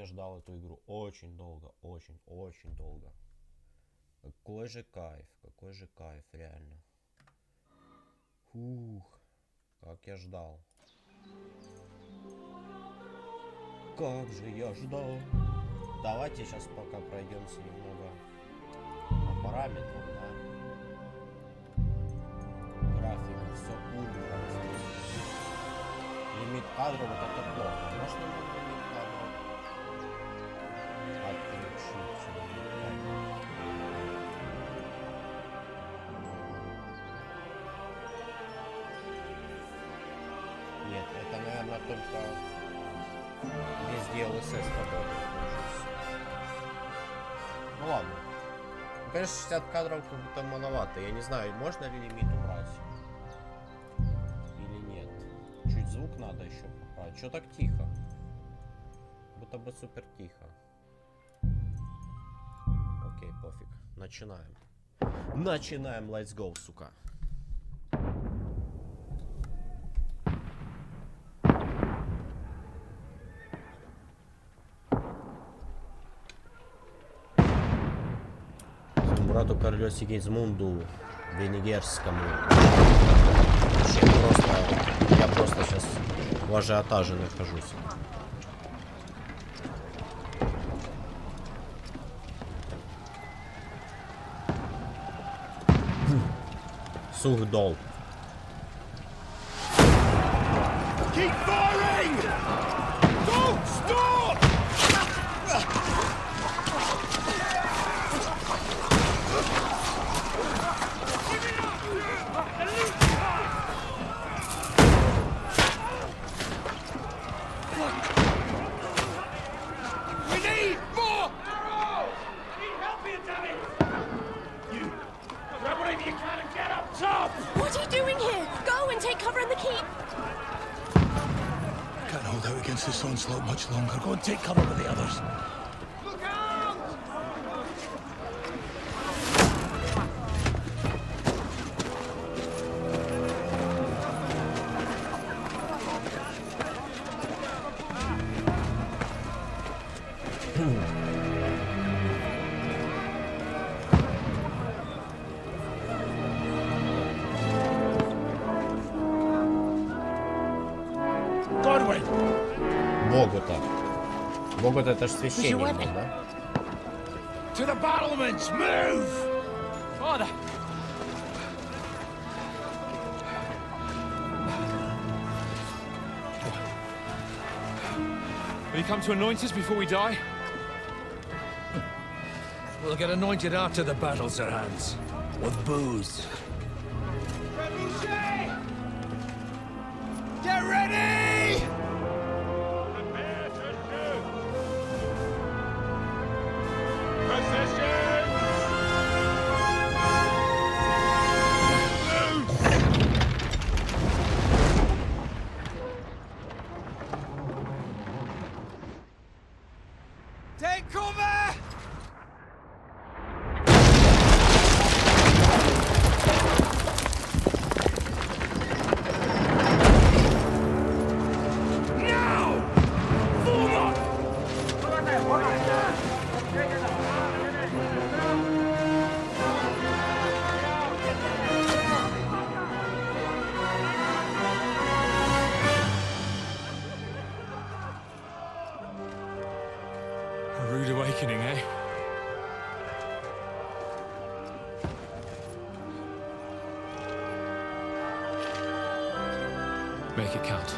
ждал эту игру очень долго, очень долго. Какой же кайф, реально. Фух, как я ждал. Как же я ждал. Давайте сейчас пока пройдемся немного по параметрам, да. Графика, все ультра. Лимит кадров, вот это плохо. Можно нам лимит кадров отключить? Нет, это, наверное, только без DLSS работает. Ну ладно. Ну, конечно, 60 кадров как будто маловато. Я не знаю, можно ли лимит убрать или нет. Чуть звук надо еще поправить. Что так тихо? Будто бы супер тихо. Окей, пофиг. Начинаем. Начинаем, let's go, сука. Брату Карло Сигизмунду Венегерскому. Я просто сейчас в ажиотаже нахожусь. Сухдол. Keep firing! Don't stop! We need more arrows! I need help here, damn it! You grab whatever you can and get up top! What are you doing here? Go and take cover in the keep. Can't hold out against this onslaught much longer. Go and take cover with the others. Look out! Godwin! Богу-то. Богу-то это ж священник был, да? To the battlements! Move! Father! Will you come to anoint us before we die? We'll get anointed after the battle, Sir Hans. With booze. Get ready! Prepare to shoot! Position! Take cover! Now! Forward! A rude awakening, eh? Make it count.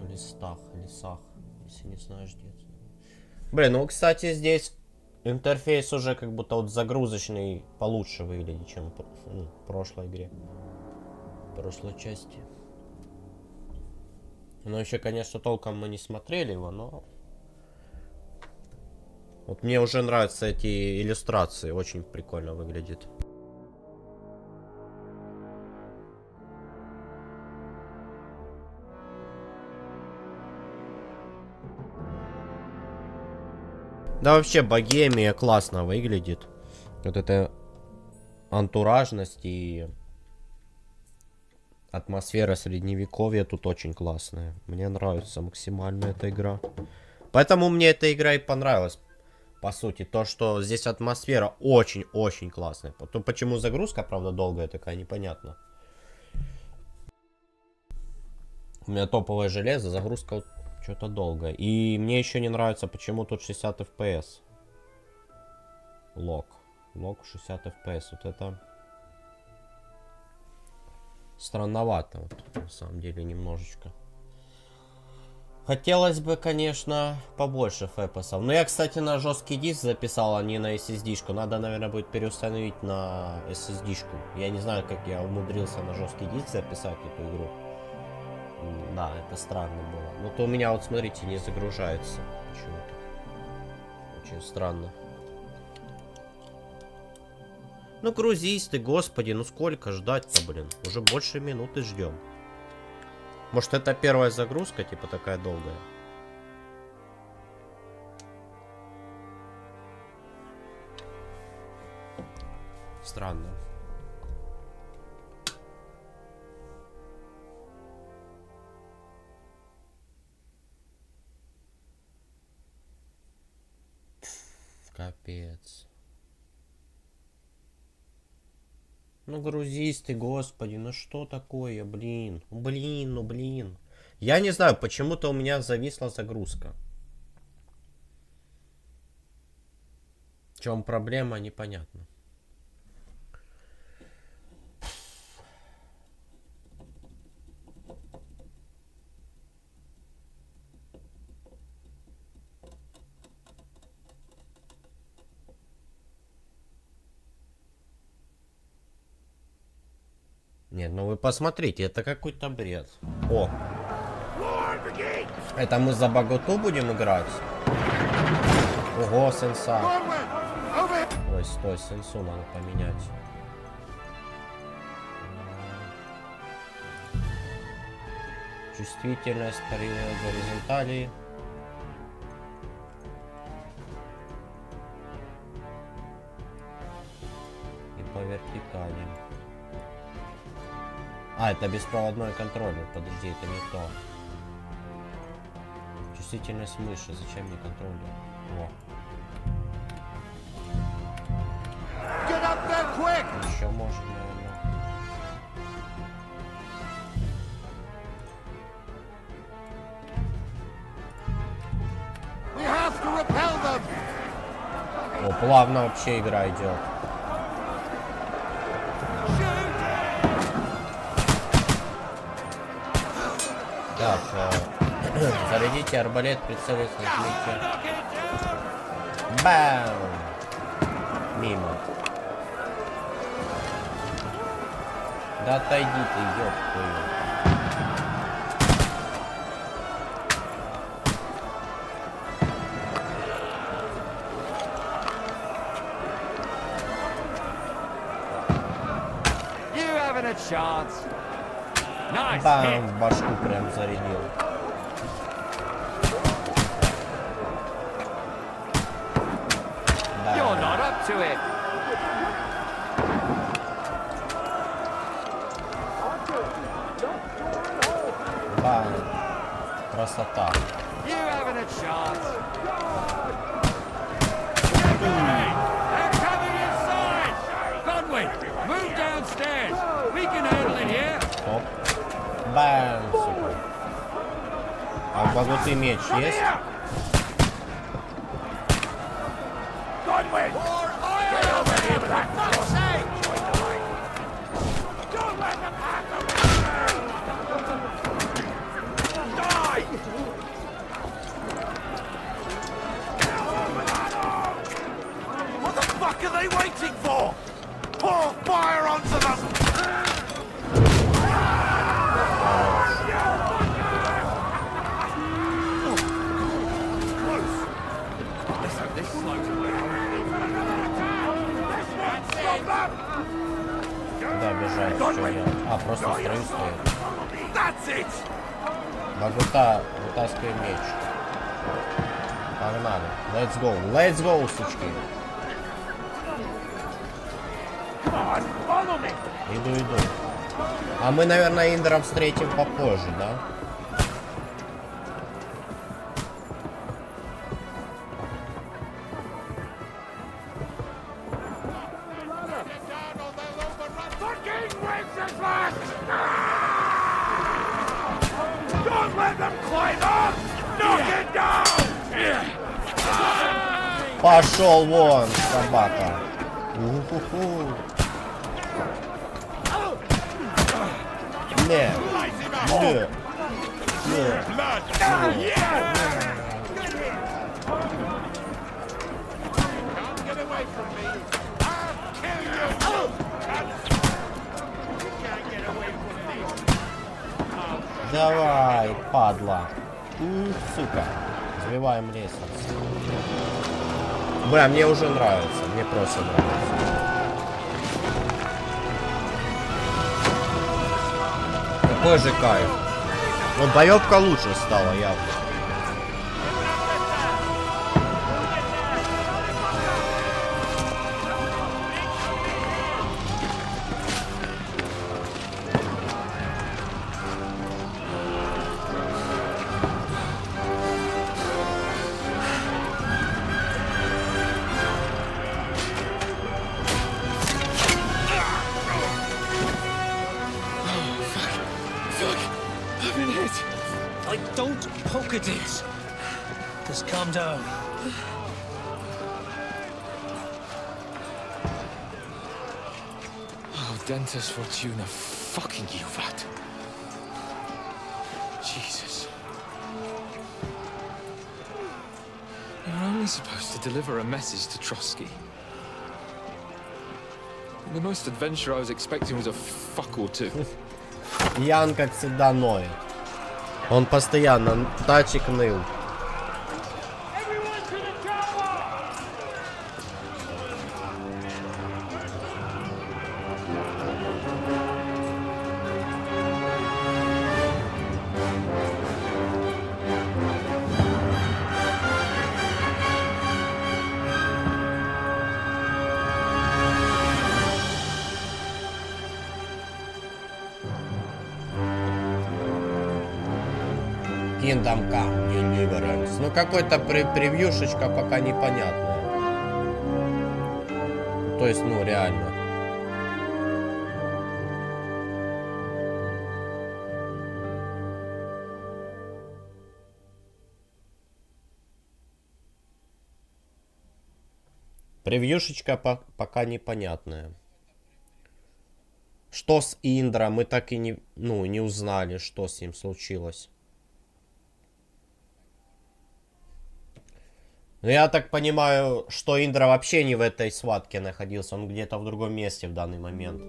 Листяных лесах, если не знаешь, где это. Блин, ну, кстати, здесь интерфейс уже как будто вот загрузочный получше выглядит, чем в прошлой игре. В прошлой части. Но еще, конечно, толком мы не смотрели его, но... Вот мне уже нравятся эти иллюстрации, очень прикольно выглядит. Да вообще Богемия классно выглядит. Вот эта антуражность и атмосфера средневековья тут очень классная. Мне нравится максимально эта игра. Поэтому мне эта игра и понравилась. По сути, то, что здесь атмосфера очень-очень классная. Потом, почему загрузка, правда, долгая такая, непонятно. У меня топовое железо, загрузка вот что-то долгая. И мне еще не нравится, почему тут 60 FPS. Лог 60 FPS. Вот это странновато, вот, на самом деле, немножечко. Хотелось бы, конечно, побольше фэпосов. Но я, кстати, на жесткий диск записал, а не на SSD-шку. Надо, наверное, будет переустановить на SSD-шку. Я не знаю, как я умудрился на жесткий диск записать эту игру. Да, это странно было. Но то у меня, вот смотрите, не загружается почему-то. Очень странно. Ну, грузись ты, господи, ну сколько ждать-то, блин? Уже больше минуты ждем. Может, это первая загрузка, типа, такая долгая? Странно. Капец. Ну грузись ты, господи, ну что такое, блин? Ну блин. Я не знаю, почему-то у меня зависла загрузка. В чем проблема, непонятно. Нет, ну вы посмотрите, это какой-то бред. О! Это мы за Боготу будем играть? Ого, сенса. Ой, стой, сенсу надо поменять. Чувствительность по горизонтали. И по вертикали. А, это беспроводной контроллер. Подожди, это не то. Чувствительность мыши. Зачем мне контроллер? О. Еще можно, наверное. О, плавно вообще игра идет. Так, зарядите арбалет, прицелись, нажмите. Бам! Мимо. Да отойди ты, ёб твою. Бам, в башку прям зарядил. Бам. Красота. Стоп. Бам, сука. А у Боготы меч есть? What the fuck are they waiting for? Pour fire onto them! Куда бежать? Что делать? А, просто в строю стоит. Богота, вытаскивай меч. Погнали. Let's go. Let's go, сучки. Иду. А мы, наверное, Индра встретим попозже, да? Don't let them climb up! Knock it down! Пошел вон, собака. Уху-ху. Не. Get away from me! I'll kill you! You can't get away from me! Давай, падла. Сука. Сбиваем лестницу. Бля, мне уже нравится. Мне просто нравится. Какой же кайф. Вот боевка лучше стала явно. I've been hit. Like, don't poke at it. Just calm down. Oh, Dentes Fortuna, fucking you, Vat. Jesus. You're only supposed to deliver a message to Trotsky. The most adventure I was expecting was a fuck or two. Ян, как всегда, ноет. Он постоянно тачик ныл. Everyone to the tower! Kingdom Come Deliverance. Ну какой-то превьюшечка пока непонятная. То есть, ну реально. Превьюшечка пока непонятная. Что с Индра? Мы так и не узнали, что с ним случилось. Ну, я так понимаю, что Индра вообще не в этой схватке находился. Он где-то в другом месте в данный момент.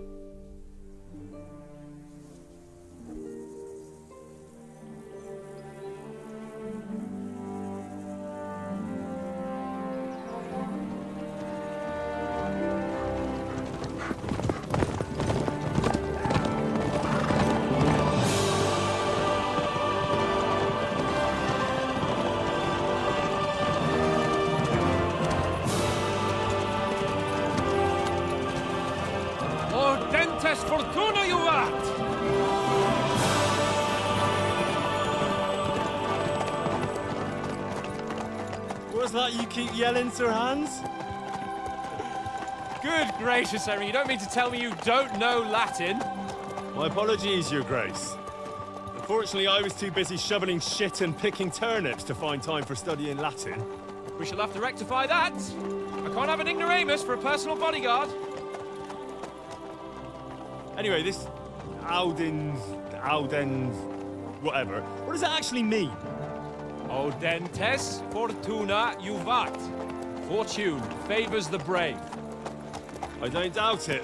Oh, Dentes Fortuna, you Vat! What's that you keep yelling, Sir Hans? Good gracious, Henry, you don't mean to tell me you don't know Latin? My apologies, Your Grace. Unfortunately, I was too busy shoveling shit and picking turnips to find time for studying Latin. We shall have to rectify that. I can't have an ignoramus for a personal bodyguard. Anyway, this Audens, whatever. What does that actually mean? O Dentes Fortuna Juvat. Fortune favors the brave. I don't doubt it.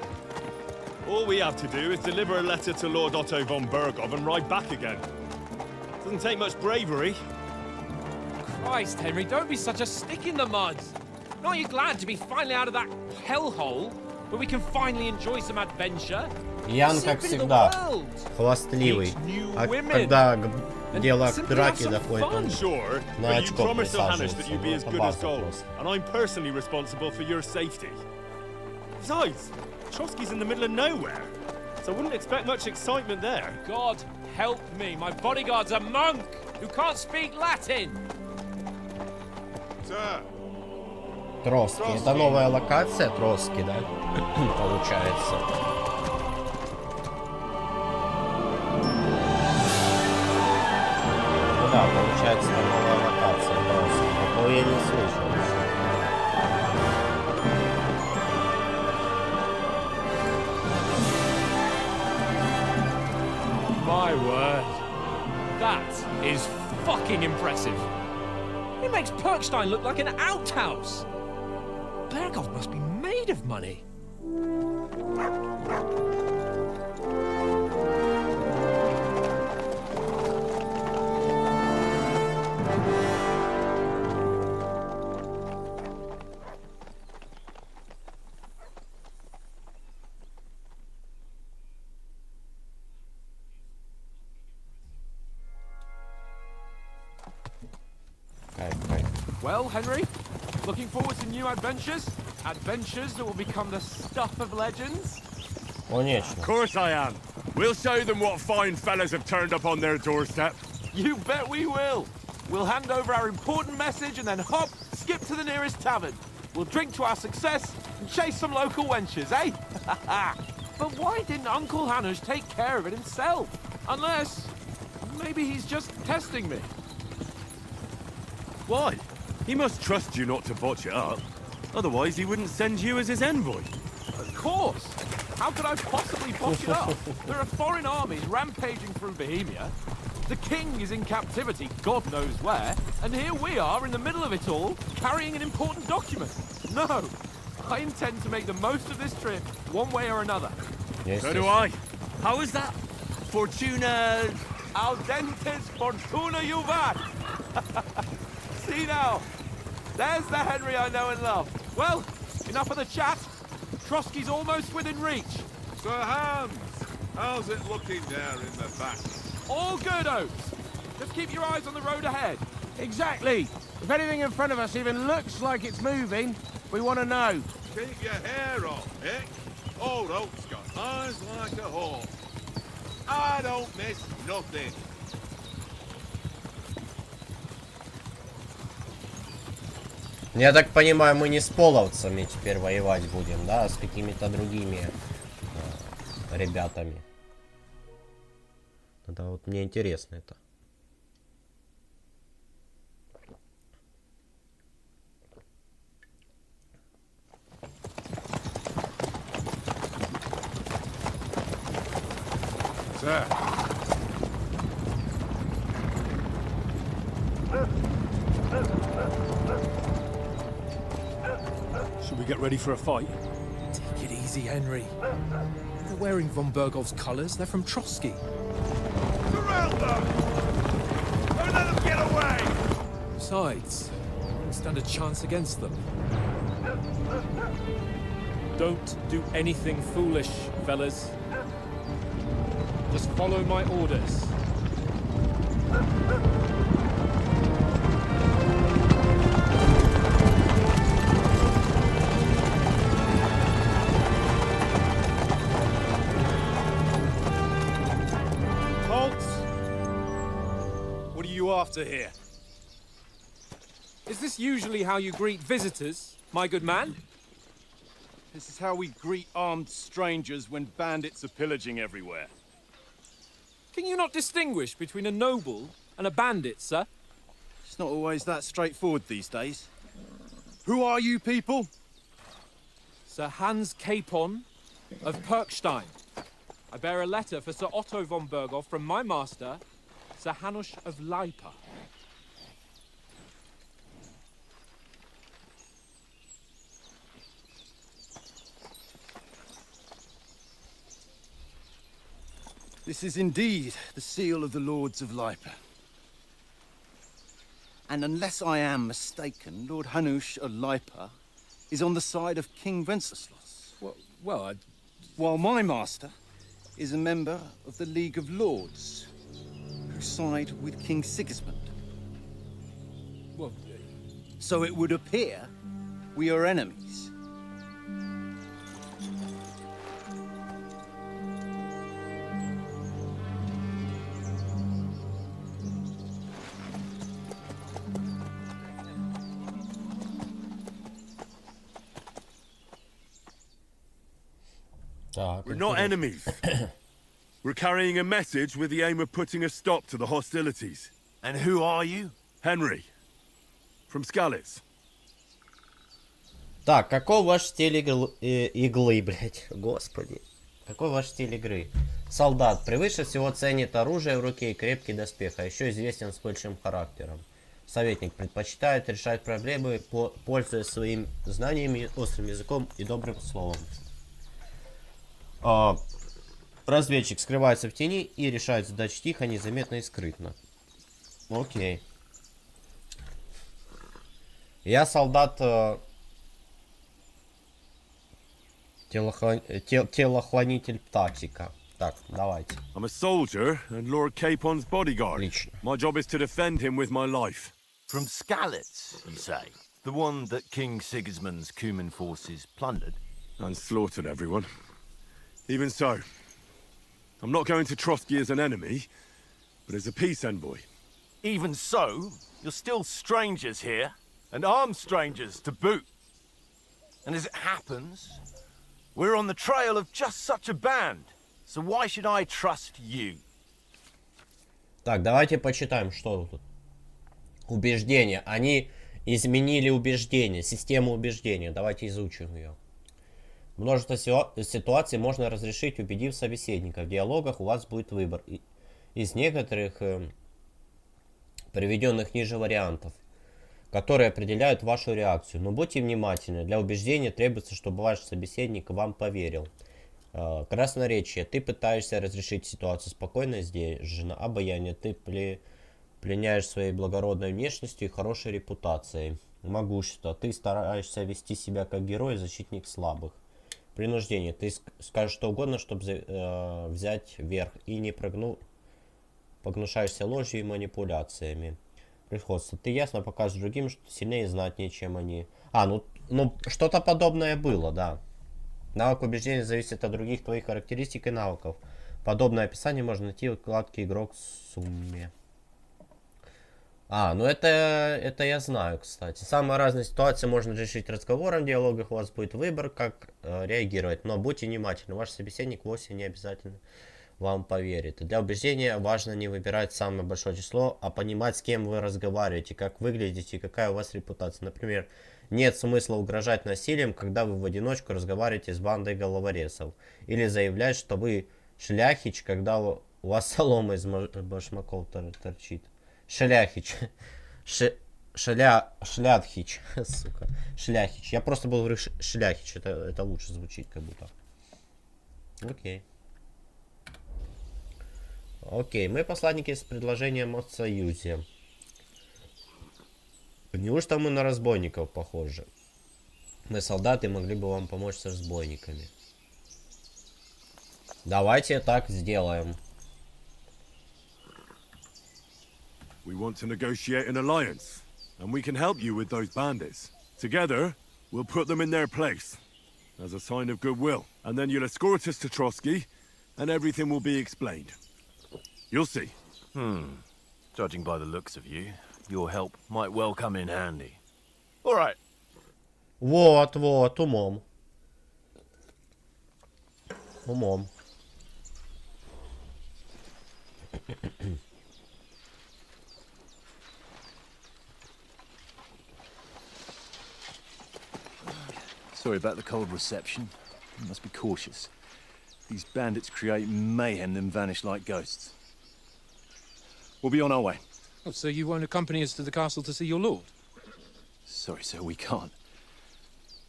All we have to do is deliver a letter to Lord Otto von Bergov and ride back again. Doesn't take much bravery. Christ, Henry, don't be such a stick in the mud. Aren't you glad to be finally out of that hellhole where we can finally enjoy some adventure? Ян, как всегда, хвастливый. А когда and дело к simply have драке some доходит, fun. он Sure, на but you очко promised Johannes that присаживается. you'd be Ну, as это good as база gold, просто. and I'm personally responsible for your safety. Besides, Trotsky's in the middle of nowhere, so I wouldn't expect much excitement there. God help me, my bodyguard's a monk who can't speak Latin. Sir, Троски. Это новая локация, Троски, да? Получается. Ну да, получается, это новая локация, Троски. Такого я не слышал еще. My word. That is fucking impressive. It makes Perkstein look like an outhouse. Berghoff must be made of money. Кайф. Well, Henry, looking forward to new adventures? Adventures that will become the stuff of legends? Конечно. Of course I am. We'll show them what fine fellas have turned up on their doorstep. You bet we will. We'll hand over our important message and then hop, skip to the nearest tavern. We'll drink to our success and chase some local wenches, eh? But why didn't Uncle Hanush take care of it himself? Unless, maybe he's just testing me. Why? He must trust you not to botch it up. Otherwise, he wouldn't send you as his envoy. Of course. How could I possibly botch it up? There are foreign armies rampaging through Bohemia. The king is in captivity, God knows where, and here we are in the middle of it all, carrying an important document. No, I intend to make the most of this trip, one way or another. So do I. How is that? Fortuna... Audentes fortuna juvat! See now, there's the Henry I know and love. Well, enough of the chat. Trotsky's almost within reach. Sir Hans, how's it looking there in the back? All good, Oates. Just keep your eyes on the road ahead. Exactly. If anything in front of us even looks like it's moving, we want to know. Keep your hair on, Hick. Old Oak's got eyes like a hawk. I don't miss nothing. Я так понимаю, мы не с половцами теперь воевать будем, да, а с какими-то другими ребятами. Да, вот мне интересно это. Sir. Should we get ready for a fight? Take it easy, Henry. They're wearing von Bergov's colours. They're from Trotsky. Surround them! Don't let them get away! Besides, we won't stand a chance against them. Don't do anything foolish, fellas. Just follow my orders. What are you after here? Is this usually how you greet visitors, my good man? This is how we greet armed strangers when bandits are pillaging everywhere. Can you not distinguish between a noble and a bandit, sir? It's not always that straightforward these days. Who are you people? Sir Hans Capon of Perkstein. I bear a letter for Sir Otto von Berghoff from my master, Sir Hanush of Lipa. This is indeed the seal of the Lords of Lipa. And unless I am mistaken, Lord Hanush of Lipa is on the side of King Wenceslas. Well, While my master is a member of the League of Lords, whose side with King Sigismund. Well, So it would appear we are enemies. Так, We're not enemies. We're carrying a message with the aim of putting a stop to the hostilities. And who are you? Henry. From Skalitz. Так, какой ваш стиль иглы, блять? Господи. Какой ваш стиль игры? Солдат превыше всего ценит оружие в руке и крепкий доспех, а еще известен с большим характером. Советник предпочитает решать проблемы, пользуясь своими знаниями, острым языком и добрым словом. Разведчик скрывается в тени и решает задачи тихо, незаметно и скрытно. Окей. Я солдат... телохранитель тактика. Так, давайте. I'm a soldier and Lord Capon's bodyguard. Отлично. My job is to defend him with my life. From Skalitz, you say? The one that King Sigismund's Cuman forces plundered? And slaughtered everyone. Even so, I'm not going to Trotsky as an enemy, but as a peace envoy. Even so, you're still strangers here, and armed strangers to boot. And as it happens, we're on the trail of just such a band, so why should I trust you? Так, давайте почитаем, что тут. Убеждения. Они изменили убеждения, систему убеждения. Давайте изучим ее. Множество ситуаций можно разрешить, убедив собеседника. В диалогах у вас будет выбор из некоторых приведенных ниже вариантов, которые определяют вашу реакцию. Но будьте внимательны. Для убеждения требуется, чтобы ваш собеседник вам поверил. Красноречие. Ты пытаешься разрешить ситуацию спокойно, сдержанно. Обаяние. Ты пленяешь своей благородной внешностью и хорошей репутацией. Могущество. Ты стараешься вести себя как герой и защитник слабых. Принуждение. Ты скажешь что угодно, чтобы взять верх. И не погнушаешься ложью и манипуляциями. Превосходство. Ты ясно покажешь другим, что сильнее и знатнее, чем они. Ну что-то подобное было, да. Навык убеждения зависит от других твоих характеристик и навыков. Подобное описание можно найти в вкладке «Игрок в сумме». Ну это я знаю, кстати. Самые разные ситуации можно решить разговором, в диалогах у вас будет выбор, как реагировать. Но будьте внимательны, ваш собеседник вовсе не обязательно вам поверит. Для убеждения важно не выбирать самое большое число, а понимать, с кем вы разговариваете, как выглядите и какая у вас репутация. Например, нет смысла угрожать насилием, когда вы в одиночку разговариваете с бандой головорезов. Или заявлять, что вы шляхич, когда у вас солома из башмаков торчит. Шляхич. Шляхич. Сука. Шляхич. Я просто был говорю шляхич. Это лучше звучит как будто. Окей. Окей, мы посланники с предложением о союзе. Неужто мы на разбойников похожи? Мы солдаты, могли бы вам помочь с разбойниками. Давайте так сделаем. We want to negotiate an alliance, and we can help you with those bandits. Together, we'll put them in their place, as a sign of goodwill. And then you'll escort us to Trotsky, and everything will be explained. You'll see. Judging by the looks of you, your help might well come in handy. All right. Вот, умом. Умом. Sorry about the cold reception. You must be cautious. These bandits create mayhem, then vanish like ghosts. We'll be on our way. Oh, so you won't accompany us to the castle to see your lord? Sorry, sir, we can't.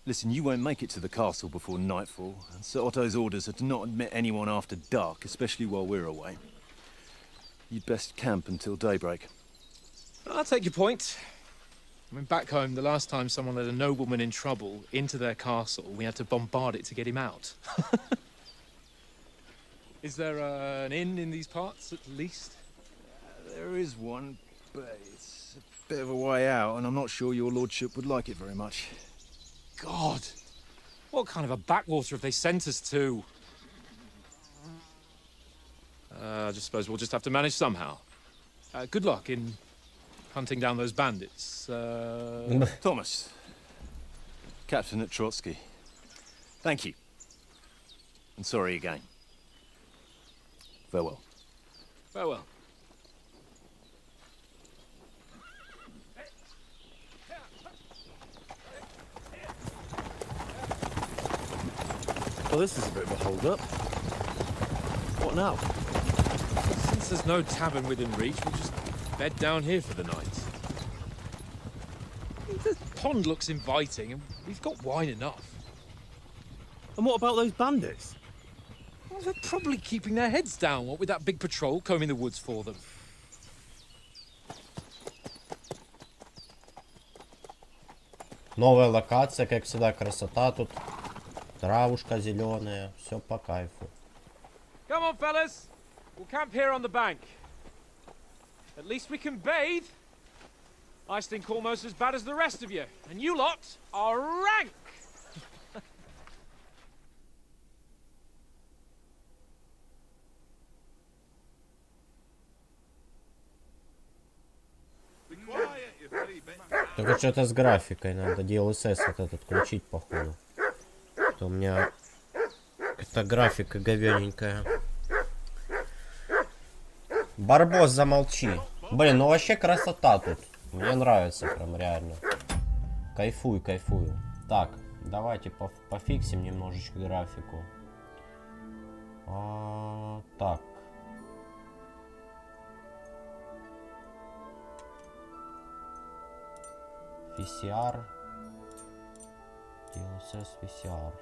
Listen, you won't make it to the castle before nightfall, and Sir Otto's orders are to not admit anyone after dark, especially while we're away. You'd best camp until daybreak. I'll take your point. I mean, back home, the last time someone let a nobleman in trouble into their castle, we had to bombard it to get him out. Is there an inn in these parts, at least? There There is one, but it's a bit of a way out, and I'm not sure your lordship would like it very much. God, what kind of a backwater have they sent us to? I just suppose we'll just have to manage somehow. Good luck in hunting down those bandits. Thomas, Captain at Trotsky. Thank you. And sorry again. Farewell. Farewell. Well, this is a bit of a hold-up. What now? Since there's no tavern within reach, we'll just bed down here for the night. The pond looks inviting, and we've got wine enough. And what about those bandits? Well, they're probably keeping their heads down, what with that big patrol combing the woods for them. Новая локация, как всегда, красота тут. Травушка зеленая, все по кайфу. Come on, fellas. We'll camp here on the bank. At least we can bathe. I stink almost as bad as the rest of you, and you lot are rank. Только что-то с графикой надо DLSS вот этот включить, походу. То у меня эта графика говененькая. Барбос, замолчи. Блин, ну вообще красота тут. Мне нравится прям реально. Кайфую, кайфую. Так, давайте пофиксим немножечко графику. Так. VCR. DLSS VCR.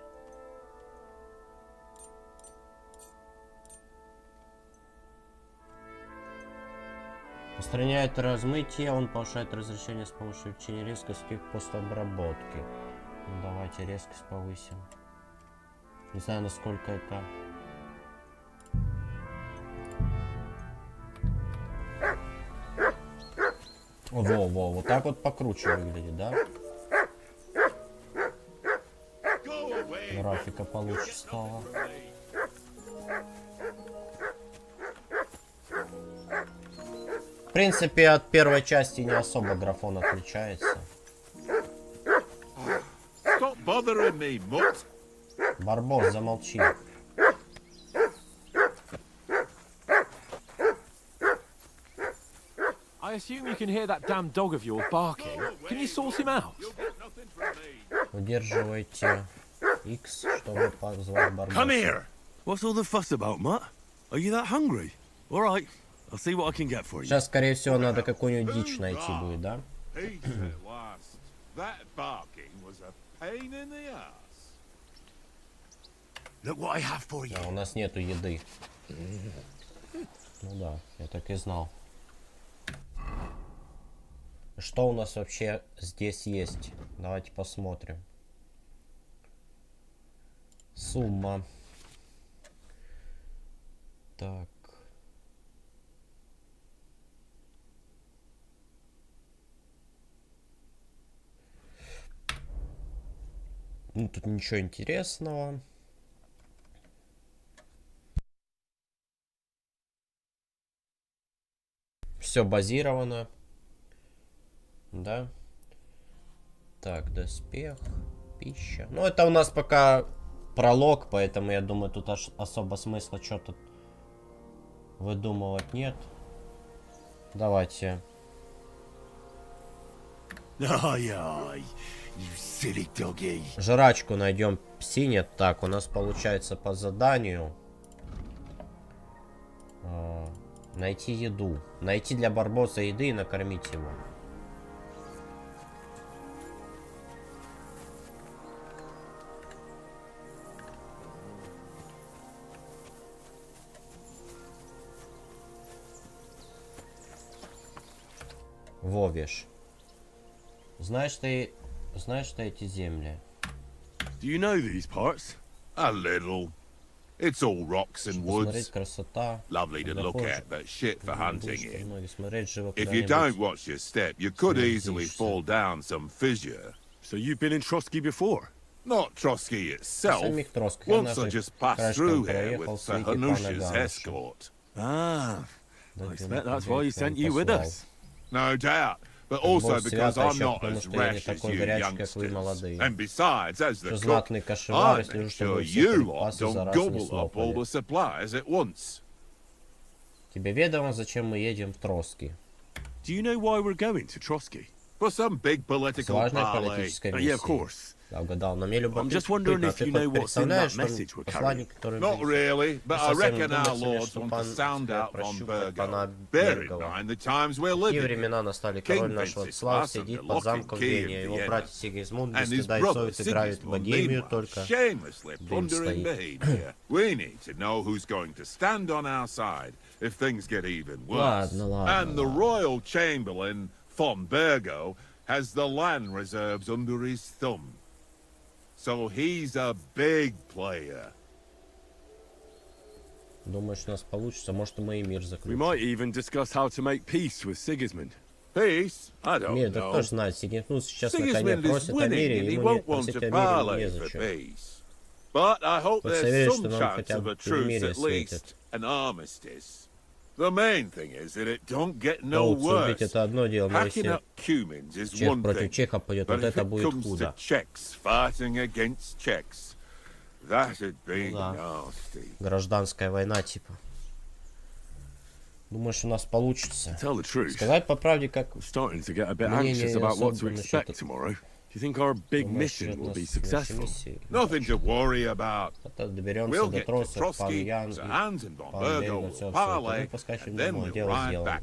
Устраняет размытие, он повышает разрешение с помощью увеличения резкости постобработки. Ну, давайте резкость повысим. Не знаю, насколько это... Во, вот так вот покруче выглядит, да? Графика получше стала. В принципе, от первой части не особо графон отличается. Барбос, замолчи. I assume you can hear that damn dog of yours barking. Can you sort him out? Удерживайте X, чтобы позвать Барбоса. Come here! What's all the fuss about, Mutt? Are you that hungry? All right, I'll see what I can get for you. Сейчас, скорее всего, надо какую-нибудь дичь найти будет, да? Look what I have for you. А, у нас нету еды. Ну да, я так и знал. Что у нас вообще здесь есть? Давайте посмотрим. Сумма. Так. Ну, тут ничего интересного. Все базировано. Да. Так, доспех, пища. Ну, это у нас пока пролог, поэтому я думаю, тут особо смысла что-то выдумывать нет. Давайте. Ай-ай, you silly doggy. Жрачку найдем псине. Так, у нас получается по заданию. Найти еду. Найти для Барбоса еды и накормить его. Вовиш. Знаешь ты эти земли? Do you know these parts? A little. It's all rocks and Посмотреть woods. красота. Lovely to look Похоже. at, but shit for hunting Будешь in. многие смотреть живо If you куда-нибудь. don't watch your step, you could easily Заблудишься. fall down some fissure. So you've been in Trotsky before? Not Trotsky itself. Самих Троцких. Я Once I даже just passed краешком through here проехал with с Sir Вики пана Hanusha's Гануша. escort. Ah, I Да, expect ну, that's why he он sent you with послал. us. No doubt. But Бог also because свято I'm еще, not потому as что я не rash as такой you горячий, как вы, youngsters. молодые. And besides, as the Что cook, знатный I кошевар, и make слежу, чтобы sure вы все you lot припасы don't за раз не gobble up all слопали. the supplies at once. Тебе ведомо, зачем мы едем в Троцкий? Do you know why we're going to Trotsky? For some big political Важной parley. политической Yeah, of миссии. course. Да, угадал, но мне I'm just любопытно, wondering if ты you хоть know what's in that представляешь, что message we're посланник, который... Not really, but I совсем reckon думается our мне, lords что want to пан sound out on прощупает пана Burgo. Bear in Бергова. mind the times we're Какие living in. времена настали, король наш Владислав сидит под замком Вене, его братья Сигизмунд без And his стыда и brother совесть играют в Sigismund, Богемию, meanwhile, только shamelessly дым plundering стоит. Bohemia. We need to know who's going to stand on our side if things get even worse. Ладно, ладно, And the royal chamberlain, von Burgo, has the land reserves under his thumb. So he's a big player. Думаешь, у нас получится? Может, мы и мир We заключим. might even discuss how to make peace with Sigismund. Peace? I don't Мир, да know. кто ж знает, Сигизмунд сейчас на коне Sigismund is просит о winning мире, and he ему не won't want просить to о мире parley for незачем. peace. But I hope Вот there's советую, some что нам chance хотя of бы a truce перемирие at светит. least, an armistice. The main thing is that it don't get no Толкс убить worse. это одно дело, но Hacking если up Cumans is чех one против thing, чеха пойдет, but вот if это it будет comes to худо. Czechs fighting against Czechs, that'd be да. nasty. Гражданская война, типа. Думаешь, у нас получится? Tell the truth, Сказать по правде, как... I'm starting to get a bit Мне anxious не about what to особо насчет expect tomorrow. Do you think our big Думаешь, mission от will нас be нашей successful? миссии? Nothing to worry about. Потом доберемся We'll до get to Троса, пан Trotsky, Ян Sir и Hans and von пан Burgo Бергов, will все, parley, мы поскачем and then домой, we'll дело ride сделано. back.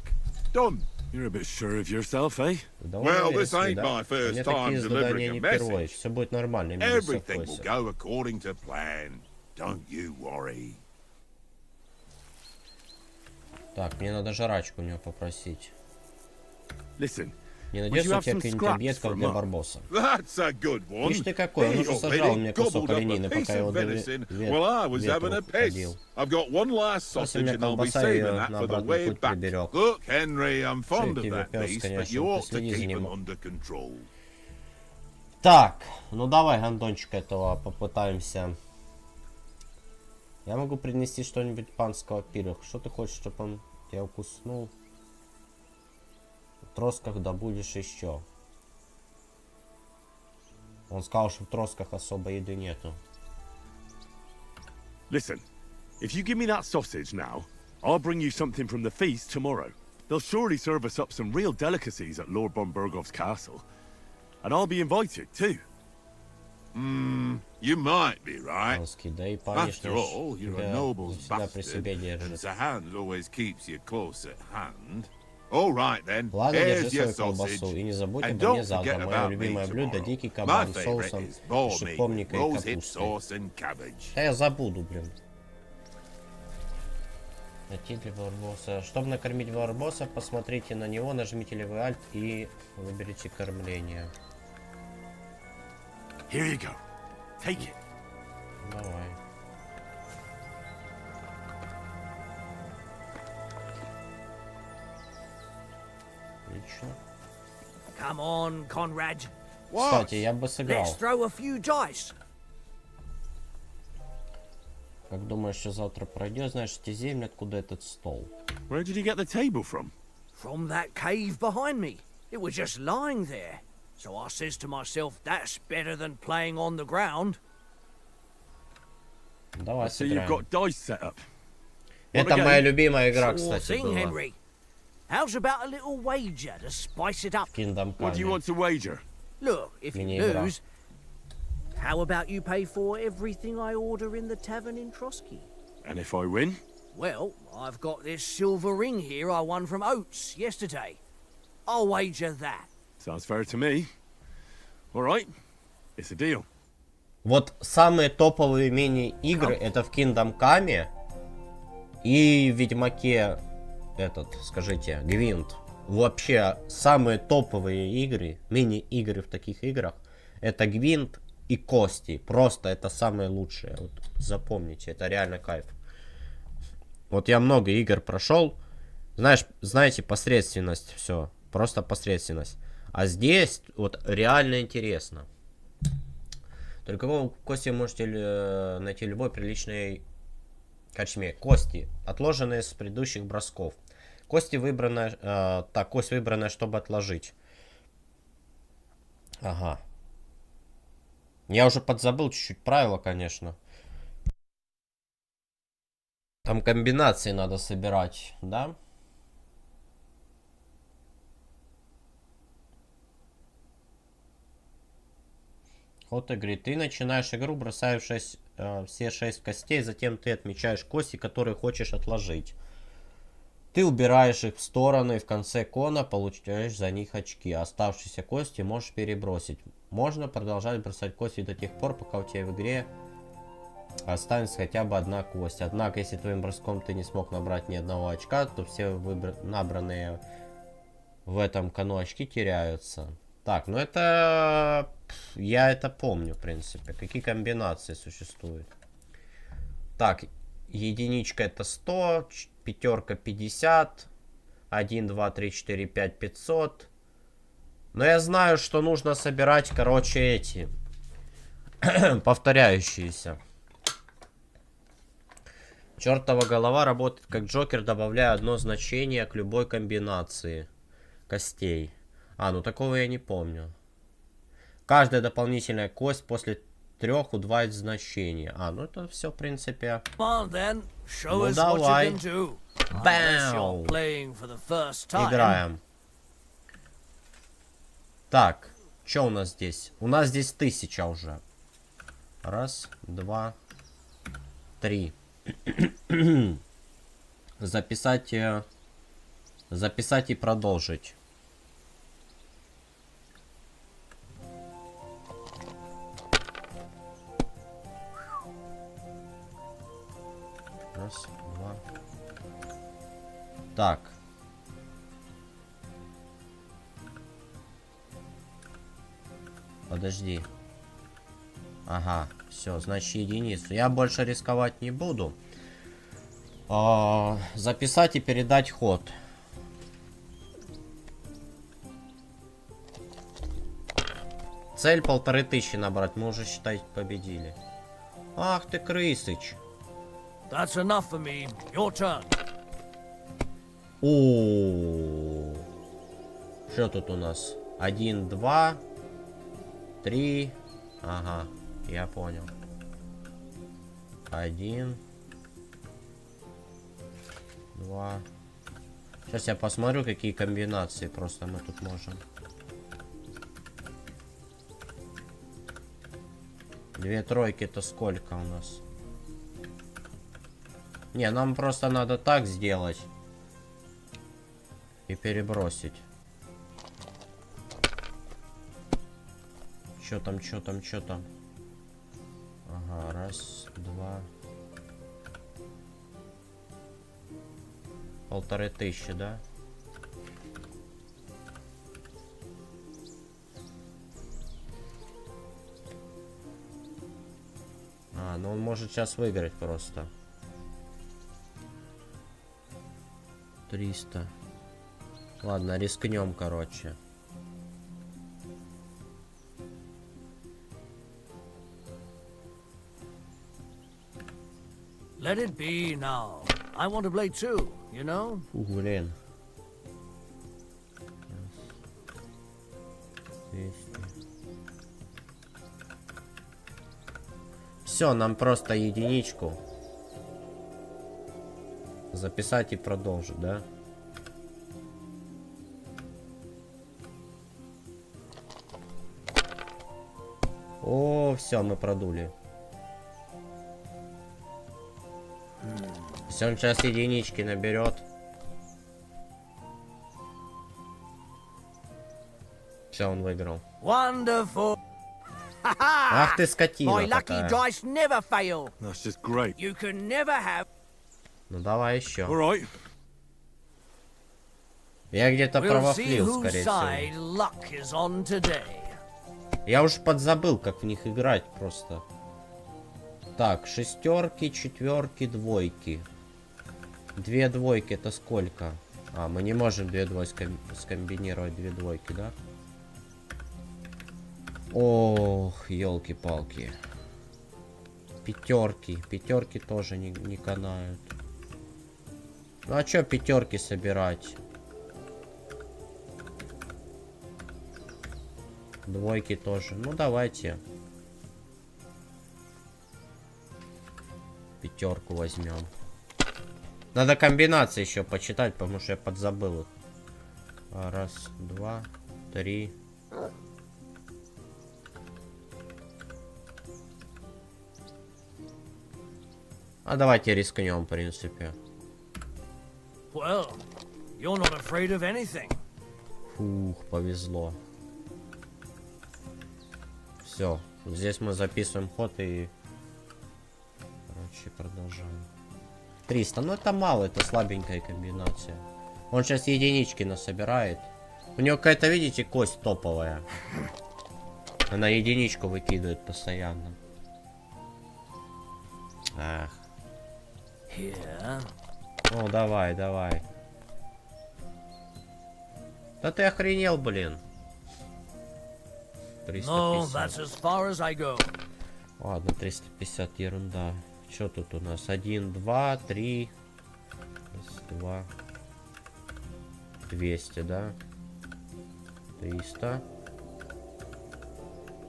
Done. You're a bit sure of yourself, eh? Да, Well, уверен this себе, ain't да? my first Мне time такие задания delivering a не впервые, message. все будет нормально, не Everything will беспокойся. go according to plan. Don't you worry. Так, мне надо жрачку у него попросить. Listen, Не would you найдется у have тебя some каких-нибудь scraps for объедков a для month? Барбоса? That's a good one. Видишь ты какой, он He уже сожрал мне already кусок gobbled up оленины, a пока piece я of его до venison while I was having a piss. ходил. I've got one last После sausage меня and I'll be колбаса saving ее that на for the обратный way путь back. приберег. Look, Henry, I'm fond of тебе that пес, beast, but конечно, you ought to последи за keep ним. him under control. Так, ну давай гандончика этого попытаемся. Я могу принести что-нибудь панского пирог. Что ты хочешь, чтобы он тебя укуснул? В тросках добудешь еще. Он сказал, что в тросках особо еды нету. listen. If you give me that sausage now, I'll bring you something from the feast tomorrow. They'll surely serve us up some real delicacies at Lord von Burgov's castle. And I'll be invited, too. You might be right. Панский, да и панишь After all, you're a noble's всегда при себе bastard, and держит. Sir Hans always keeps you close at hand. All right then, Ладно, here's держи your свою sausage. колбасу и не забудь And обо мне don't завтра. forget Мое about me любимое блюдо — tomorrow. дикий My кабан с favorite соусом is boar meat, шиповника и rosehip капустой. sauce and cabbage. Да я забуду, блин. Найти для барбоса. Чтобы накормить барбоса, посмотрите на него, нажмите левый альт и выберите кормление. Here you go. Take it. Давай. Отлично. Come on, Conrad. Кстати, я бы сыграл. Let's throw a few dice. Как думаешь, что завтра пройдет? Знаешь, эти земли, откуда этот стол? Where did you get the table from? From that cave behind me. It was just lying there. So I says to myself, that's better than playing on the ground. Давай So you've сыграем. got dice set up. Это моя любимая игра, Sure кстати, thing, была. Henry. How's about a little wager to spice it up? Kingdom What do you Come. want to wager? Look, if you Mini-игра. lose, how about you pay for everything I order in the tavern in Trotsky? And if I win? Well, I've got this silver ring here I won from Oates yesterday. I'll wager that. Sounds fair to me. All right. It's a deal. Вот самые топовые мини-игры это в Kingdom Come и в Ведьмаке этот, скажите, Гвинт. Вообще самые топовые игры, мини-игры в таких играх это Гвинт и кости. Просто это самое лучшее. Вот, запомните, это реально кайф. Вот я много игр прошел. Знаете, посредственность, все. Просто посредственность. А здесь вот реально интересно. Только кости можете найти любой приличной корчме. Кости, отложенные с предыдущих бросков. Кости выбраны, так, кость выбранная, чтобы отложить. Ага. Я уже подзабыл чуть-чуть правила, конечно. Там комбинации надо собирать, да? Ход игры. Ты начинаешь игру, бросаешь все 6 костей, затем ты отмечаешь кости, которые хочешь отложить. Ты убираешь их в стороны, и в конце кона получаешь за них очки. Оставшиеся кости можешь перебросить. Можно продолжать бросать кости до тех пор, пока у тебя в игре останется хотя бы одна кость. Однако, если твоим броском ты не смог набрать ни одного очка, то все набранные в этом кону очки теряются. Так, ну это... Я это помню, в принципе. Какие комбинации существуют. Так, единичка это 100, пятерка 50, 1, 2, 3, 4, 5, 500. Но я знаю, что нужно собирать, короче, эти повторяющиеся. Чертова голова работает как Джокер, добавляя одно значение к любой комбинации костей. А, ну такого я не помню. Каждая дополнительная кость после 3 удваивает значение. А, ну это все, в принципе. Ну давай. Бам! Играем. Так, что у нас здесь? У нас здесь 1000 уже. Раз, два, 3. Записать и продолжить. Раз, два. Так. Подожди. Ага, все, значит единицу. Я больше рисковать не буду. Записать и передать ход. Цель 1500 набрать. Мы уже, считай, победили. Ах ты, крысыч. That's enough for me. Your turn. О, что тут у нас? 1, 2, 3. Ага, я понял. 1, 2. Сейчас я посмотрю, какие комбинации просто мы тут можем. 2 тройки это сколько у нас? Не, нам просто надо так сделать. И перебросить. Чё там, чё там, чё там? Ага, раз, два. 1500, да? А, ну он может сейчас выиграть просто. 300. Ладно, рискнем, короче. Let it be now. I want to play too, you know? Блин. Все, нам просто единичку. Записать и продолжить, да? О, все, мы продули. Все, он сейчас единички наберет. Все, он выиграл. Wonderful. Ах ты скотина My lucky такая. dice never fail. That's just great. You can never have. Ну давай еще. All right. Я где-то We'll see провафлил, whose скорее side всего. luck is on today. Я уже подзабыл, как в них играть просто. Так, шестерки, четверки, двойки. 2 двойки это сколько? А, мы не можем 2 двойки скомбинировать 2 двойки, да? Ох, елки-палки. Пятерки. Пятерки тоже не канают. Ну а чё пятерки собирать? Двойки тоже. Ну давайте. Пятерку возьмем. Надо комбинации еще почитать, потому что я подзабыл их. Раз, два, три. А давайте рискнем, в принципе. Well, you're not afraid of anything. Фух, повезло. Все, здесь мы записываем ход и... Короче, продолжаем. 300, ну это мало, это слабенькая комбинация. Он сейчас единички насобирает. У него какая-то, видите, кость топовая. Она единичку выкидывает постоянно. Ах. Ну, давай, давай. Да ты охренел, блин. 350. Ладно, 350 ерунда. Что тут у нас? 1, 2, 3. Раз, 2. 200, да? 300.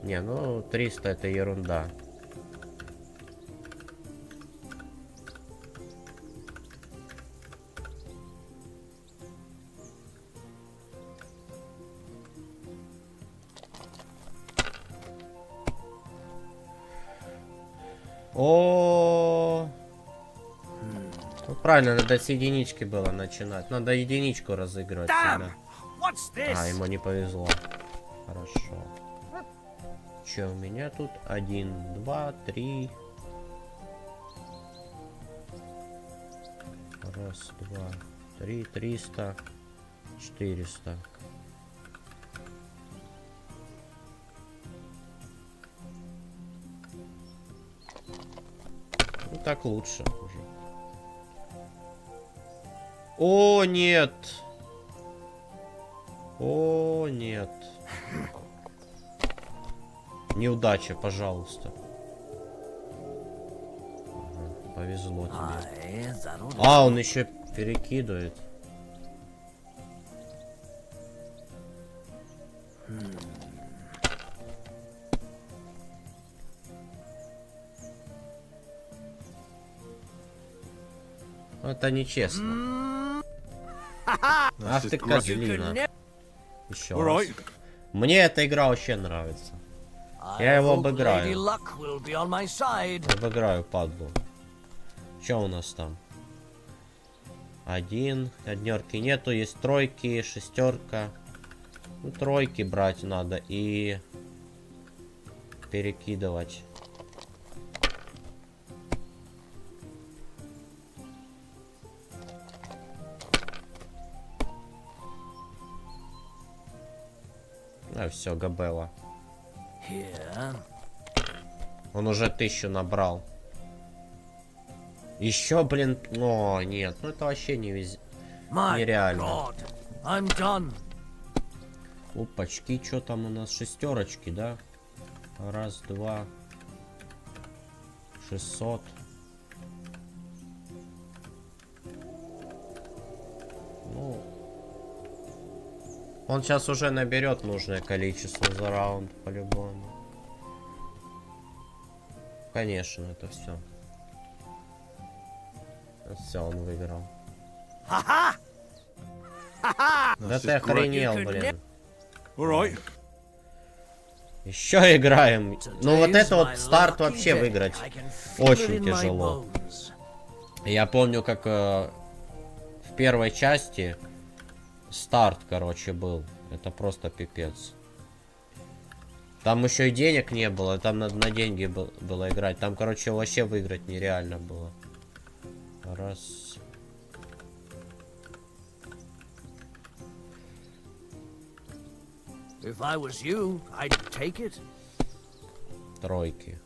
Не, ну 300 это ерунда. О, ну, правильно, надо с единички было начинать. Надо единичку разыгрывать всегда. А, ему не повезло. Хорошо. Че у меня тут? 1, 2, 3. Раз, два, 3, 300, 400. Ну так лучше уже. О, нет. О, нет. Неудача, пожалуйста. Ага, повезло тебе. А, он еще перекидывает. Это нечестно. Ах ты козлина. Еще раз. Мне эта игра вообще нравится. Я его обыграю. Обыграю, падлу. Что у нас там? 1. Однерки нету, есть тройки, шестерка. Ну, тройки брать надо и перекидывать. А, все, Габелла. Он уже 1000 набрал. Еще, блин. О, нет, ну это вообще нереально. Опачки, что там у нас? Шестерочки, да? Раз, два. 600. Ну, он сейчас уже наберет нужное количество за раунд, по-любому. Конечно, это все. Все, он выиграл. Да ты охренел, блин. Еще играем. Ну вот это вот старт вообще выиграть очень тяжело. Я помню, как в первой части старт, короче, был. Это просто пипец. Там еще и денег не было. Там на деньги было играть. Там, короче, вообще выиграть нереально было. Раз. If I was you, I'd take it. Тройки.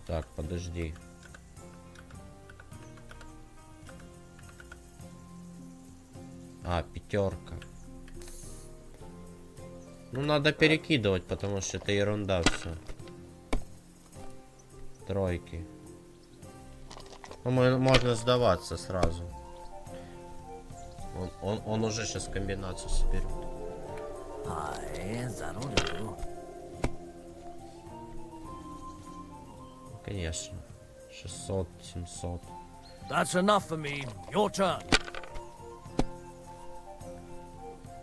Так, подожди. А, пятерка. Ну, надо перекидывать, потому что это ерунда все. Тройки. Ну, можно сдаваться сразу. Он уже сейчас комбинацию соберет. Aye, that'll do. Конечно. 600, 700. That's enough for me. Your turn.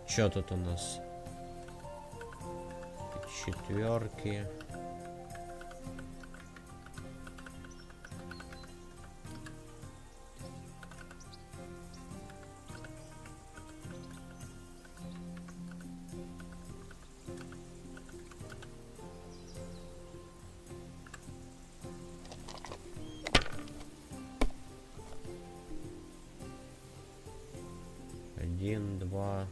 Чё тут у нас? Четверки. Один, два.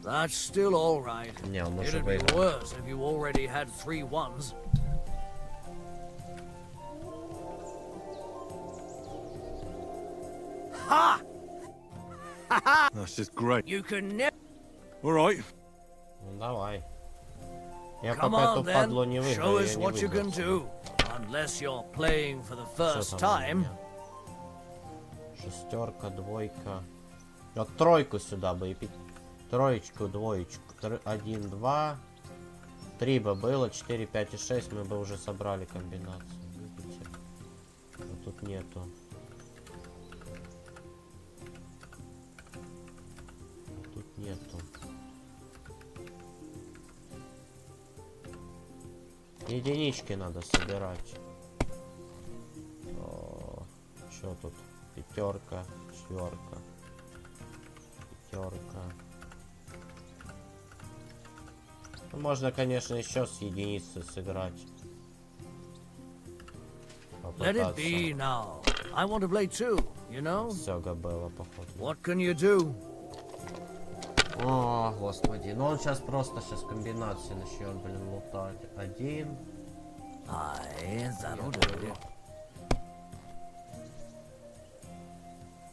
That's still all right. Не, он уже It'd be выиграл. worse if you already had 3 ones. Ha! That's just great. You can never. All right. Ну давай. Я Come пока эту on падлу не then. выиграю, Show я us не what you can выиграл. do. Unless you're playing for the Что first там у time. меня? Шестерка, двойка. Вот тройку сюда бы и троечку, двоечку. 1, 2. 3 бы было, 4, 5 и 6 мы бы уже собрали комбинацию. Видите? А тут нету. Тут нету. Единички надо собирать. Что тут? Пятерка, четверка, пятерка. Ну, можно, конечно, еще с единицы сыграть. Let it be now. I want to play too, you know? Все было, походу. What can you do? О, господи. Ну он сейчас комбинации начнет, блин, лутать. 1. Aye, that'll do.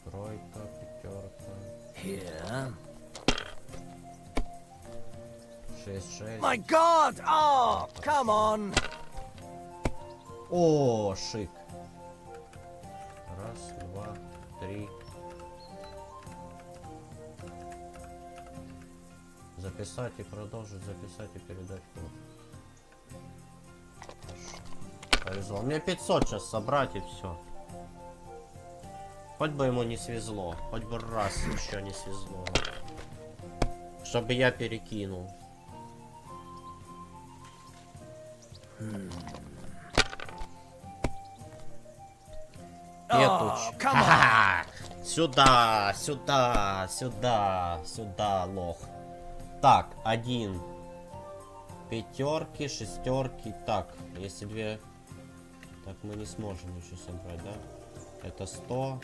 Тройка, пятерка. Here. 6, 6. My God! Oh, come on! О, шик. Раз, два, три. Записать и продолжить, записать и передать код. Повезло. Мне 500 сейчас собрать и все. Хоть бы ему не свезло. Хоть бы раз еще не свезло. Чтобы я перекинул. Нету. Ха-ха! Сюда, сюда, сюда, сюда, лох. Так, 1. Пятерки, шестерки. Так, если 2. Так, мы не сможем еще собрать, да? Это 100.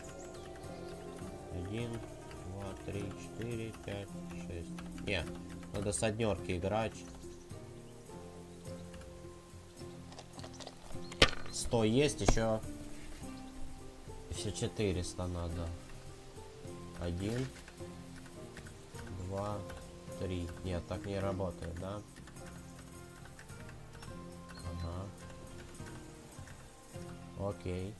1, 2, 3, 4, 5, 6. Не, надо с однерки играть. 100 есть, еще 400 надо. 1, 2, 3. Нет, так не работает, да? Ага. Окей.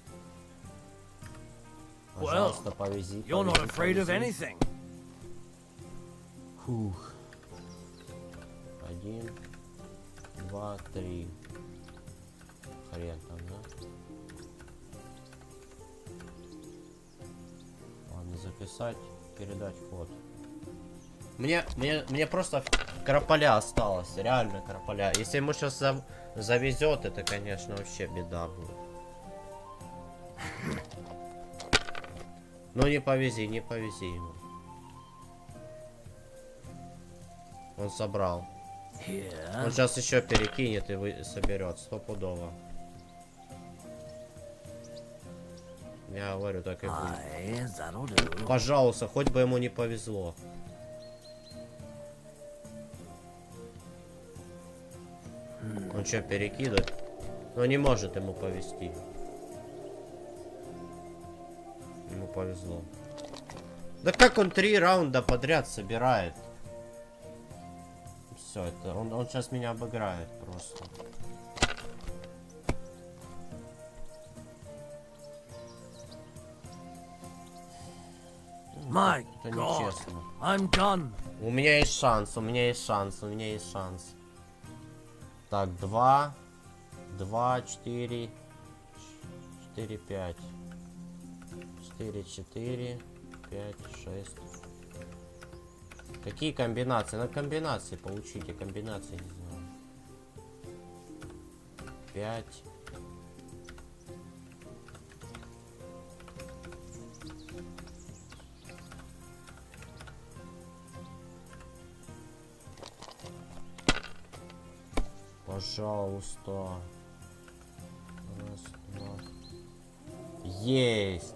Пожалуйста, повези. You're not afraid of anything. Фух. 1, 2, 3. Хрен там, да? Ладно, записать, передать код. Мне просто крополя осталось, реально крополя. Если ему сейчас завезет, это, конечно, вообще беда будет. Ну не повези ему. Он собрал. Он сейчас еще перекинет и соберет, стопудово. Я говорю, так и будет. Пожалуйста, хоть бы ему не повезло. Он что, перекидывает? Но не может ему повезти. Ему повезло. Да как он 3 раунда подряд собирает? Все, это он сейчас меня обыграет просто. My Это God, нечестно. I'm done. У меня есть шанс, у меня есть шанс. Так, 2, 4, 5. 4, 5, 6. Какие комбинации? На комбинации получите. Комбинации не знаю. 5. Пожалуйста. Раз, два. Есть.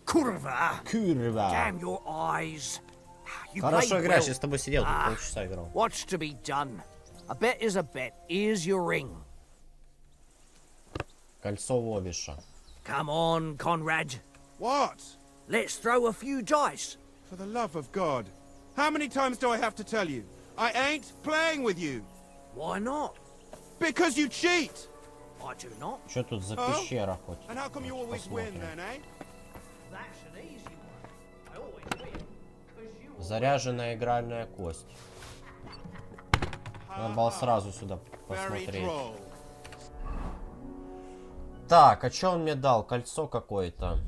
Kurva! Курва. Damn your eyes. You Хорошо played играешь, well. я с тобой сидел, тут полчаса играл. What's to be done? A bet is a bet. Here's your ring. Кольцо Вовиша. Come on, Conrad. What? Let's throw a few dice. For the love of God. How many times do I have to tell you? I ain't playing with you. Why not? Because you cheat! I do not. Что тут за А? пещера хоть? And how come you always win Посмотрим. then, eh? That's an easy one. I always win. 'Cause you Заряженная игральная кость. Надо было сразу сюда Very посмотреть. droll. Так, а что он мне дал? Кольцо какое-то.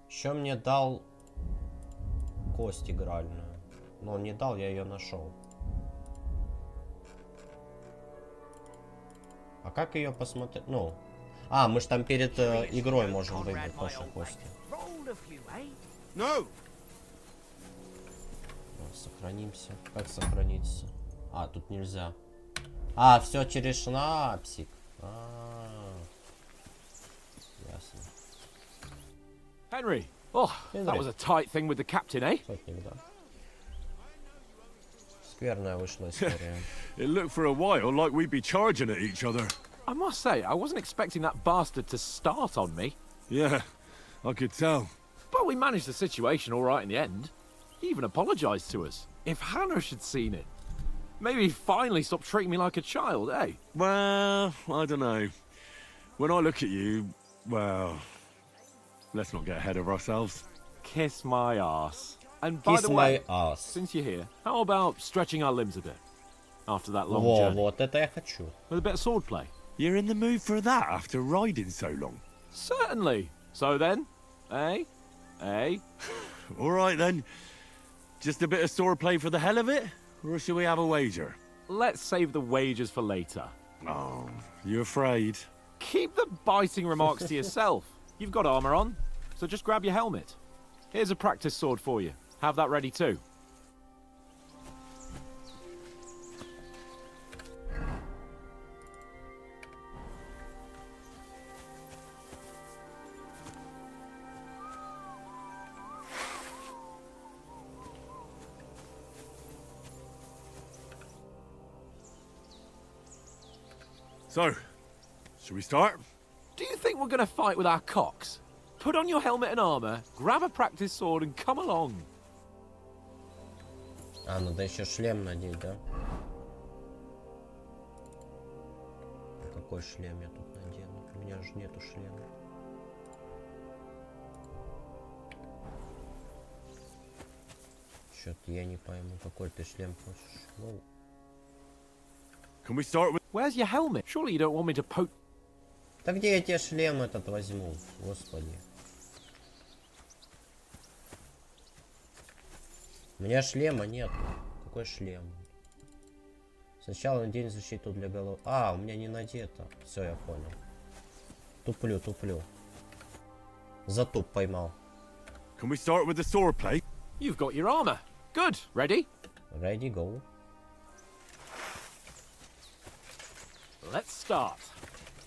Еще мне дал кость игральную. Но он не дал, я ее нашел. А как ее посмотреть? Ну. А, мы же там перед игрой можем выбрать наши кости. rolled a few, eh? No! Сохранимся. Как сохраниться? А, тут нельзя. А, все через шнапсик. Ясно. Henry. Oh, that was a tight thing with the captain, eh? Сотник, да. Скверная вышла история. It looked for a while like we'd be charging at each other. I must say, I wasn't expecting that bastard to start on me. Yeah, I could tell. But we managed the situation all right in the end. He even apologized to us. If Hannah had seen it, maybe he'd finally stop treating me like a child, eh? Well, I don't know. When I look at you, well, let's not get ahead of ourselves. Kiss my ass. And by Kiss the way, my ass. since you're here, how about stretching our limbs a bit? After that long Во, journey. вот это я хочу. With a bit of swordplay. You're in the mood for that after riding so long? Certainly. So then, eh? Eh? All right then. Just a bit of swordplay for the hell of it? Or shall we have a wager? Let's save the wagers for later. Oh, you afraid? Keep the biting remarks to yourself. You've got armor on, so just grab your helmet. Here's a practice sword for you. Have that ready too. So, should we start? Do you think we're gonna fight with our cocks? Put on your helmet and armor, grab a practice sword and come along. А, надо еще шлем надеть, да? Какой шлем я тут надену? У меня же нету шлема. Чё-то я не пойму, какой ты шлем хочешь. Воу. Can we start with... Where's your helmet? Surely you don't want me to poke... Да где я тебе шлем этот возьму? Господи. У меня шлема нет. Какой шлем? Сначала надень защиту для головы. А, у меня не надето. Все, я понял. Туплю. Затуп поймал. Can we start with the sword plate? You've got your armor. Good. Ready? Ready, go. Let's start.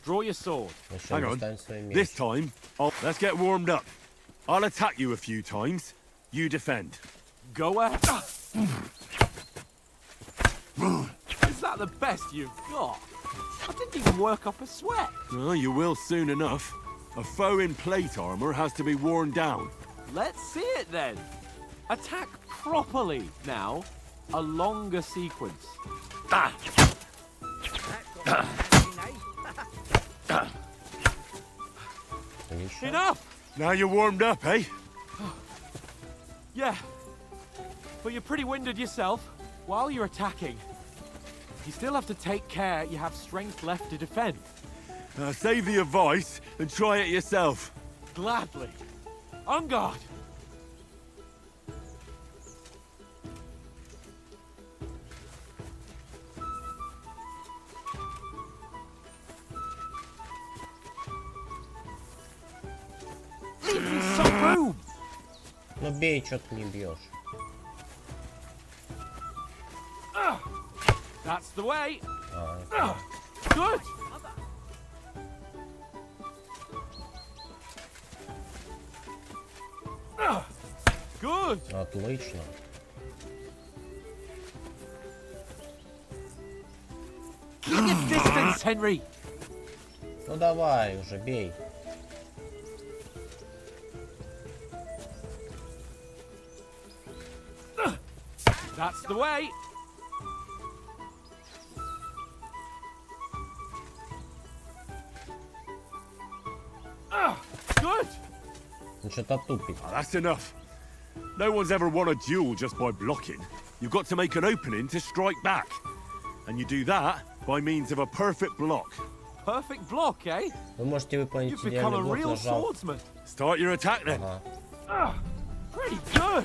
Draw your sword. Еще Hang on. достань свой меч. This time, let's get warmed up. I'll attack you a few times. You defend. Go ahead. Is that the best you've got? I didn't even work up a sweat. Well, you will soon enough. A foe in plate armor has to be worn down. Let's see it then. Attack properly now. A longer sequence. Enough! Now you're warmed up, eh? Yeah. But you're pretty winded yourself while you're attacking. You still have to take care you have strength left to defend. Save the advice and try it yourself. Gladly. On guard. Some room. Ну бей, что ты не бьешь. That's the way. А, Good. Good. отлично. Keep your distance, Henry. Ну давай уже, бей. That's the way. Good. Ну что-то тупит. That's enough. No one's ever won a duel just by blocking. You've got to make an opening to strike back. And you do that by means of a perfect block. Perfect block, eh? Вы можете выполнить You've become идеальный a блок, real нажал. swordsman. Start your attack then. Ага. Pretty good.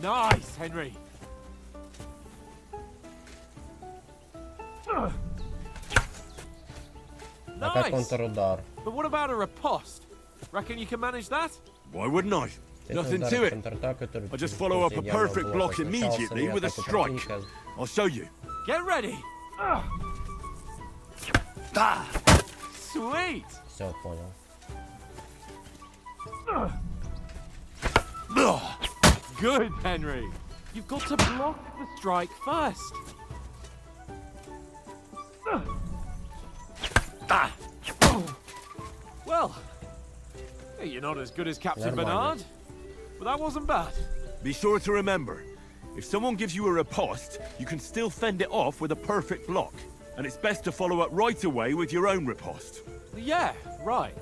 Nice, Henry. А как Nice. контрудар? But what about a riposte? Reckon you can manage that? Why wouldn't I? Nothing to it. Контратак, который I just follow up a после идеального perfect блока. block Сначала immediately самый with a атаку strike. противника. I'll show you. Get ready. Sweet. Все, понял. Good, Henry. You've got to block the strike first. Well, you're not as good as Captain Нормально. Bernard, but that wasn't bad. Be sure to remember, if someone gives you a riposte, you can still fend it off with a perfect block. And it's best to follow up right away with your own riposte. Yeah, right.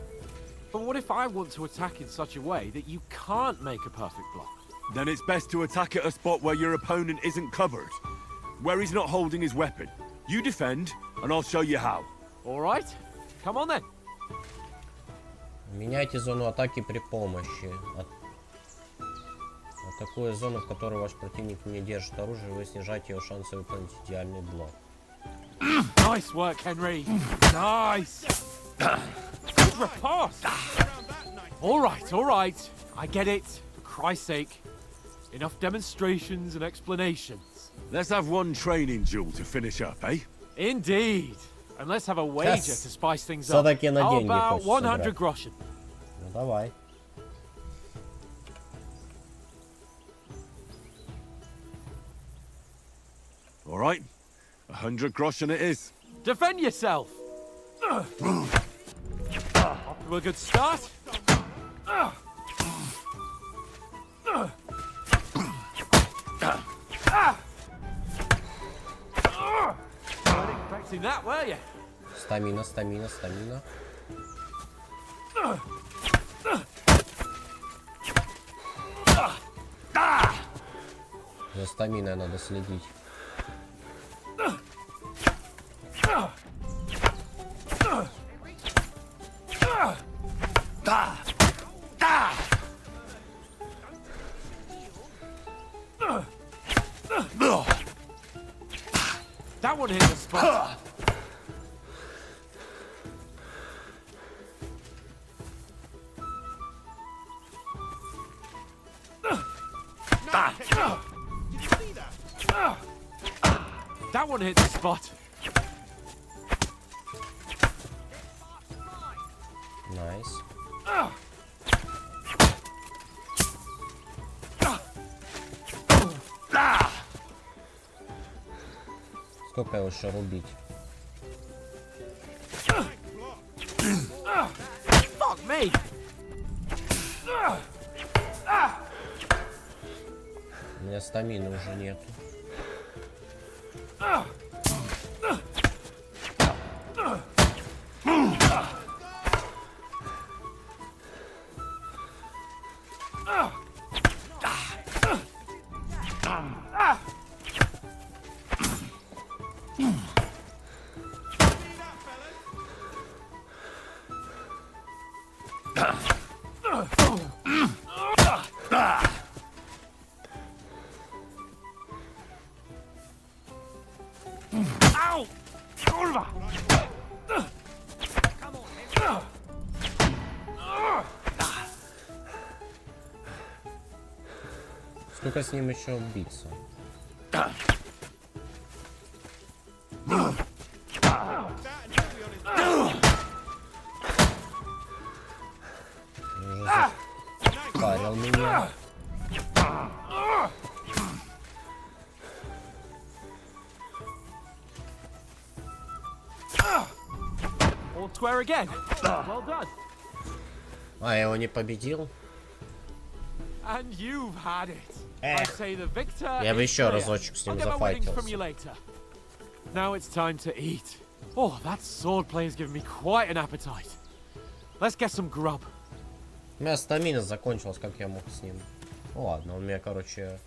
But what if I want to attack in such a way that you can't make a perfect block? Then it's best to attack at a spot where your opponent isn't covered, where he's not holding his weapon. You defend, and I'll show you how. All right, come on then. Меняйте зону атаки при помощи. Атакуя зону, в которой ваш противник не держит оружие, вы снижаете его шансы выполнить идеальный блок. Nice work, Henry. Nice. Good riposte. All right. I get it. For Christ's sake. Enough demonstrations and explanations. Let's have one training duel to finish up, eh? Indeed. And let's have a wager to spice things up. Все-таки на How деньги about хочется 100 играть. groschen? Ну давай. All right, 100 groschen it is. Defend yourself. Off to a good start. Weren't expecting that, were you? Стамина. За стаминой надо следить. spot. That one hit the spot. Найс. Сколько его еще рубить? Fuck me! У меня стамины уже нету. Ow! Kurwa! Сколько с ним еще биться? Уже запарил меня. All square again. Well done. А, я его не победил? And you've had it. I Эх. say the victor Я бы is еще clear. разочек с I'll ним get my winnings from you зафайтился. later. Now it's time to eat. Oh, that swordplay has given me quite an appetite. Let's get some grub. У меня стамина закончилась, как я мог с ним. Ну ладно, он меня, короче,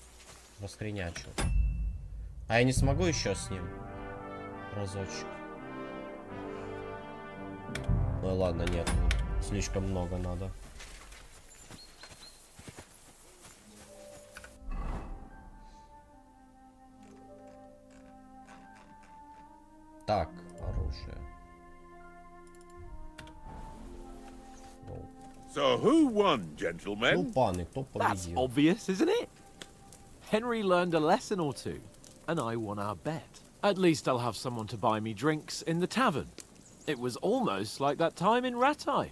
раскренячил. А я не смогу еще с ним? Разочек. Ну ладно, нет. Слишком много надо. Так, оружие. Воу. So who won, Ну, gentlemen? паны, кто That's победил? obvious, isn't it? Henry learned a lesson or two, and I won our bet. At least I'll have someone to buy me drinks in the tavern. It was almost like that time in Rattay.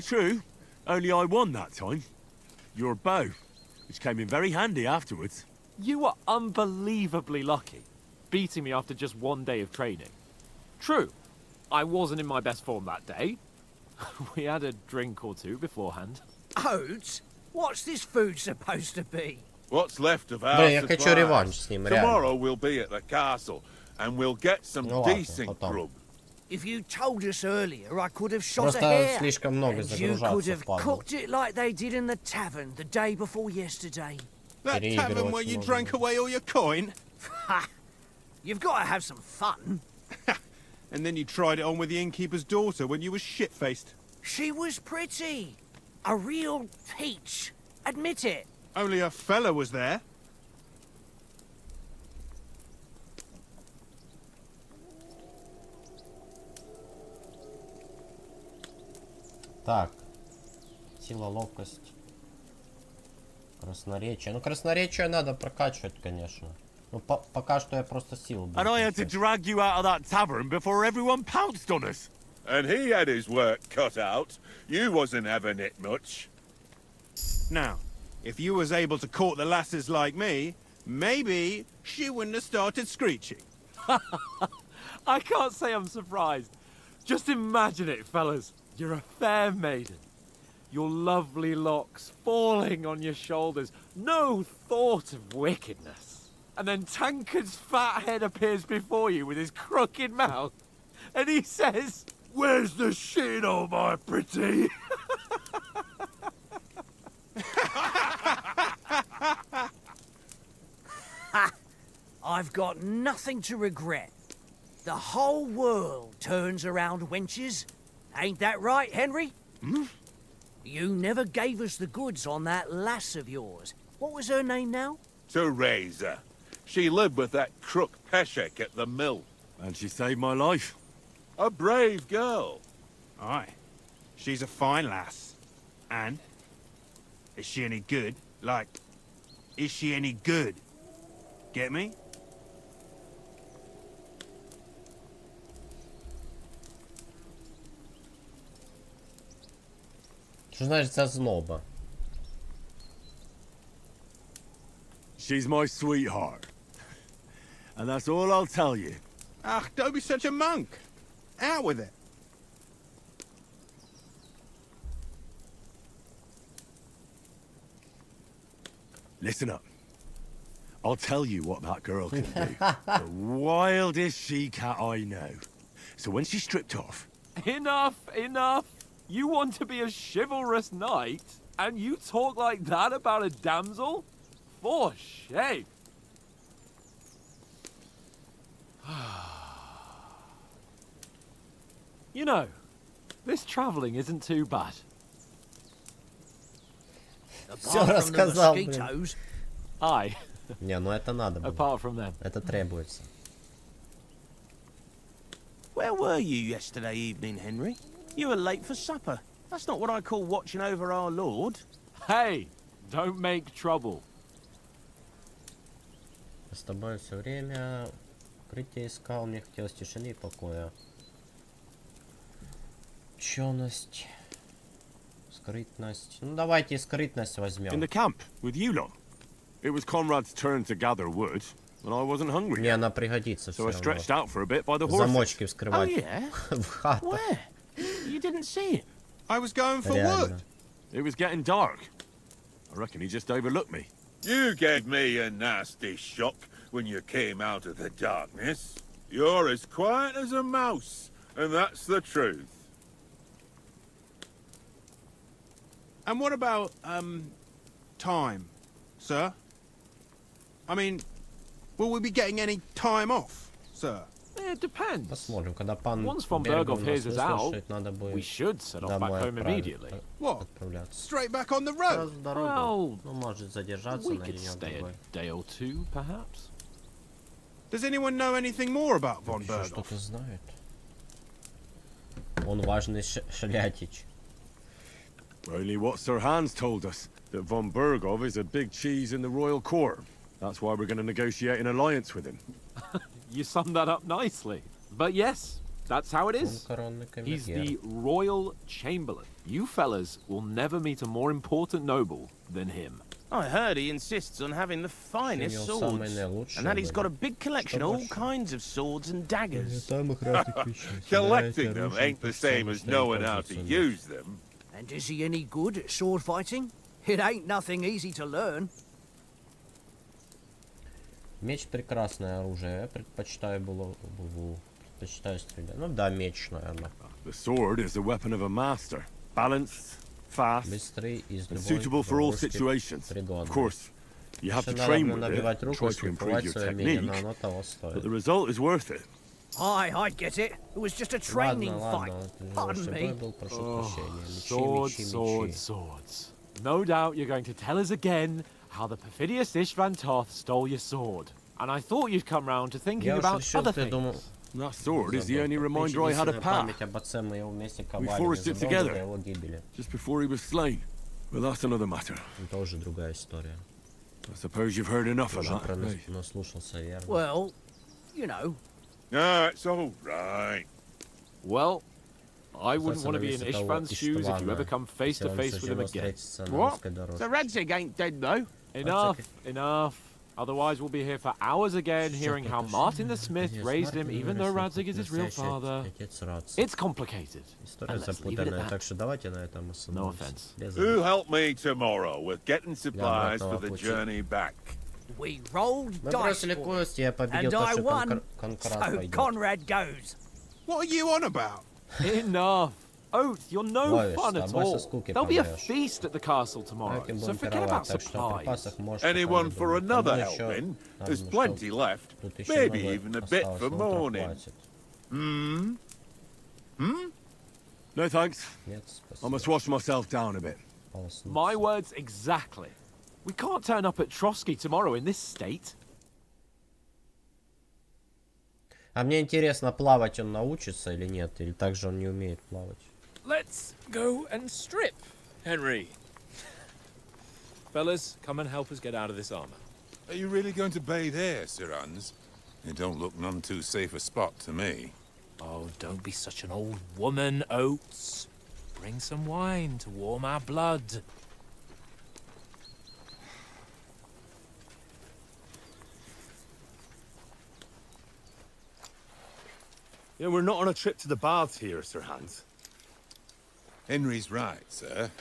True. Only I won that time. Your bow, which came in very handy afterwards. You were unbelievably lucky, beating me after just one day of training. True, I wasn't in my best form that day. We had a drink or two beforehand. Oats? What's this food supposed to be? What's left of our Блин, я хочу supplies. реванш с ним, реально. Tomorrow we'll be at the castle, and we'll get some Ну ладно, decent потом. grub. If you told us earlier, I could have shot Просто a hare. слишком много And you could загружаться have впадло. cooked it like they did in the tavern the day before yesterday. That tavern where you drank away all your coin? Ha! You've got to have some fun. And then you tried it on with the innkeeper's daughter when you were shit-faced. She was pretty. A real peach. Admit it. Only a fella was there. Так. Сила, ловкость. Красноречие. Ну, красноречие надо прокачивать, конечно. Ну, пока что я просто силу буду And I had to качать. drag you out of that tavern before everyone pounced on us. And he had his work cut out. You wasn't having it much. Now, if you was able to court the lasses like me, maybe she wouldn't have started screeching. I can't say I'm surprised. Just imagine it, fellas. You're a fair maiden. Your lovely locks falling on your shoulders. No thought of wickedness. And then Tankard's fat head appears before you with his crooked mouth. And he says, "Where's the shit, oh my pretty?" I've got nothing to regret. The whole world turns around wenches. Ain't that right, Henry? Hmm? You never gave us the goods on that lass of yours. What was her name now? to raise her. She lived with that crook Peshek at the mill. And she saved my life. A brave girl. Aye. She's a fine lass. And? Is she any good? Like, is she any good? Get me? Що значить ця злоба? She's my sweetheart. And that's all I'll tell you. Ah, don't be such a monk. Out with it. Listen up. I'll tell you what that girl can do. The wildest she-cat I know. So when she's stripped off... Enough, enough. You want to be a chivalrous knight, and you talk like that about a damsel? For shame. You know, this traveling isn't too bad. Всё Apart from the рассказал, блин. mosquitoes, Aye, Не, ну это надо было. apart from them. Это требуется. Where were you yesterday evening, Henry? You were late for supper. That's not what I call watching over our Lord. Hey, don't make trouble. С тобой все время укрытие искал, мне хотелось тишины и покоя. Ученость, скрытность. Ну давайте скрытность In возьмем. the camp, with you lot. It was Conrad's turn to gather wood, and I wasn't hungry. Мне она пригодится So I все stretched равно. out for a bit by the horses. Замочки Oh, вскрывать yeah? в хату. Where? You didn't see him. I was going for Реально. wood. It was getting dark. I reckon he just overlooked me. You gave me a nasty shock when you came out of the darkness. You're as quiet as a mouse, and that's the truth. And what about, time, sir? I mean, will we be getting any time off, sir? It depends. Посмотрим, когда пан Once von Берегов Berghoff нас hears us out, выслушает, надо we будет should set off back домой home immediately. What? отправляться. Straight back on the Сразу road? в дорогу. Well, Ну, может задержаться We на could денек stay другой. a day or two, perhaps. Does anyone know anything more about von Еще Berghoff? что-то знает. Он важный шлятич. Only what Sir Hans told us, that von Berghoff is a big cheese in the royal court. That's why we're going to negotiate an alliance with him. You summed that up nicely. But yes, that's how it Он is. коронный He's камергер. the royal chamberlain. You fellas will never meet a more important noble than him. I heard he insists on having the finest него swords. самые наилучшие And that he's got a были. big collection of all kinds of swords and daggers. Collecting them ain't the same as knowing how to use them. and is he any good at sword fighting? It ain't nothing easy to learn. Меч прекрасное оружие. Я предпочитаю предпочитаю стрелять. Ну да, меч, наверное. The sword is the weapon of a master. Balanced, fast, Быстрый из and любой suitable for all ловушки situations. Of пригодный. course, you have to Еще train надо with it набивать and руку, try to improve шлифовать your свое умение, но technique, оно того but стоит. the result is worth it. Aye, I get it. It was just a training fight. Ладно, Pardon лучший me. бой был, прошу прощения. Мечи, Swords, мечи, swords, мечи. swords. No doubt you're going to tell us again how the perfidious Ishvan Toth stole your sword. And I thought you'd come round to thinking Я уж about решил, other ты думал... things. That sword is the only reminder I had of Pa, память об отце моего вместе We ковали forged it незадолго together. до его гибели. just before he was slain. But that's another matter. Это уже другая история. I suppose you've heard enough of Уже that. про eh? наслушался, верно? Well, you know. No, it's all right. Well, I wouldn't Касаться want to be in зависит от того, Ishvan's shoes if you ever Иштвана. come face to Если он face with him суждено again. встретиться на What? русской дорожке. The Radzig ain't dead, though. Enough, enough. Otherwise, we'll be here for hours again hearing how Martin the Smith raised him, even though Radzig is his real father. Отец Радс. It's complicated. История And let's leave it at запутанная, that. так что давайте на этом No остановимся. offense. Без Who обид. helped me tomorrow with getting supplies обратного for the пути. journey back? We rolled Мы dice бросили for it, кости, я победил, and так I что won, Конкрат so пойдет. Conrad goes. What are you on about? Enough. Oath, you're no Ловишь, fun с at тобой со all. скуки There'll be a помрешь. feast at the castle tomorrow, Этим so будем forget пировать, about так что о supplies. припасах можешь Anyone пока for не думать. another Тобой еще helping? надо, There's ну, plenty что left. тут еще Maybe много even a bit осталось, for но morning. хватит. Hmm? No thanks. Нет, I спасибо. must wash myself down a bit. Полоснуться. My words exactly. We can't turn up at Trotsky tomorrow in this state. А мне интересно, плавать он научится или нет, или также он не умеет плавать. Let's go and strip, Henry. Fellas, come and help us get out of this armor. Are you really going to bathe here, Sir Hans? It don't look none too safe a spot to me. Oh, don't be such an old woman, Oates. Bring some wine to warm our blood. Yeah, we're not on a trip to the baths here, Sir Hans. Henry's right, sir.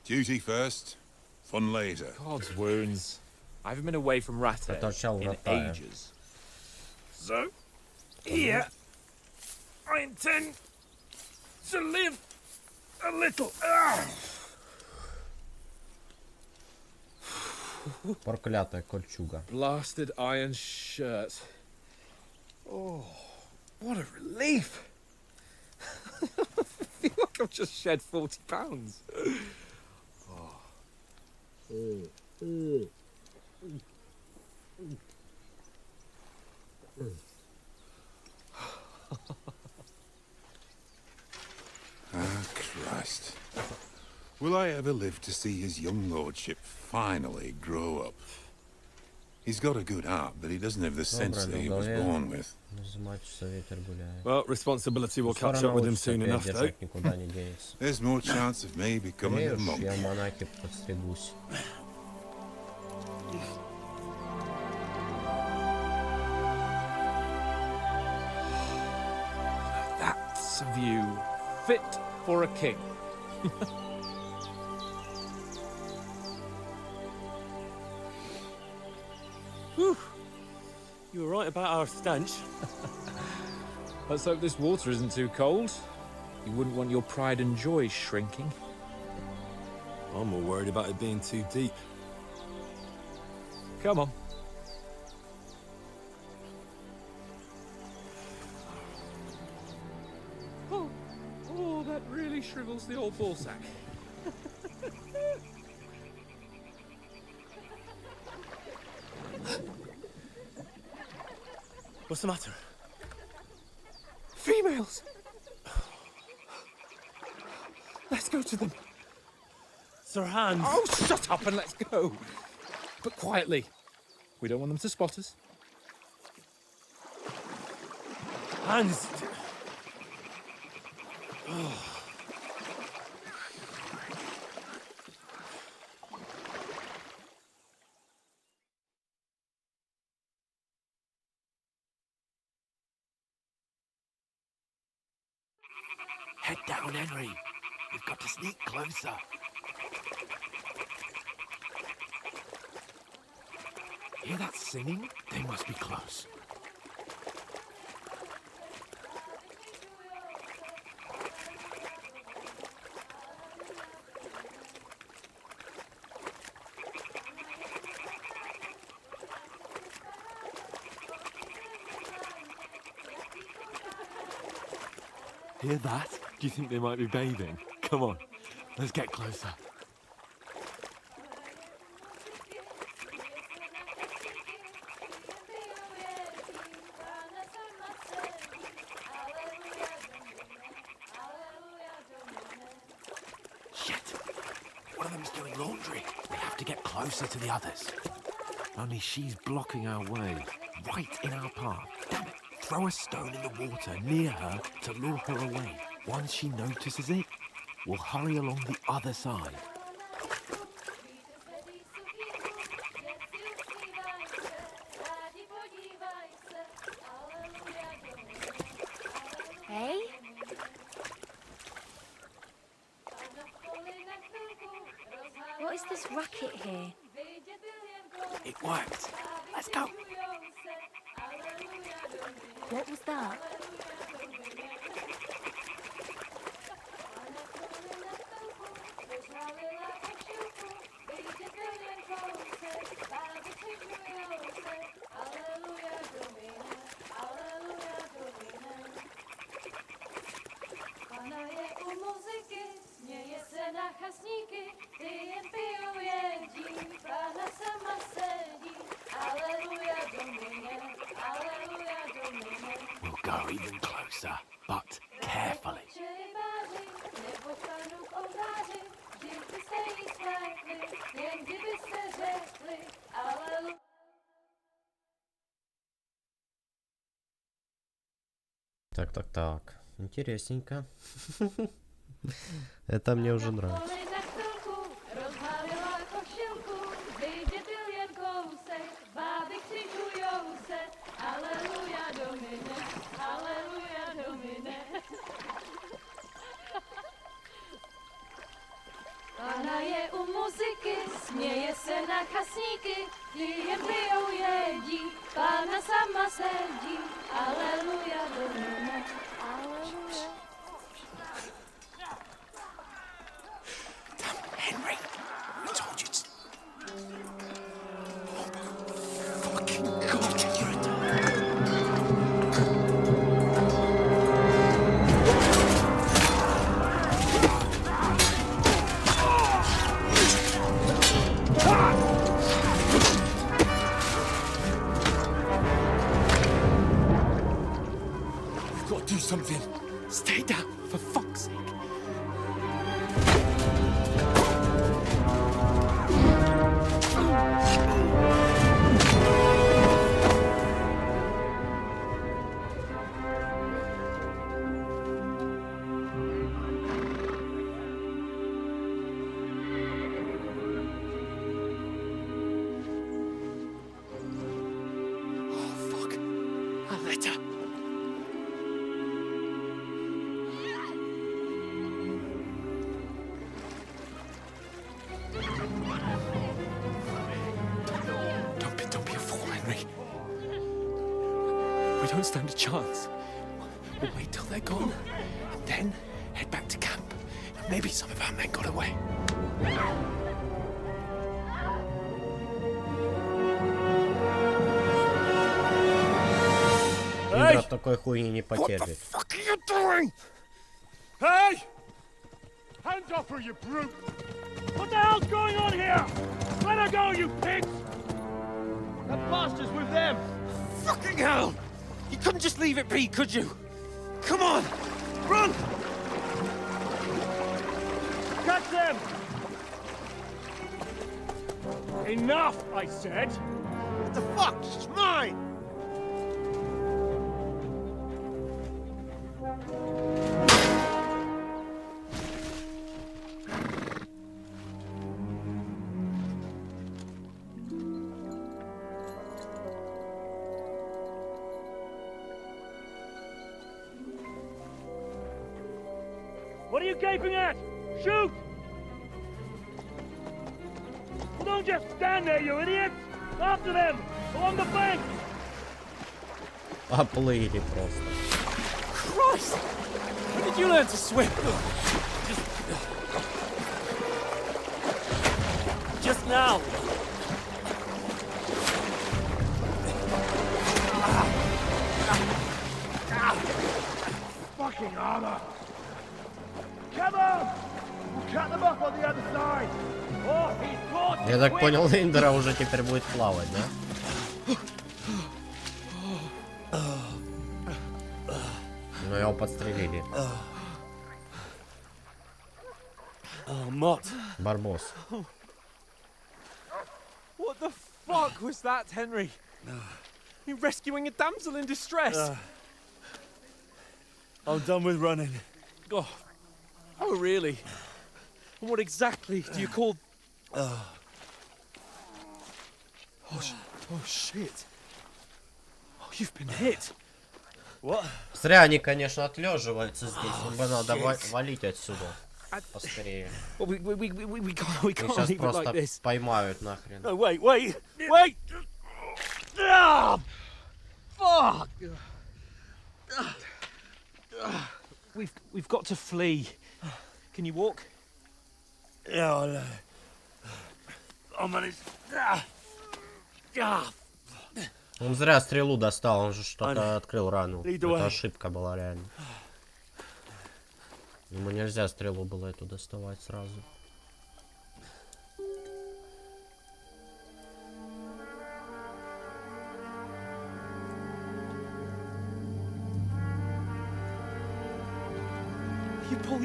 Duty first, fun later. God's wounds. I haven't been away from Ratay in ages. So, here, I intend to live a little. Проклятая кольчуга. Blasted iron shirt. Oh, what a relief! I feel like I've just shed 40 pounds. Ah, Christ. Will I ever live to see his young lordship finally grow up? He's got a good heart, but he doesn't have the sense that he was born with. Well, responsibility will catch up with him soon enough, though. There's more chance of me becoming a monk. Я в монахи подстригусь. That's a view fit for a king. Whew. You were right about our stench. Let's hope this water isn't too cold. You wouldn't want your pride and joy shrinking. I'm more worried about it being too deep. Come on. Oh, that really shrivels the old ball sack. What's the matter? Females! Let's go to them. Sir Hans! Oh, shut up and let's go. But quietly. We don't want them to spot us. Hans! Head down, Henry. We've got to sneak closer. Hear that singing? They must be close. Hear that? Do you think they might be bathing? Come on, let's get closer. Shit! One of them's doing laundry. We have to get closer to the others. Only she's blocking our way, right in our path. Damn it! Throw a stone in the water near her to lure her away. Once she notices it, we'll hurry along the other side. Hey? What is this racket here? It worked. Let's go. What was that? Muzyky, směje se na chasníky, ty jen pijou, jen dívají. go even closer, but carefully. Так. Интересненько. Это мне уже нравится. Pána je u muziky, směje se na chasníky, jen pijou jedí, Pána sama sedí, aleluja, domine, aleluja. Damn, Henry, I told you to... Oh, fucking God, you're a... Do something. Stay down, for fuck's sake. Oh, fuck. A letter. Don't be a fool, Henry. We don't stand a chance. We'll wait till they're gone, and then head back to camp. Maybe some of our men got away. Игра такой хуйни не потерпит. What the fuck are you doing? Hey! Hands off her, you brute! What the hell's going on here? Let her go, you pigs! That bastard's with them! Fucking hell! You couldn't just leave it be, could you? Come on! Run! Catch them! Enough, I said! What the fuck? It's mine! What are you gaping at? Shoot! Well, don't just stand there, you idiots! After them! Along the bank! Оплыли просто. Christ! When did you learn to swim? Just now! Fucking armor! Come on! We'll cut them off on the other side! Oh, he's caught! Я так понял, Линдера уже теперь будет плавать, да? Но его подстрелили. Mott. Барбос. What the fuck was that, Henry? You rescuing a damsel in distress? I'm done with running. Oh, really? And what exactly do you call... Oh, shit. Oh, you've been hit. What? Зря они, конечно, отлеживаются здесь. Им бы надо валить отсюда. Поскорее. Well, we can't Их сейчас leave it like просто this. поймают нахрен. No, wait! Ah! Fuck! We've got to flee. Can you walk? Yeah, I'll manage. Он зря стрелу достал, он же что-то Ань, открыл рану. lead the Это way. ошибка была реально. Ему нельзя стрелу было эту доставать сразу.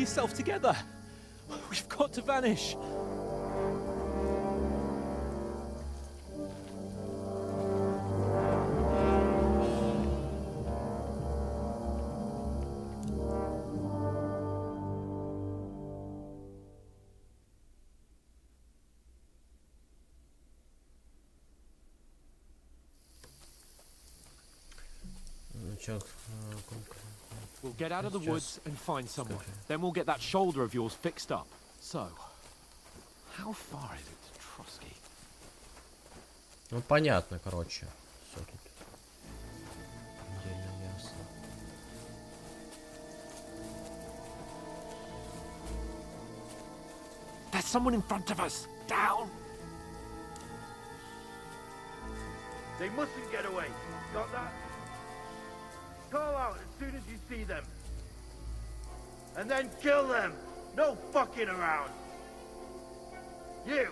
yourself together. We've got to vanish. We'll get out of the woods and find someone. Then we'll get that shoulder of yours fixed up. So, how far is it to Trotsky? Ну понятно, короче. Все тут. Предельно ясно. There's someone in front of us. Down. They mustn't get away. Got that? Call out as soon as you see them. And then kill them. No fucking around. You,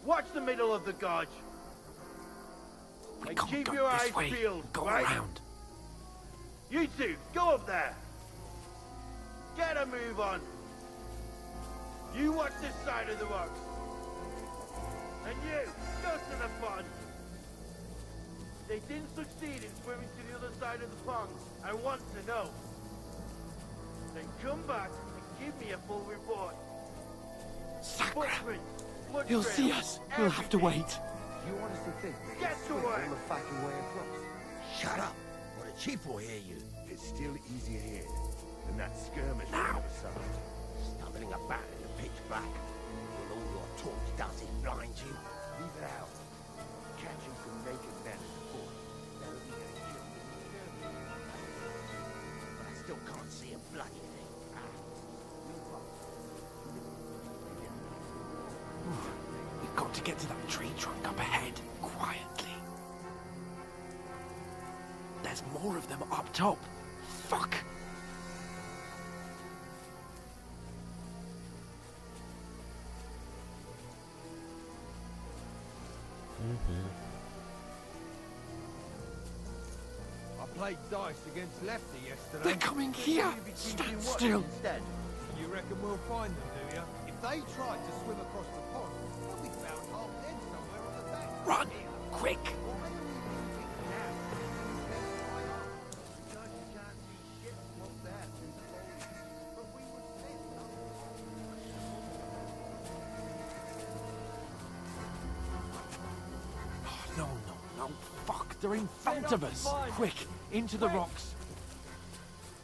watch the middle of the gorge. We And can't keep go your this eyes way. peeled, Go right? around. You two, go up there. Get a move on. You watch this side of the rocks. And you, go to the pond. They didn't succeed in swimming to the other side of the pond. I want to know. Then come back and give me a full report. Sacra. Footprints, blood He'll trails, see us. We'll have to everything. wait. You honestly think they Get can to swim work. all the fucking way across? Shut up, or the chief will hear you. It's still easier here than that skirmish on the other side. Stumbling about in the pitch black. Will all your talk does is blind you? Leave it out. Catching some naked men in the fort. That'll be a hit in the skirmish. But I still can't see a bloody thing. We've got to get to that tree trunk up ahead, quietly. There's more of them up top. Fuck! I played dice against Lefty yesterday. They're coming here! Stand still! Instead. You reckon we'll find them, do you? If they tried to swim across the pond, they'll be found half dead somewhere on the bank. Run! Quick! No, fuck, they're in front of us! Quick, into the rocks!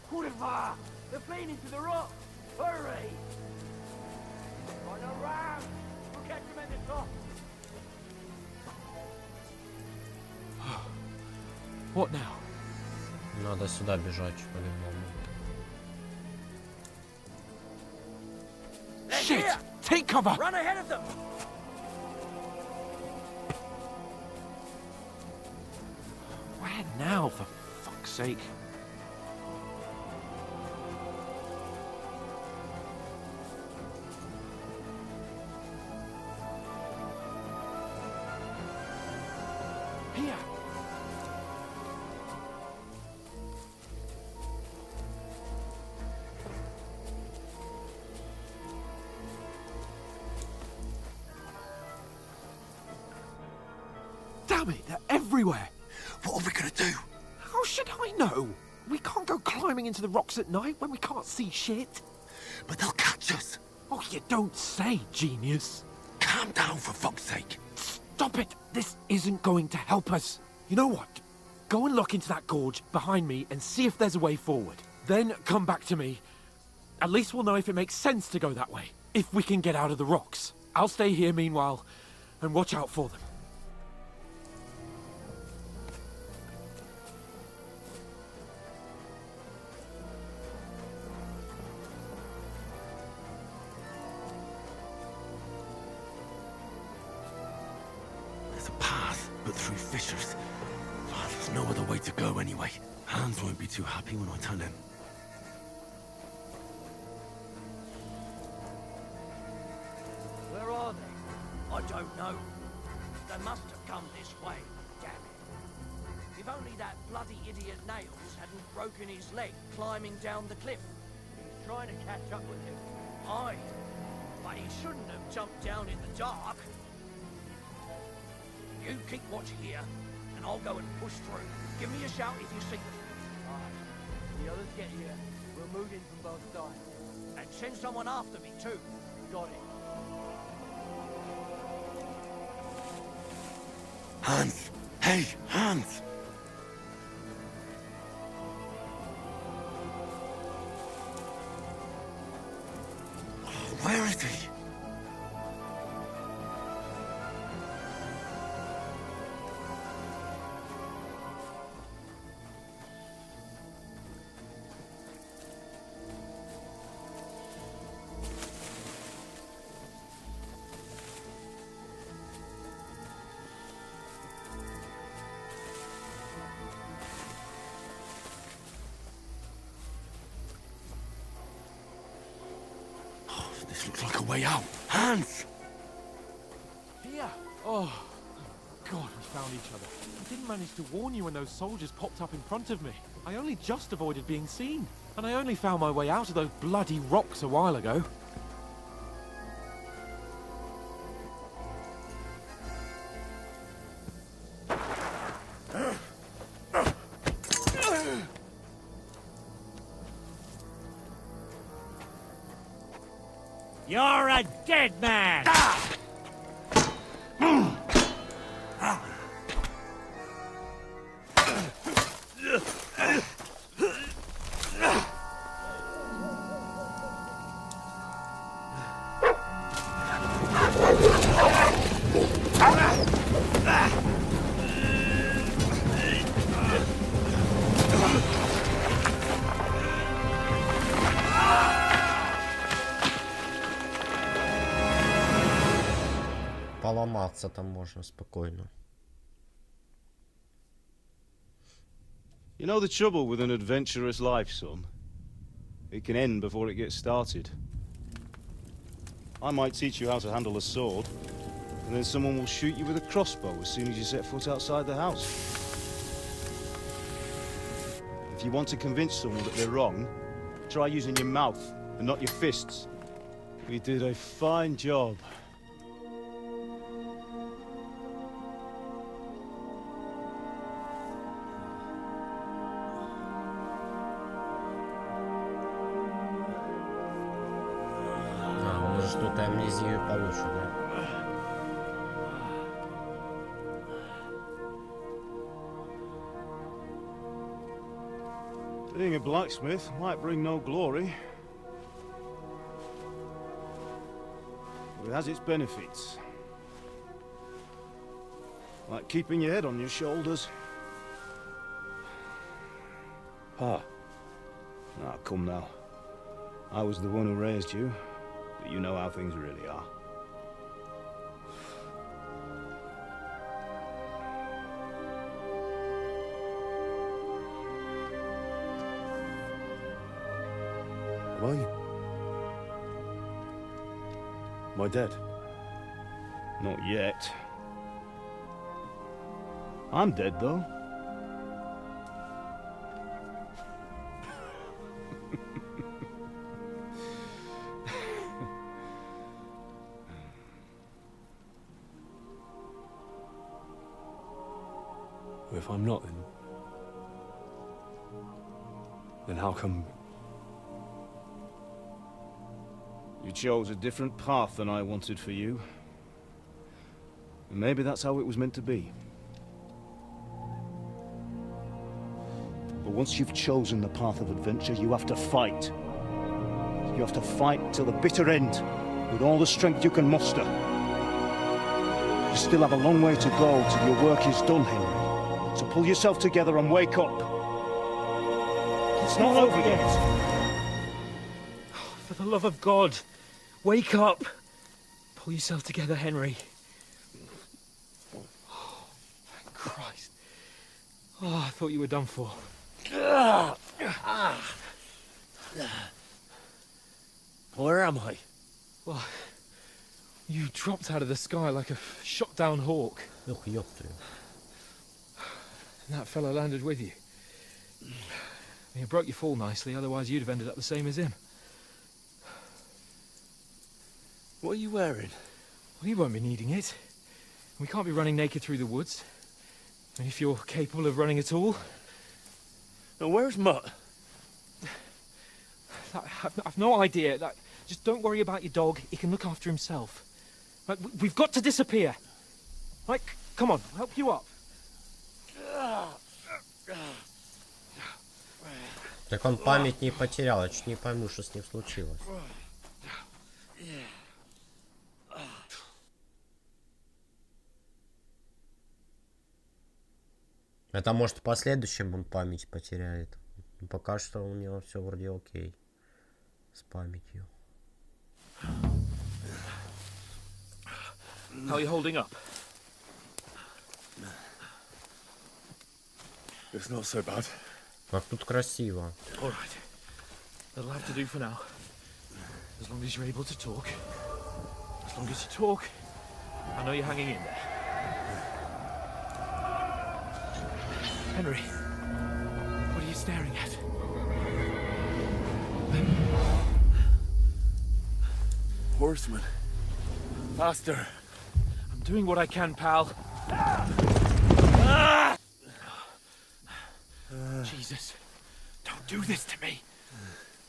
Whatever! They're playing into the rock! Hurry! Run around! We'll catch them at the top! What now? Надо сюда бежать, по-любому. Shit! Take cover! Run ahead of them! Where now, for fuck's sake? Here! Damn it, they're everywhere! What are we gonna do? How should I know? We can't go climbing into the rocks at night when we can't see shit. But they'll catch us. Oh, you don't say, genius. Calm down, for fuck's sake. Stop it! This isn't going to help us. You know what? Go and look into that gorge behind me and see if there's a way forward. Then come back to me. At least we'll know if it makes sense to go that way. If we can get out of the rocks. I'll stay here meanwhile and watch out for them. There's a path, but through fissures. Oh, there's no other way to go anyway. Hans won't be too happy when I turn in. Where are they? I don't know. They must have come this way. Damn it. If only that bloody idiot Nails hadn't broken his leg climbing down the cliff. He's trying to catch up with him. Aye, but he shouldn't have jumped down in the dark. You keep watch here, and I'll go and push through. Give me a shout if you see them. Aye. The others get here. We'll move in from both sides. And send someone after me too. Got it. Hans! Hey, Hans! Where is he? This looks like a way out. Hans! Here! Oh, God, we found each other. I didn't manage to warn you when those soldiers popped up in front of me. I only just avoided being seen. And I only found my way out of those bloody rocks a while ago. You're a dead man! Поломаться там можно спокойно. You know the trouble with an adventurous life, son? It can end before it gets started. I might teach you how to handle a sword, and then someone will shoot you with a crossbow as soon as you set foot outside the house. If you want to convince someone that they're wrong, try using your mouth and not your fists. We did a fine job. Что-то амнезию получит, да? Being a blacksmith might bring no glory, but it has its benefits. Like keeping your head on your shoulders. Ah. Ah, come now. I was the one who raised you. But you know how things really are. How are you? Am I dead? Not yet. I'm dead, though. If I'm not, then how come... You chose a different path than I wanted for you. And maybe that's how it was meant to be. But once you've chosen the path of adventure, you have to fight. You have to fight till the bitter end, with all the strength you can muster. You still have a long way to go till your work is done, Henry. So pull yourself together and wake up. It's not over yet. For the love of God, wake up. Pull yourself together, Henry. Oh, thank Christ. Oh, I thought you were done for. Where am I? Well, you dropped out of the sky like a shot-down hawk. And that fellow landed with you. He broke your fall nicely, otherwise you'd have ended up the same as him. What are you wearing? Well, you won't be needing it. We can't be running naked through the woods. And if you're capable of running at all... Now, where's Mutt? I've no idea. Just don't worry about your dog. He can look after himself. Right, we've got to disappear. Right, come on, I'll help you up. Так он память не потерял, я чуть не пойму, что с ним случилось. Это может в последующем он память потеряет. Пока что у него все вроде окей с памятью. How are you holding up? It's not so bad. Как тут красиво. All right. That'll have to do for now. As long as you're able to talk. As long as you talk, I know you're hanging in there. Henry, what are you staring at? Horseman. Faster. I'm doing what I can, pal. Jesus, don't do this to me.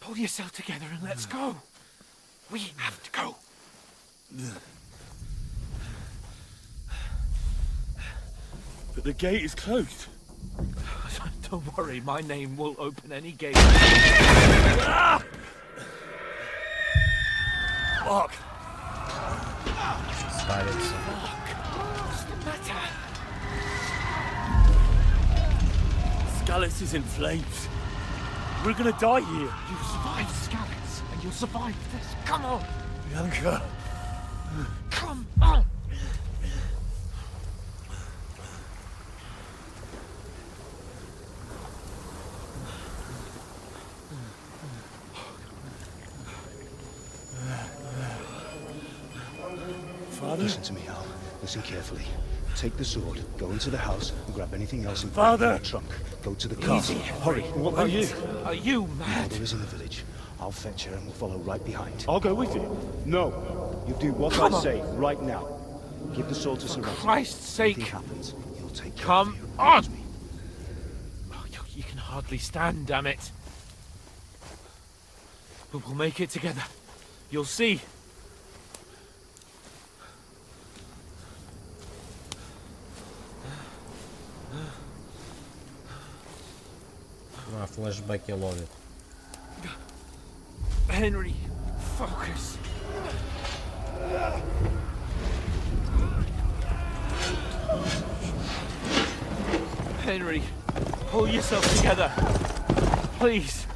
Pull yourself together and let's go. We have to go. But the gate is closed. Don't worry, my name will open any gate. Fuck. Ставится. What's the matter? Scallis is in flames. We're gonna die here. You survived Scallis, and you'll survive this. Come on. Bianca. Come on. Father? Listen to me, Al. Listen carefully. Take the sword, go into the house, and grab anything else in Father! your trunk. Go to the castle. Hurry. What about you? Are you Your mad? mother is in the village. I'll fetch her and we'll follow right behind. I'll go with you. No. You do what Come I on. say right now. Give the sword to For Serenity. Christ's sake. If anything happens, you'll take care Come of you. on. Oh, you can hardly stand, damn it. But we'll make it together. You'll see. А, флешбеки ловит. Henry, focus. Henry, pull yourself together. Please.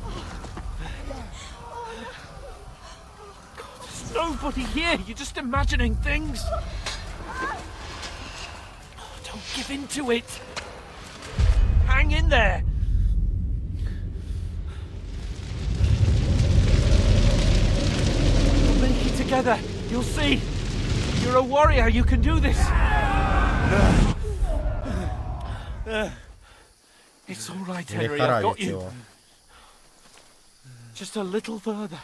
God, there's nobody here. You're just imagining things. Don't give in to it. Hang in there. We'll make it together. You'll see. You're a warrior. You can do this. It's all right, Henry. I've got Лихорадит you. его. Just a little further.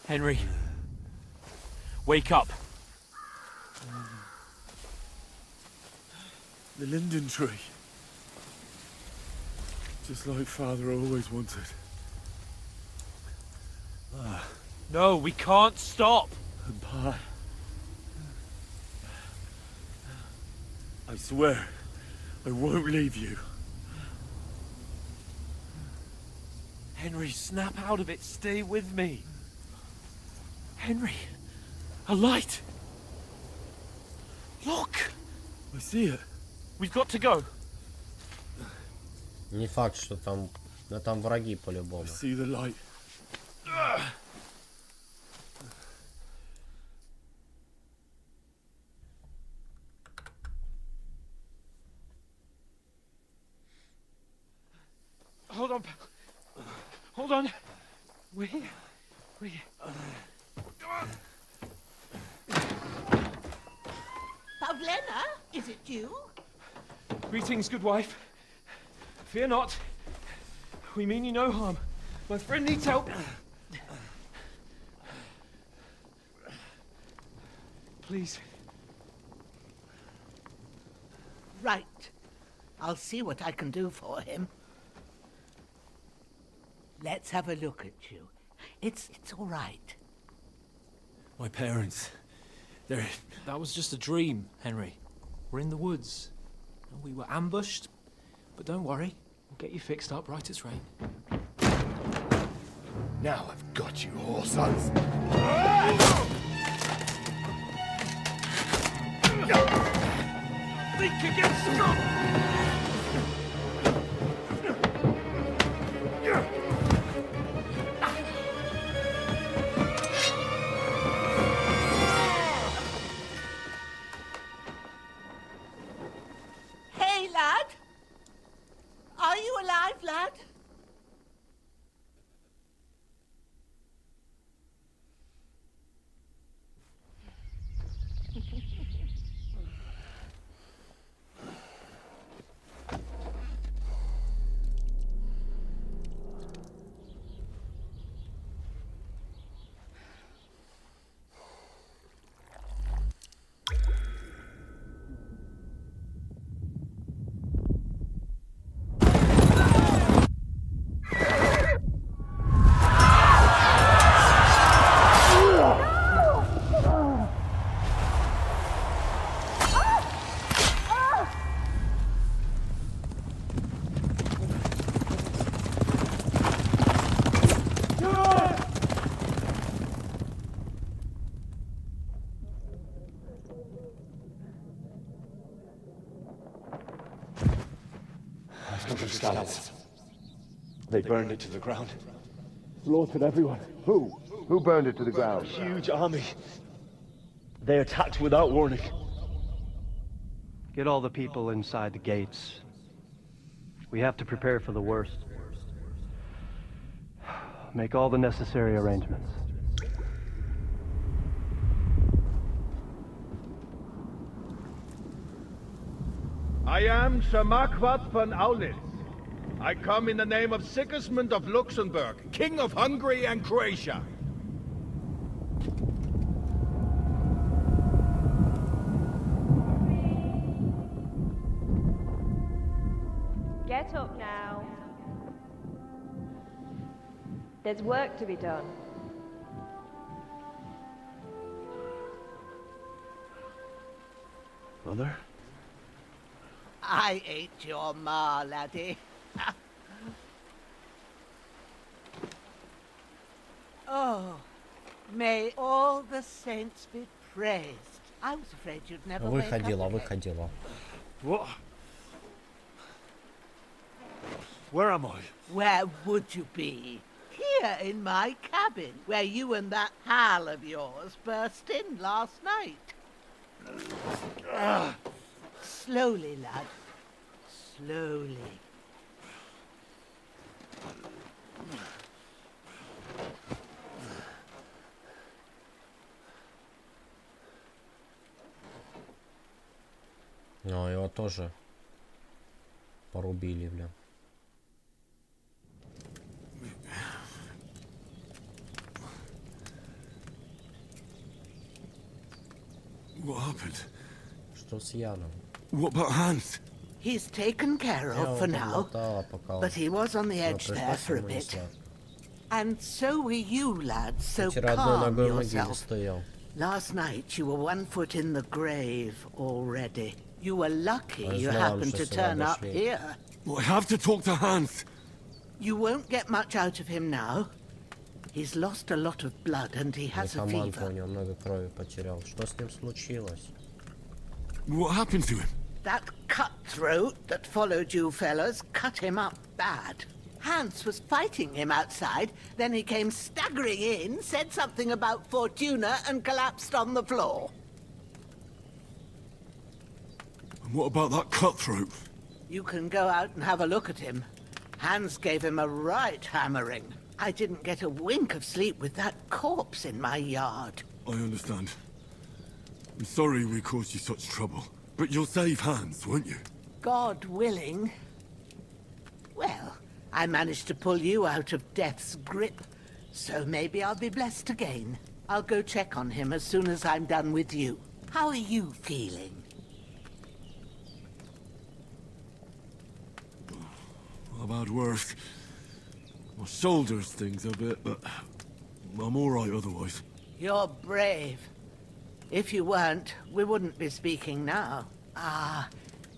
Henry, wake up. The linden tree. Just like Father always wanted. No, we can't stop. And Pa. I swear, I won't leave you. Henry, snap out of it. Stay with me. Henry, a light. Look. I see it. We've got to go. Не факт, что там... Да там враги по-любому. I see the light. Hold on. Hold on. We're here. We're here. Pavlena, is it you? Greetings, good wife. Fear not. We mean you no harm. My friend needs help. Please. Right. I'll see what I can do for him. Let's have a look at you. It's all right. My parents. They're... That was just a dream, Henry. We're in the woods. We were ambushed. But don't worry. We'll get you fixed up right as rain. Now I've got you, whore sons. Think you get stuck! Hey, lad! Are you alive, lad? They burned it to the ground. Slaughtered everyone. Who? Who burned it to the ground? Huge army. They attacked without warning. Get all the people inside the gates. We have to prepare for the worst. Make all the necessary arrangements. I am Sir Marquardt von Aulitz. I come in the name of Sigismund of Luxembourg, King of Hungary and Croatia. Get up now. There's work to be done. Mother? I ain't your ma, laddie. Oh, may all the saints be praised. I was afraid you'd never wake up again. Выходила. What? Where am I? Where would you be? Here in my cabin, where you and that pal of yours burst in last night. Slowly, lad. Slowly. Ну, его тоже порубили, бля. What happened? Что с Яном? What about Hans? He's taken care of for now, but he was on the edge there for a bit. And so were you, lad, so calm yourself. Last night you were 1 foot in the grave already. You were lucky you happened to turn up here. Well, I have to talk to Hans. You won't get much out of him now. He's lost a lot of blood and he has a fever. У него много крови потерял. Что с ним случилось? What happened to him? That cutthroat that followed you fellas cut him up bad. Hans was fighting him outside, then he came staggering in, said something about Fortuna, and collapsed on the floor. And what about that cutthroat? You can go out and have a look at him. Hans gave him a right hammering. I didn't get a wink of sleep with that corpse in my yard. I understand. I'm sorry we caused you such trouble. But you'll save Hans, won't you? God willing. Well, I managed to pull you out of death's grip, so maybe I'll be blessed again. I'll go check on him as soon as I'm done with you. How are you feeling? I've had worse. My shoulder stings a bit, but I'm all right otherwise. You're brave. If you weren't, we wouldn't be speaking now. Ah,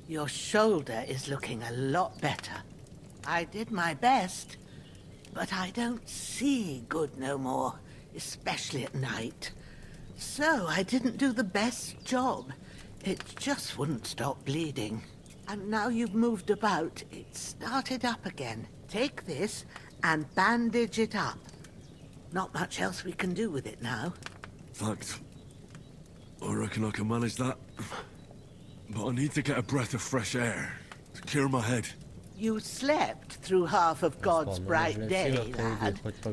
your shoulder is looking a lot better. I did my best, but I don't see good no more, especially at night. So I didn't do the best job. It just wouldn't stop bleeding. And now you've moved about, it started up again. Take this and bandage it up. Not much else we can do with it now. Thanks. I reckon I can manage that. But I need to get a breath of fresh air to clear my head. You slept through half of God's bright day, lad. So,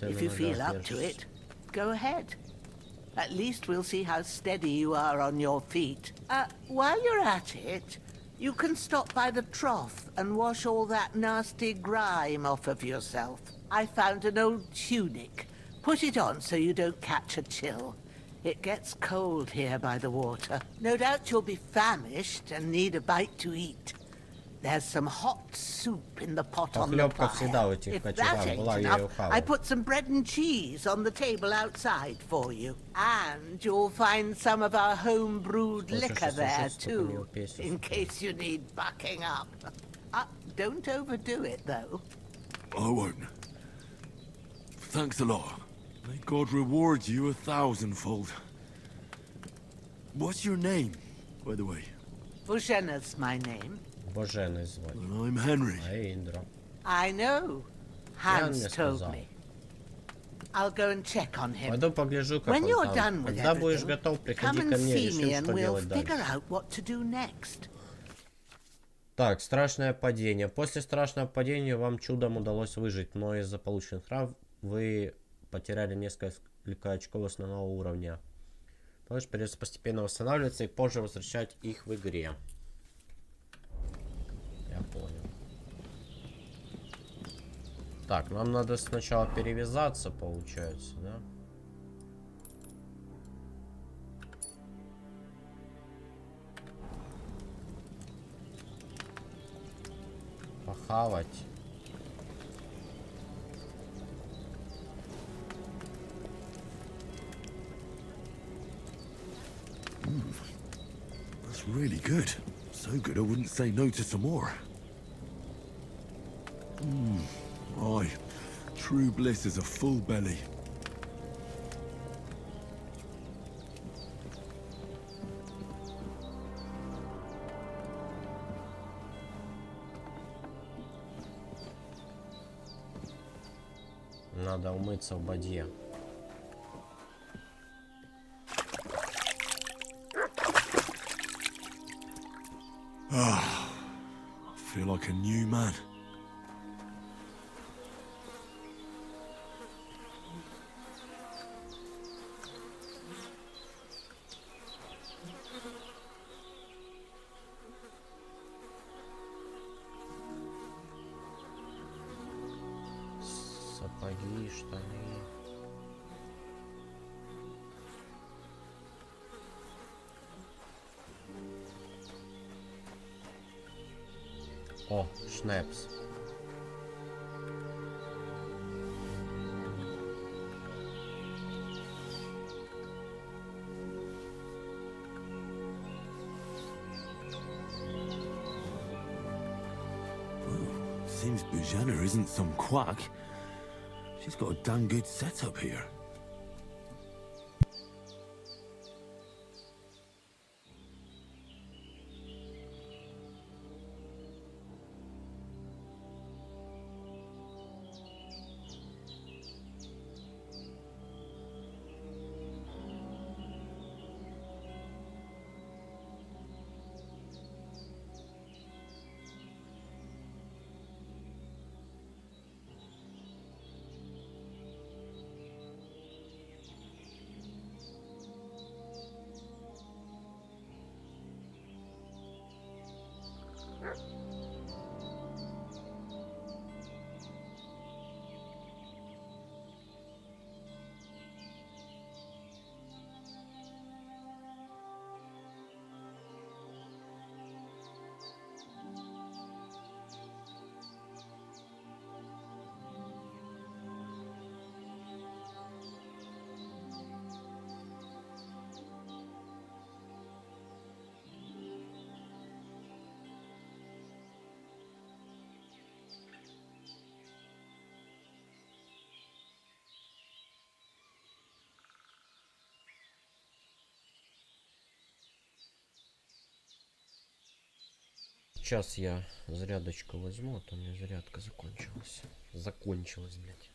if you feel up to it, go ahead. At least we'll see how steady you are on your feet. While you're at it, you can stop by the trough and wash all that nasty grime off of yourself. I found an old tunic. Put it on so you don't catch a chill. It gets cold here by the water. No doubt you'll be famished and need a bite to eat. There's some hot soup in the pot on the fire. If that ain't enough, I put some bread and cheese on the table outside for you. And you'll find some of our home-brewed liquor there, too, in case you need bucking up. Don't overdo it, though. I won't. Thanks a lot. May God reward you 1,000-fold. What's your name, by the way? Bozhena's my name. Боженый звать. And I'm Henry. А я Индра. I know. Hans told me. I'll go and check on him. Пойду погляжу, как When он you're там. done with Когда будешь everything, готов, приходи come ко and мне, see me решим, and что we'll делать figure дальше. out what to do next. Так, страшное падение. После страшного падения вам чудом удалось выжить, но из-за полученных ран вы потеряли несколько очков основного уровня. Позже придется постепенно восстанавливаться и позже возвращать их в игре. Я понял. Так, нам надо сначала перевязаться, получается, да? Похавать. That's really good. So good I wouldn't say no to some more. Aye. True bliss is a full belly. Надо умыться в бадье. I feel like a new man. Сапоги, штаны. О, шнепс. Seems Bozhena isn't some quack. She's got a damn good setup here. Сейчас я зарядочку возьму, а то у меня зарядка закончилась. Закончилась, блядь.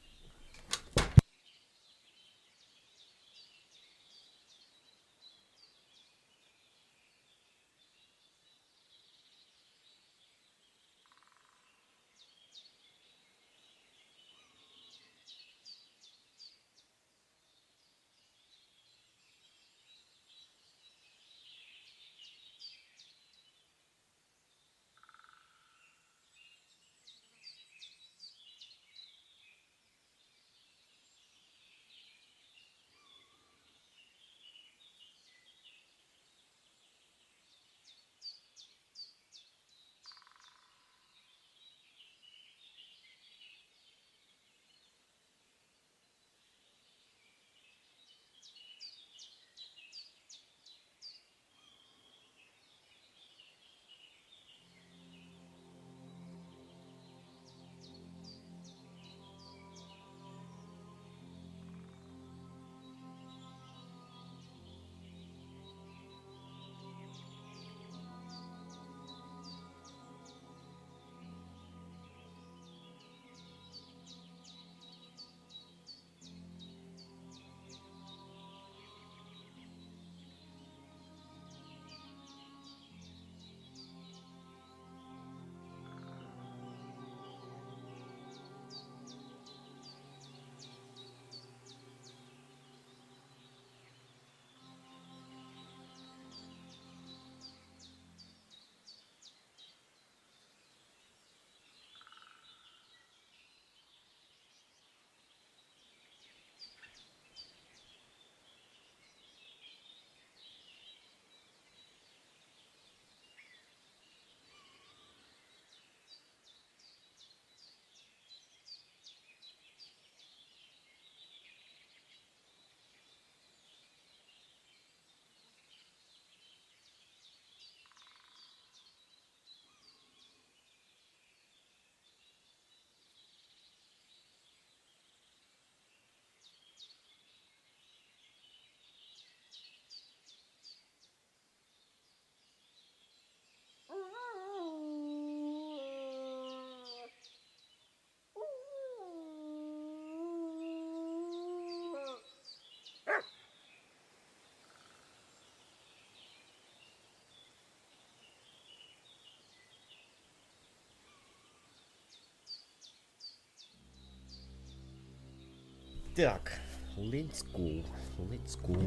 Так, let's go, let's go.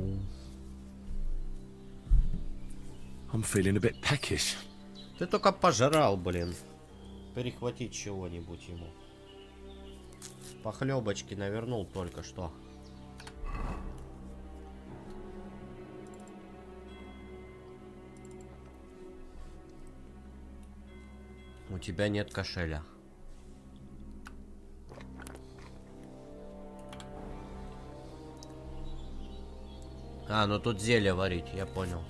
I'm feeling a bit peckish. Ты только пожрал, блин. Перехватить чего-нибудь ему. Похлебочки навернул только что. У тебя нет кошеля. А, ну тут зелье варить, я понял.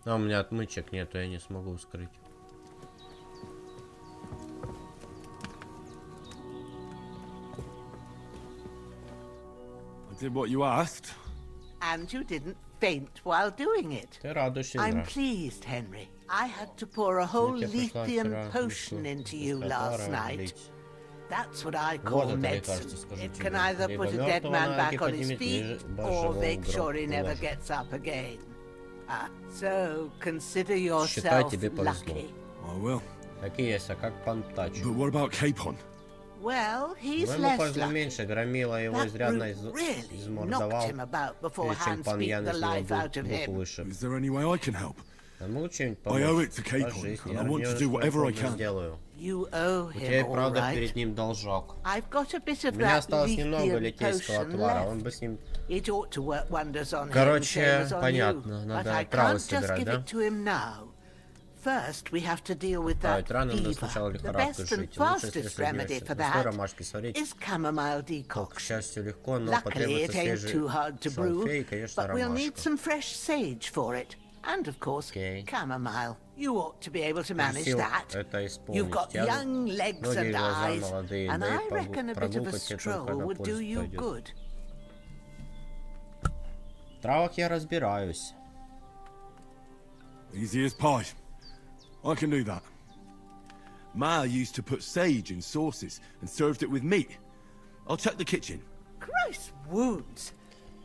А у меня отмычек нету, я не смогу скрыть. I did what you asked. And you didn't faint while doing it. Ты радуешься, I'm pleased, Henry. I had to pour a whole lithium potion into you last night. That's what I call medicine. It can either put a dead man back on his feet or make sure he never gets up again. So consider yourself lucky. I will. Такие, как Пантач. But what about Capon? Well, he's ему less повезло lucky. меньше, Громила его изрядно измордовал, him about before прежде чем hands пан beat Ян the из life него out of дух him. вышиб. Is there any way I can help? I owe it to Capon, and I want to do whatever I can. You owe У тебя и him, all правда right. перед ним должок. I've got a bit У of меня that осталось немного lithium литейского potion отвара, он left. бы с ним... It ought to work wonders on him, Короче, same as on понятно, you. But надо I травы can't just собирать, give да? it to him now. First, we have to deal with that Ставить рано, надо fever. сначала The лихорадку best and жить. Лучше, если fastest remedy согнешься. for Густой that ромашки сварить. is chamomile То, к decoction. счастью, легко, но Luckily, потребуется it ain't свежий too hard to brew, шалфей и, конечно, but we'll need ромашка. some fresh sage for it. And, of course, chamomile. You ought to be able to manage Сил that. это исполнить. You've got Я young legs многие and глаза eyes, молодые, and да I и reckon a bit of a прогулка тебе только stroll на would do пользу you пойдет. good. В травах я разбираюсь. Easy as pie. I can do that. Ma used to put sage in sauces and served it with meat. I'll check the kitchen. Christ wounds.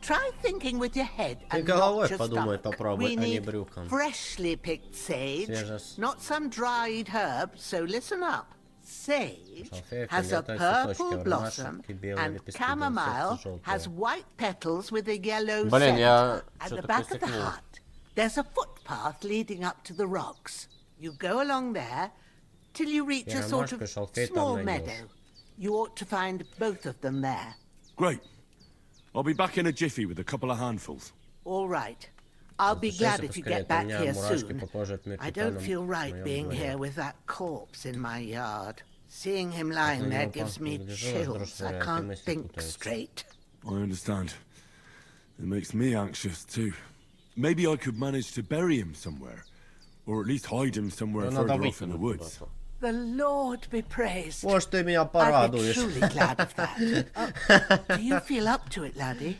Try thinking with your head Ты and головой not your подумай, stomach. попробуй, We а не need брюком. freshly picked sage, Свежес- not some dried herb, so listen up. Sage Шалфей, has a фиолетовые purple цветочки, blossom, ромашки, белые and лепестки, chamomile сердце has желтое. white petals with a yellow Блин, я scent. At the что-то back of the просекнул. hut, there's a footpath leading up to the rocks. You go along there till you reach И a sort ромашку, of шалфей там small найдешь. meadow. You ought to find both of them there. Great. I'll be back in a jiffy with a couple of handfuls. All right. I'll be glad if you get back here soon. I don't feel right being here with that corpse in my yard. Seeing him lying there gives me chills. I can't think straight. I understand. It makes me anxious too. Maybe I could manage to bury him somewhere. Or at least hide him somewhere Ну, надо further off in the выкинуть woods. куда-то. The Lord be praised. Может, ты меня I'd be порадуешь. truly glad of that. Do you feel up to it, laddie?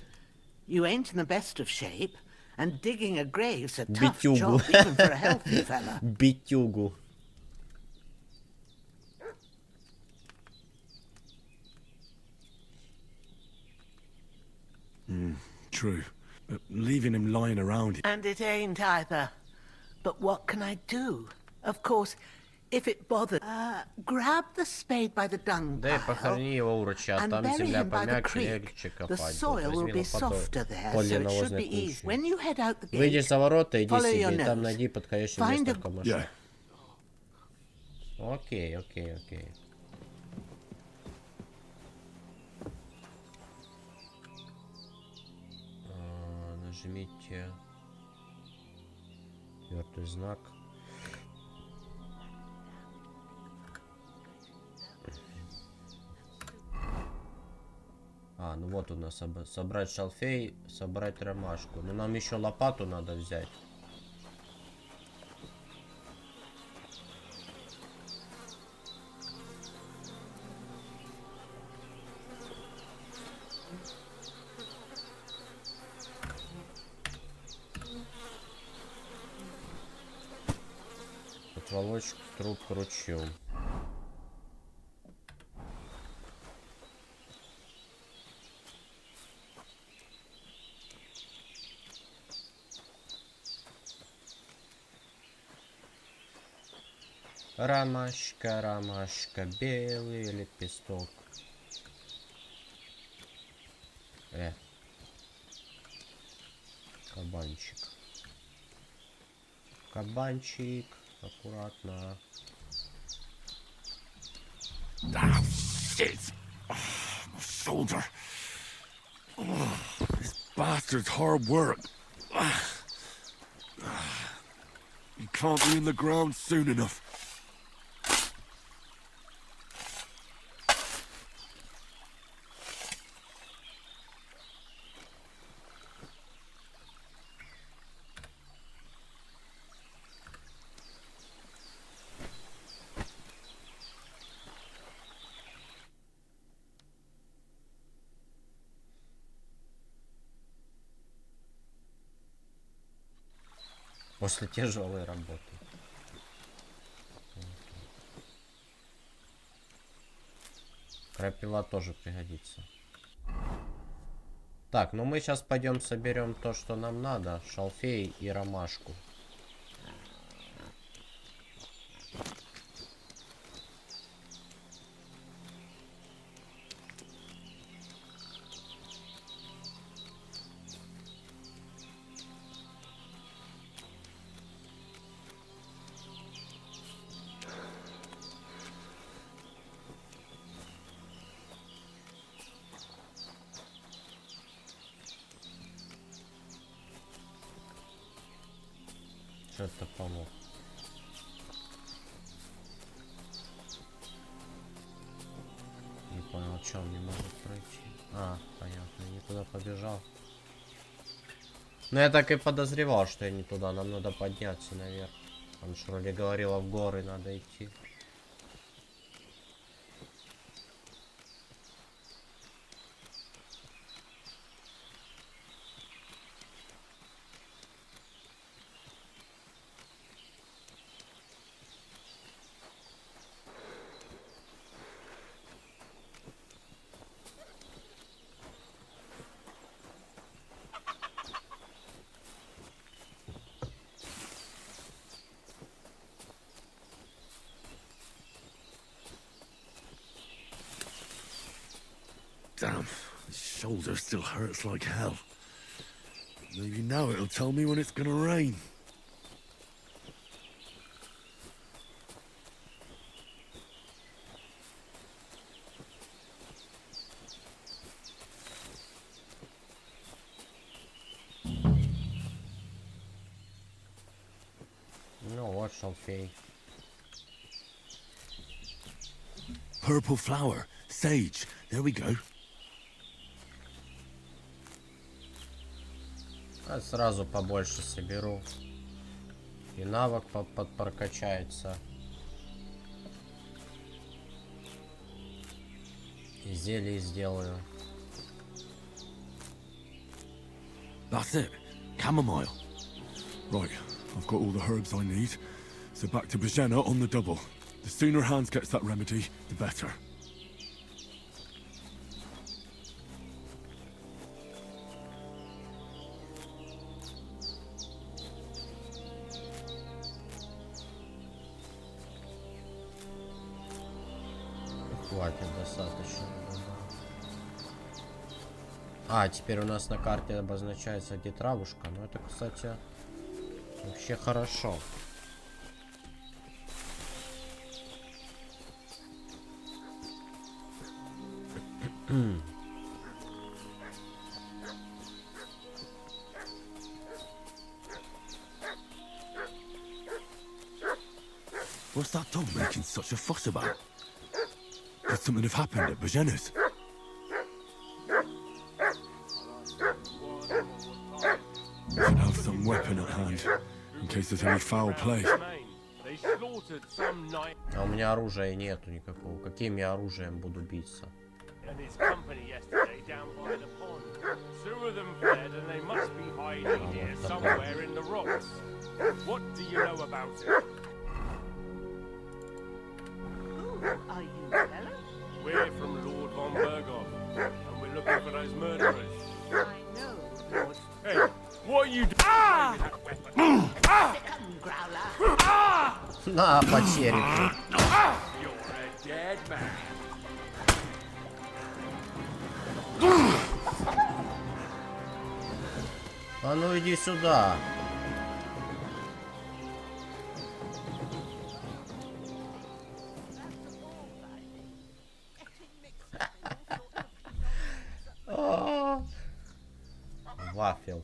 You ain't in the best of shape, and digging a grave's a tough Битюгу. job, even for a healthy fella. Битюгу. True. Leaving him lying around. And it ain't either. But what can I do? Of course, if it bothers... grab the spade by the dung Да и pile похорони его у ручья, and там bury земля him by the помягче, creek. легче The копать. soil will Возьми be лопату softer there, so поле it should навозной be easy. кучи. When you head out the Выйдешь gate, за ворота, иди follow себе, your и там nose. найди подходящее Find место a- в камыше. Yeah. Окей, окей, окей. Нажмите четвертый знак. Ну вот у нас собрать шалфей, собрать ромашку. Но нам еще лопату надо взять. Отволочь труп к ручью. Ромашка, ромашка, белый лепесток. Кабанчик. Кабанчик, аккуратно. Ah, shit! My shoulder. This bastard's hard work. You can't be in the ground soon enough. После тяжелой работы. Крапива тоже пригодится. Так, ну мы сейчас пойдем соберем то, что нам надо. Шалфей и ромашку. Что-то помог. Не понял, что он не может пройти. А, понятно, не туда побежал. Но я так и подозревал, что я не туда. Нам надо подняться наверх. Он же вроде говорила, в горы надо идти. Damn, his shoulder still hurts like hell. Maybe now it'll tell me when it's gonna rain. Ну вот, шалфей. Purple flower, sage. There we go. А сразу побольше соберу. И навык прокачается. И зелье сделаю. That's it. Chamomile. Right, I've got all the herbs I need. So back to Bajena on the double. The sooner Hans gets that remedy, the better. Хватит, достаточно. А, теперь у нас на карте обозначается, где травушка. Ну это, кстати, вообще хорошо. What's that dog making such a fuss about? Could something have happened at Bajena's? We should have some weapon at hand, in case there's any foul play. А у меня оружия нету никакого. Каким я оружием буду биться? And his company yesterday down by the pond. Two of them fled and they must be hiding here somewhere in the rocks. What do you know about it? Who are you, fella? We're from Lord von Berghoff, and we're looking for those murderers. I know, Lord. Hey, what are you doing? Ah! Ah! Growler. Ah! На, по черепу. You're a dead man. А ну иди сюда. Вафел.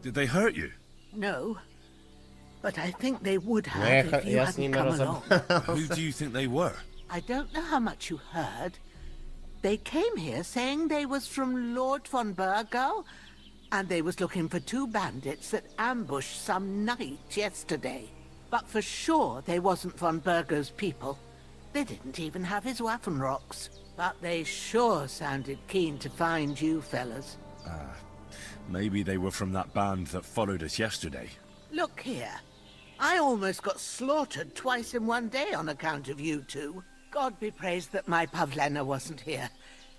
Did they hurt you? No. But I think they would have if you hadn't come along. Who do you think they were? I don't know how much you heard. They came here saying they was from Lord von Burgo, and they was looking for two bandits that ambushed some knight yesterday. But for sure they wasn't von Burgo's people. They didn't even have his Waffenrocks. But they sure sounded keen to find you fellas. Maybe they were from that band that followed us yesterday. Look here. I almost got slaughtered twice in one day on account of you two. God be praised that my Pavlena wasn't here.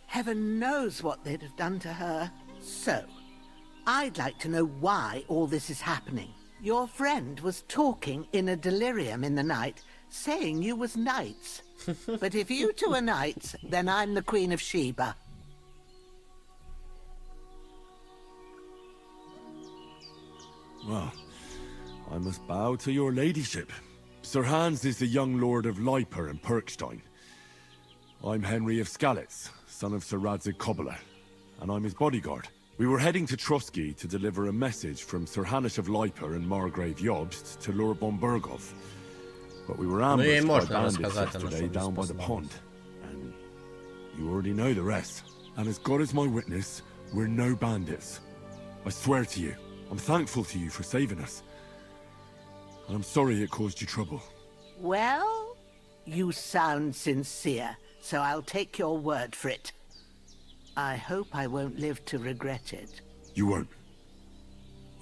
Heaven knows what they'd have done to her. So, I'd like to know why all this is happening. Your friend was talking in a delirium in the night, saying you was knights. But if you two are knights, then I'm the Queen of Sheba. Well, I must bow to your ladyship. Sir Hans is the young lord of Leiper and Perkstein. I'm Henry of Skalitz, son of Sir Radzig Cobbler, and I'm his bodyguard. We were heading to Trotsky to deliver a message from Sir Hanish of Leiper and Margrave Jobst to Lord Bombergov. But we were ambushed by bandits yesterday down by the pond. And you already know the rest. And as God is my witness, we're no bandits. I swear to you, I'm thankful to you for saving us. And I'm sorry it caused you trouble. Well, you sound sincere, so I'll take your word for it. I hope I won't live to regret it. You won't.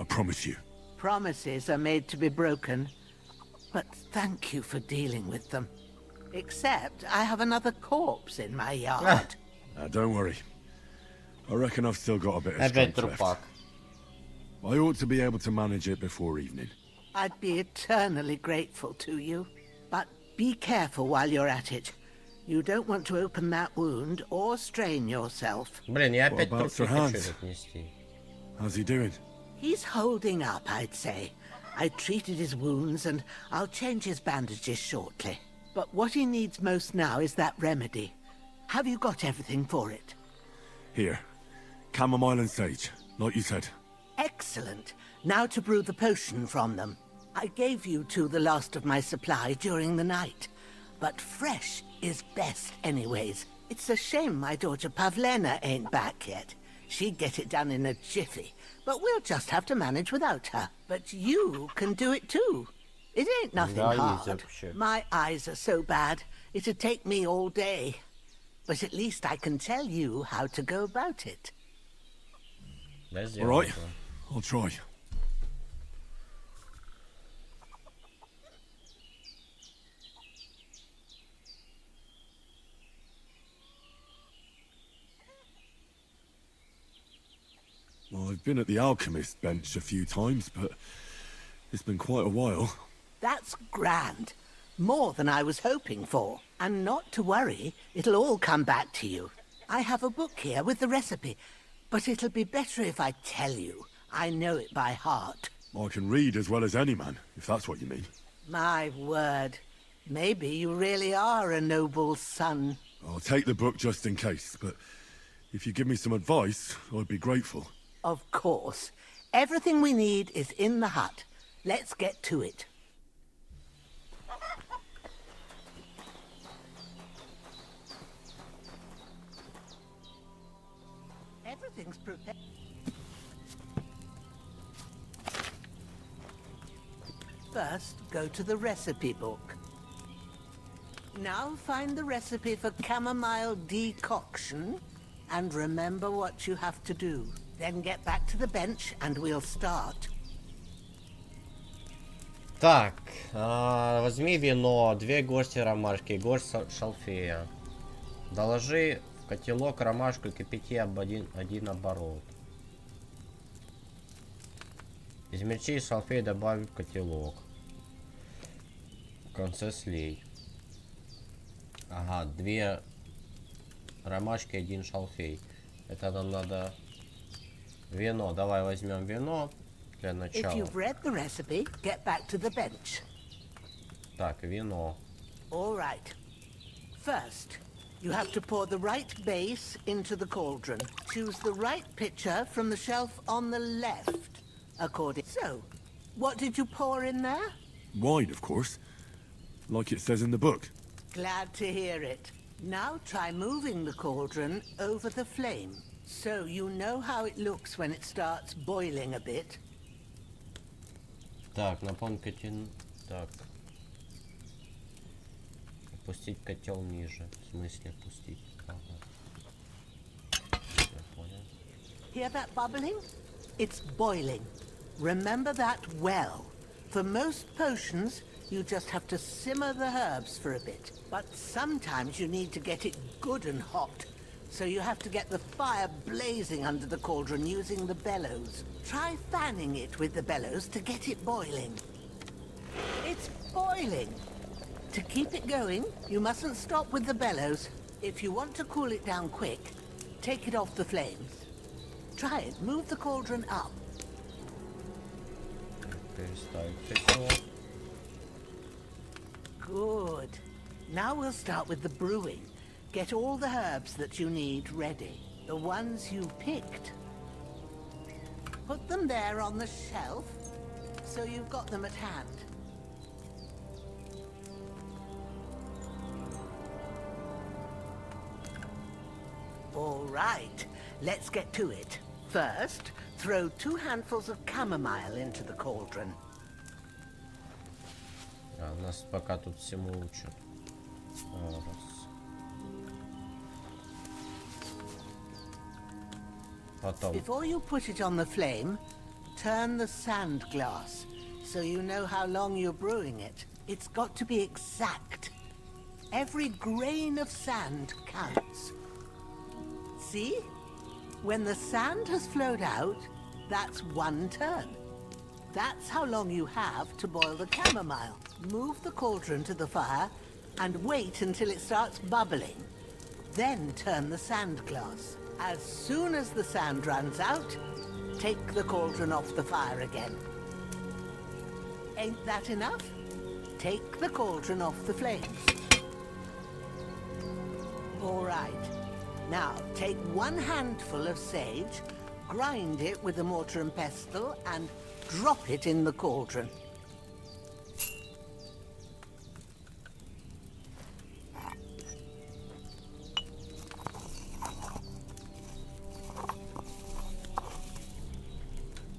I promise you. Promises are made to be broken, but thank you for dealing with them. Except I have another corpse in my yard. Don't worry. I reckon I've still got a bit of strength left. I ought to be able to manage it before evening. I'd be eternally grateful to you, but be careful while you're at it. You don't want to open that wound or strain yourself. Блин, я What опять about Sir трубки хочу Hans? отнести. How's he doing? He's holding up, I'd say. I treated his wounds and I'll change his bandages shortly. But what he needs most now is that remedy. Have you got everything for it? Here. Chamomile and sage, like you said. Excellent. Now to brew the potion from them. I gave you two the last of my supply during the night. But fresh is best anyways. It's a shame my daughter Pavlena ain't back yet. She'd get it done in a jiffy. But we'll just have to manage without her. But you can do it too. It ain't nothing hard. My eyes are so bad, it'd take me all day. But at least I can tell you how to go about it. All right, I'll try. Well, I've been at the alchemist bench a few times, but it's been quite a while. That's grand. More than I was hoping for. And not to worry, it'll all come back to you. I have a book here with the recipe, but it'll be better if I tell you. I know it by heart. I can read as well as any man, if that's what you mean. My word. Maybe you really are a noble son. I'll take the book just in case, but if you give me some advice, I'd be grateful. Of course. Everything we need is in the hut. Let's get to it. Everything's prepared. First, go to the recipe book. Now find the recipe for chamomile decoction and remember what you have to do. Then get back to the bench and we'll start. Так, возьми вино, 2 горсти ромашки, горсть шалфея. Доложи в котелок ромашку и кипяти об один оборот. Измельчи шалфей, добавь в котелок. В конце слей. Ага, 2 ромашки, 1 шалфей. Это нам надо вино. Давай возьмем вино для начала. If you've read the recipe, get back to the bench. Так, вино. All right. First, you have to pour the right base into the cauldron. Choose the right pitcher from the shelf on the left. According. So, what did you pour in there? Wine, of course. Like it says in the book. Glad to hear it. Now try moving the cauldron over the flame. So you know how it looks when it starts boiling a bit. Так, наполнить котел. Так. Опустить котел ниже. В смысле опустить? Ага. Я понял. Hear that bubbling? It's boiling. Remember that well. For most potions, you just have to simmer the herbs for a bit. But sometimes you need to get it good and hot. So you have to get the fire blazing under the cauldron using the bellows. Try fanning it with the bellows to get it boiling. It's boiling. To keep it going, you mustn't stop with the bellows. If you want to cool it down quick, take it off the flames. Try it. Move the cauldron up. Переставить котел. Good. Now we'll start with the brewing. Get all the herbs that you need ready. The ones you picked. Put them there on the shelf, so you've got them at hand. All right, let's get to it. First, throw 2 handfuls of chamomile into the cauldron. Нас пока тут всему учат. Потом. Before you put it on the flame, turn the sand glass, so you know how long you're brewing it. It's got to be exact. Every grain of sand counts. See? When the sand has flowed out, that's 1 turn. That's how long you have to boil the chamomile. Move the cauldron to the fire and wait until it starts bubbling. Then turn the sand glass. As soon as the sand runs out, take the cauldron off the fire again. Ain't that enough? Take the cauldron off the flames. All right. Now, take 1 handful of sage, grind it with a mortar and pestle, and drop it in the cauldron.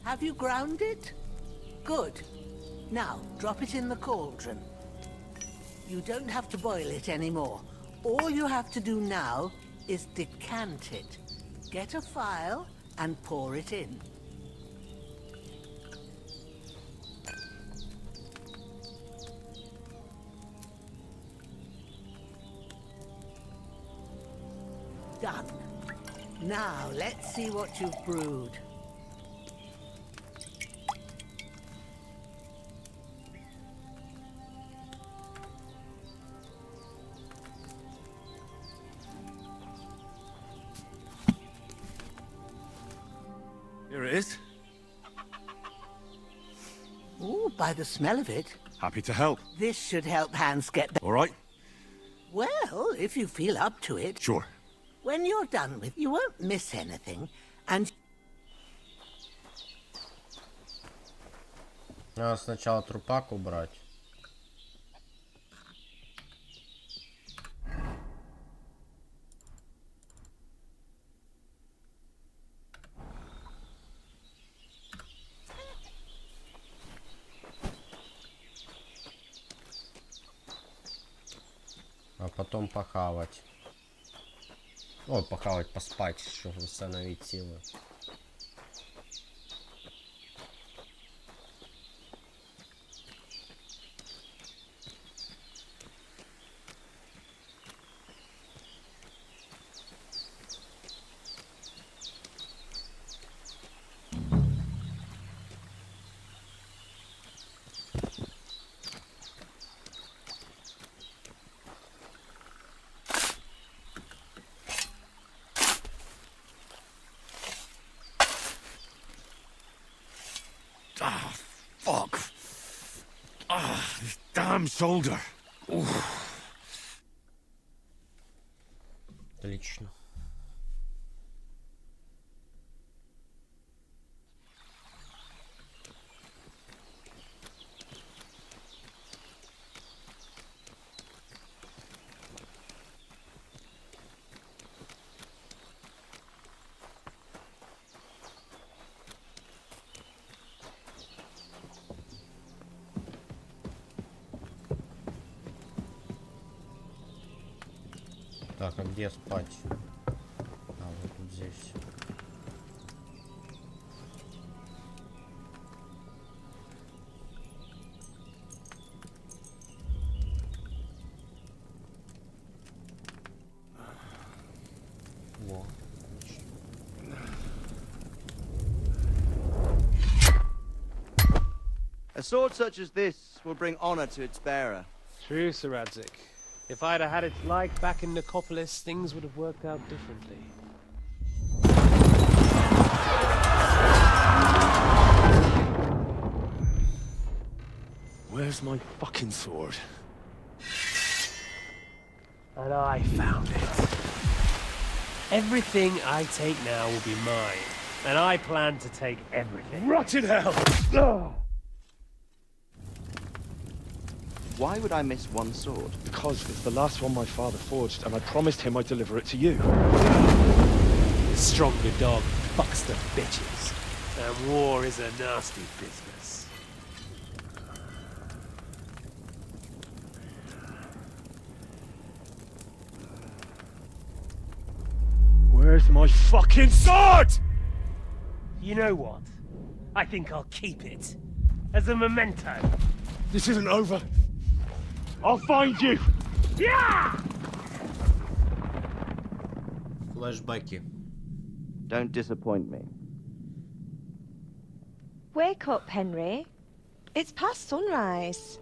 Have you ground it? Good. Now, drop it in the cauldron. You don't have to boil it anymore. All you have to do now is decant it. Get a phial and pour it in. Done. Now, let's see what you've brewed. Here it is. Ooh, by the smell of it. Happy to help. This should help Hans get better. All right? Well, if you feel up to it. Sure. When you're done with, you won't miss anything, and... Надо сначала трупак убрать. А потом похавать. Ой, похавать, поспать, чтобы восстановить силы. Ah, fuck. Ah, this damn shoulder. Отлично. Так, а где спать? А, вот тут здесь. Во. A sword such as this will bring honor to its bearer. True, Sir Radzik. If I'd have had its like back in Nicopolis, things would have worked out differently. Where's my fucking sword? And I found it. Everything I take now will be mine. And I plan to take everything. Rotted hell! Ugh. Why would I miss one sword? Because it's the last one my father forged, and I promised him I'd deliver it to you. The stronger dog fucks the bitches. And war is a nasty business. Where's my fucking sword? You know what? I think I'll keep it. As a memento. This isn't over. I'll find you! Yeah! Флэшбэки. Don't disappoint me. Wake up, Henry. It's past sunrise.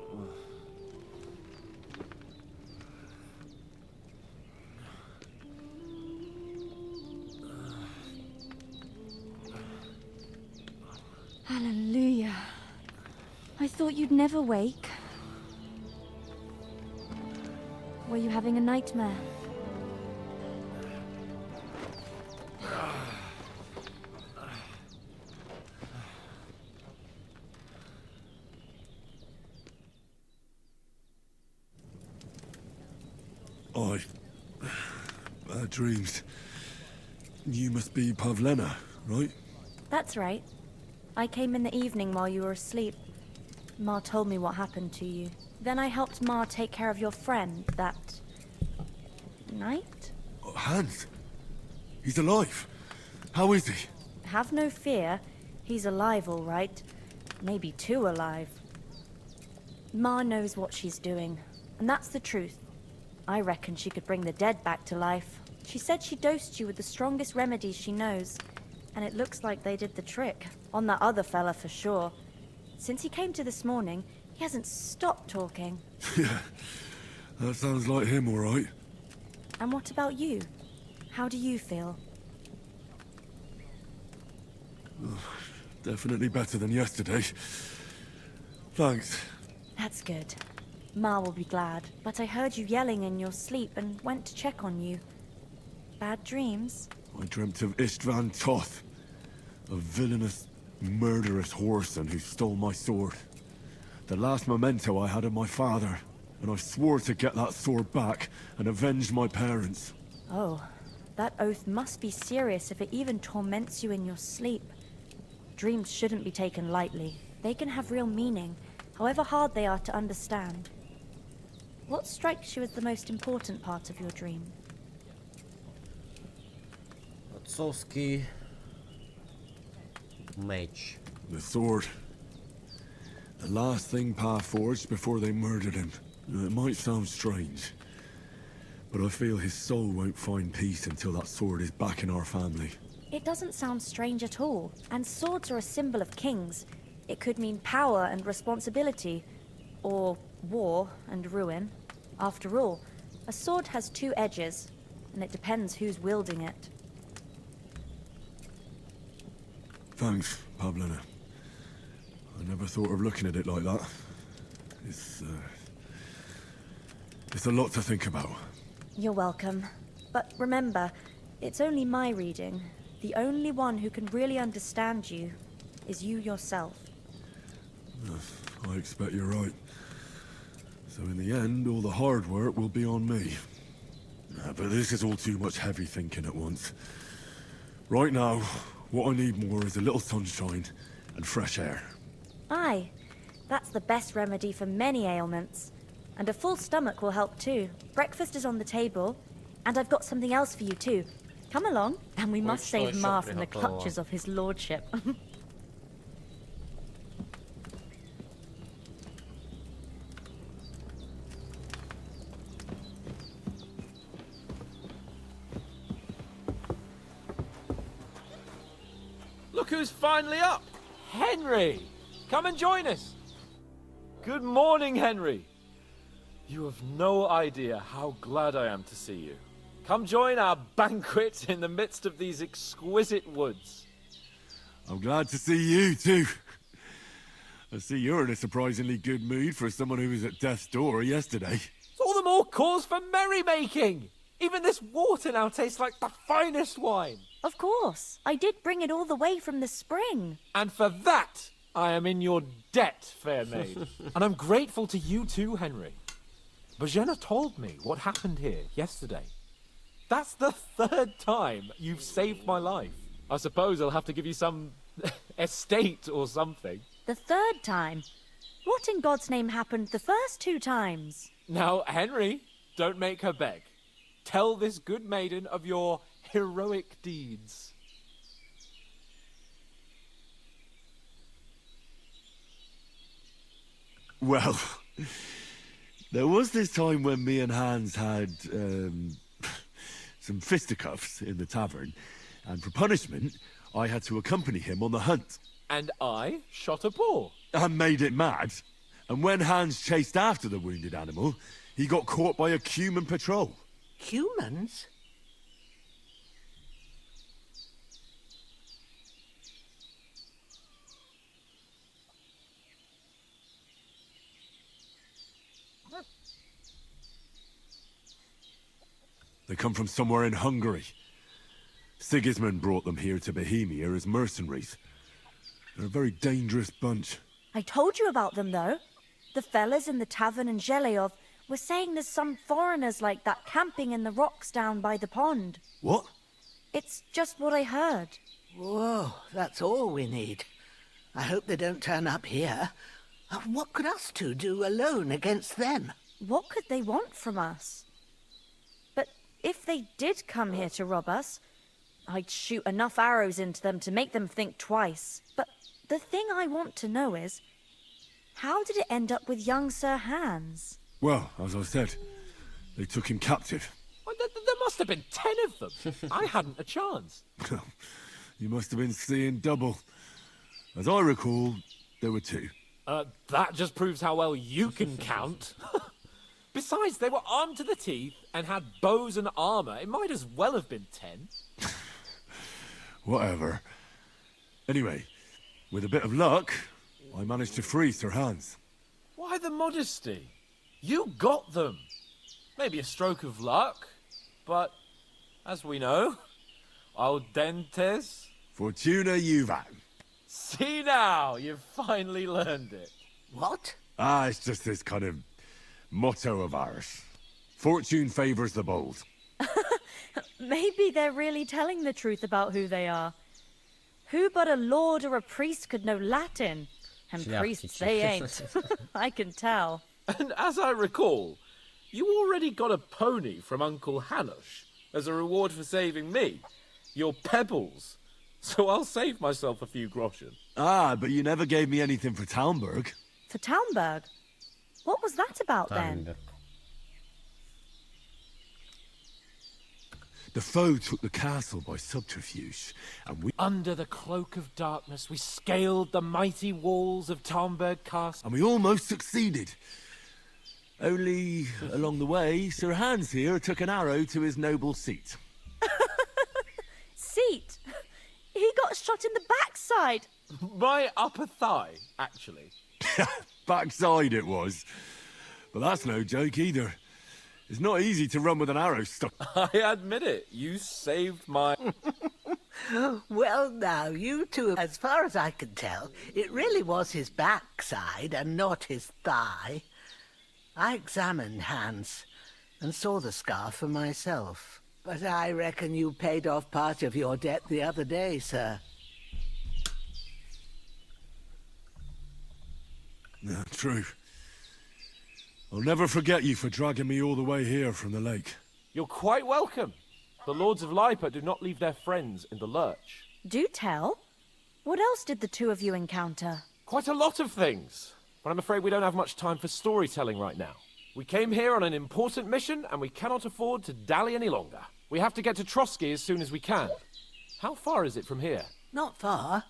Hallelujah. I thought you'd never wake. Were you having a nightmare? Bad dreams. You must be Pavlena, right? That's right. I came in the evening while you were asleep. Ma told me what happened to you. Then I helped Ma take care of your friend that night? Oh, Hans. He's alive. How is he? Have no fear. He's alive, all right. Maybe too alive. Ma knows what she's doing, and that's the truth. I reckon she could bring the dead back to life. She said she dosed you with the strongest remedies she knows, and it looks like they did the trick. On that other fella for sure. Since he came to this morning, he hasn't stopped talking. Yeah, that sounds like him, all right. And what about you? How do you feel? Definitely better than yesterday. Thanks. That's good. Ma will be glad, but I heard you yelling in your sleep and went to check on you. Bad dreams? I dreamt of Istvan Toth, a villainous, murderous whoreson who stole my sword. The last memento I had of my father, and I swore to get that sword back and avenge my parents. Oh, that oath must be serious if it even torments you in your sleep. Dreams shouldn't be taken lightly. They can have real meaning, however hard they are to understand. What strikes you as the most important part of your dream? Отцовский меч. The sword. The last thing Pa forged before they murdered him. It might sound strange, but I feel his soul won't find peace until that sword is back in our family. It doesn't sound strange at all, and swords are a symbol of kings. It could mean power and responsibility, or war and ruin. After all, a sword has two edges, and it depends who's wielding it. Thanks, Pavlena. I never thought of looking at it like that. It's a lot to think about. You're welcome. But remember, it's only my reading. The only one who can really understand you is you yourself. I expect you're right. So in the end, all the hard work will be on me. But this is all too much heavy thinking at once. Right now, what I need more is a little sunshine and fresh air. Aye, that's the best remedy for many ailments. And a full stomach will help too. Breakfast is on the table, and I've got something else for you too. Come along, and we must save Ma from the clutches of his lordship. Look who's finally up! Henry! Come and join us! Good morning, Henry! You have no idea how glad I am to see you. Come join our banquet in the midst of these exquisite woods. I'm glad to see you, too. I see you're in a surprisingly good mood for someone who was at death's door yesterday. It's all the more cause for merrymaking! Even this water now tastes like the finest wine. Of course. I did bring it all the way from the spring. And for that, I am in your debt, fair maid. And I'm grateful to you too, Henry. Bojena told me what happened here yesterday. That's the 3rd time you've saved my life. I suppose I'll have to give you some estate or something. The 3rd time? What in God's name happened the first 2 times? Now, Henry, don't make her beg. Tell this good maiden of your heroic deeds. Well, there was this time when me and Hans had, some fisticuffs in the tavern, and for punishment, I had to accompany him on the hunt. And I shot a boar. And made it mad. And when Hans chased after the wounded animal, he got caught by a human patrol. Humans? They come from somewhere in Hungary. Sigismund brought them here to Bohemia as mercenaries. They're a very dangerous bunch. I told you about them, though. The fellas in the tavern in Zheleov were saying there's some foreigners like that camping in the rocks down by the pond. What? It's just what I heard. Whoa, that's all we need. I hope they don't turn up here. What could us two do alone against them? What could they want from us? But if they did come here to rob us, I'd shoot enough arrows into them to make them think twice. But the thing I want to know is, how did it end up with young Sir Hans? Well, as I said, they took him captive. Well, there must have been 10 of them. I hadn't a chance. You must have been seeing double. As I recall, there were 2. That just proves how well you can count. Besides, they were armed to the teeth and had bows and armor. It might as well have been 10. Whatever. Anyway, with a bit of luck, I managed to free Sir Hans. Why the modesty? You got them. Maybe a stroke of luck, but as we know, audentes. Fortuna juvat. See now, you've finally learned it. What? It's just this kind of motto of ours. Fortune favors the bold. Maybe they're really telling the truth about who they are. Who but a lord or a priest could know Latin? And priests they ain't. I can tell. And as I recall, you already got a pony from Uncle Hanush as a reward for saving me. Your pebbles. So I'll save myself a few groschen. But you never gave me anything for Talmberg. For Talmberg? What was that about then? The foe took the castle by subterfuge, and we... Under the cloak of darkness, we scaled the mighty walls of Talmberg Castle. And we almost succeeded. Only, along the way, Sir Hans here took an arrow to his noble seat. Seat? He got shot in the backside. My upper thigh, actually. Backside it was. But that's no joke either. It's not easy to run with an arrow stuck. I admit it. You saved my... Well, now, you two, as far as I can tell, it really was his backside and not his thigh. I examined Hans and saw the scar for myself. But I reckon you paid off part of your debt the other day, sir. No, true. I'll never forget you for dragging me all the way here from the lake. You're quite welcome. The Lords of Lipa do not leave their friends in the lurch. Do tell. What else did the two of you encounter? Quite a lot of things. But I'm afraid we don't have much time for storytelling right now. We came here on an important mission, and we cannot afford to dally any longer. We have to get to Trotsky as soon as we can. How far is it from here? Not far.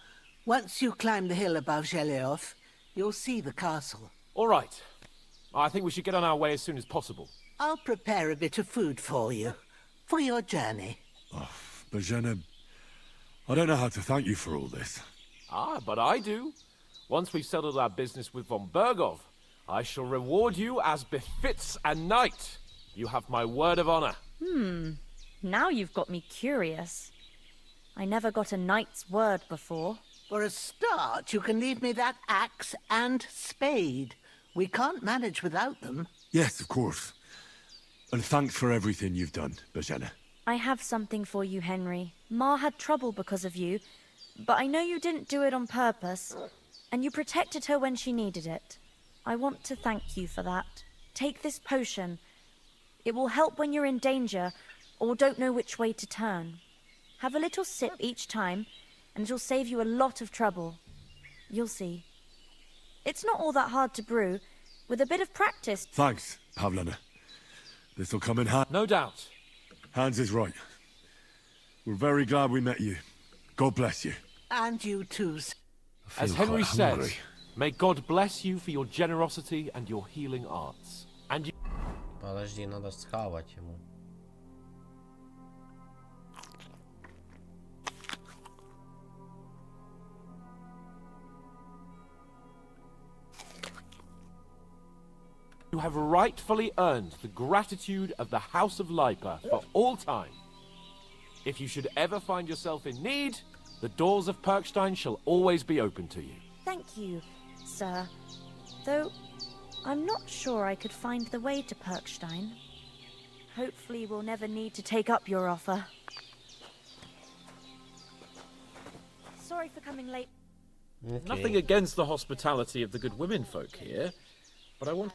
Once you climb the hill above Zheleov, you'll see the castle. All right. I think we should get on our way as soon as possible. I'll prepare a bit of food for you, for your journey. Oh, Bojena, I don't know how to thank you for all this. But I do. Once we've settled our business with von Bergov, I shall reward you as befits a knight. You have my word of honor. Now you've got me curious. I never got a knight's word before. For a start, you can leave me that axe and spade. We can't manage without them. Yes, of course. And thanks for everything you've done, Bajana. I have something for you, Henry. Ma had trouble because of you, but I know you didn't do it on purpose, and you protected her when she needed it. I want to thank you for that. Take this potion. It will help when you're in danger or don't know which way to turn. Have a little sip each time, and it'll save you a lot of trouble. You'll see. It's not all that hard to brew. With a bit of practice... Thanks, Pavlana. This'll come in handy. No doubt. Hans is right. We're very glad we met you. God bless you. And you too. As Henry says, may God bless you for your generosity and your healing arts. And you... Подожди, надо схавать ему. You have rightfully earned the gratitude of the House of Lipa for all time. If you should ever find yourself in need, the doors of Perkstein shall always be open to you. Thank you, sir. Though, I'm not sure I could find the way to Perkstein. Hopefully we'll never need to take up your offer. Sorry for coming late. Okay. Nothing against the hospitality of the good women folk here, but I want...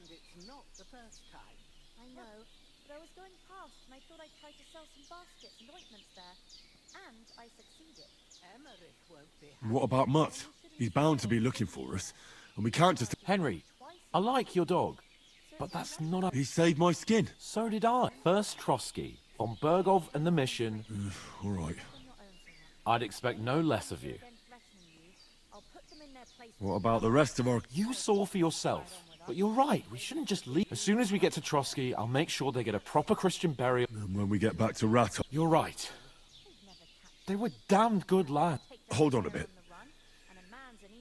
I know, but I was going past and I thought I'd try to sell some baskets and ointments there. And I succeeded. Emmerich won't be happy. What about Mutt? He's bound to be looking for us, and we can't just... Henry, I like your dog, but that's not a... He saved my skin. So did I. First Trotsky, von Bergov and the mission. All right. I'd expect no less of you. What about the rest of our... You saw for yourself. But you're right, we shouldn't just leave. As soon as we get to Trotsky, I'll make sure they get a proper Christian burial. And when we get back to Ratov... You're right. They were damned good lads. Hold on a bit.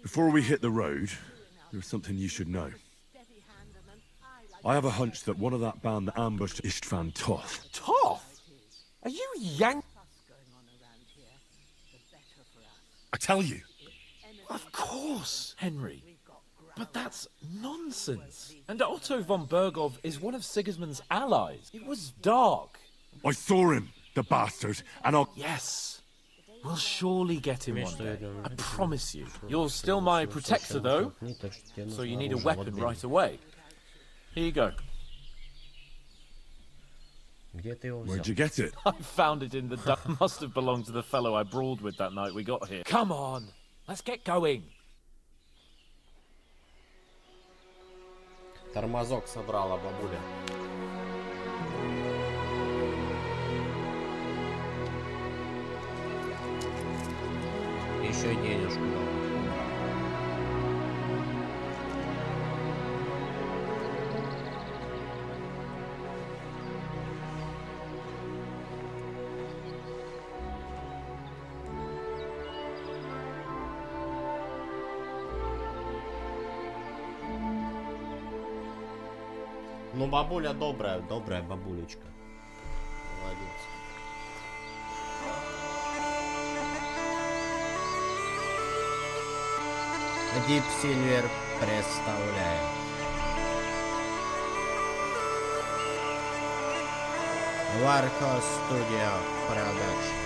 Before we hit the road, there's something you should know. I have a hunch that one of that band that ambushed Istvan Toth. Toth? Are you yank? I tell you. Of course, Henry. But that's nonsense. And Otto von Bergov is one of Sigismund's allies. It was dark. I saw him, the bastard, and I'll... Yes. We'll surely get him one day. I promise you. You're still my protector, though. So you need a weapon right away. Here you go. Where'd you get it? I found it in the duck. Must have belonged to the fellow I brawled with that night we got here. Come on. Let's get going. Тормозок собрала бабуля. Еще денежку дала. Ну, бабуля добрая, добрая бабулечка. Молодец. Deep Silver представляет. Warco Studio Production.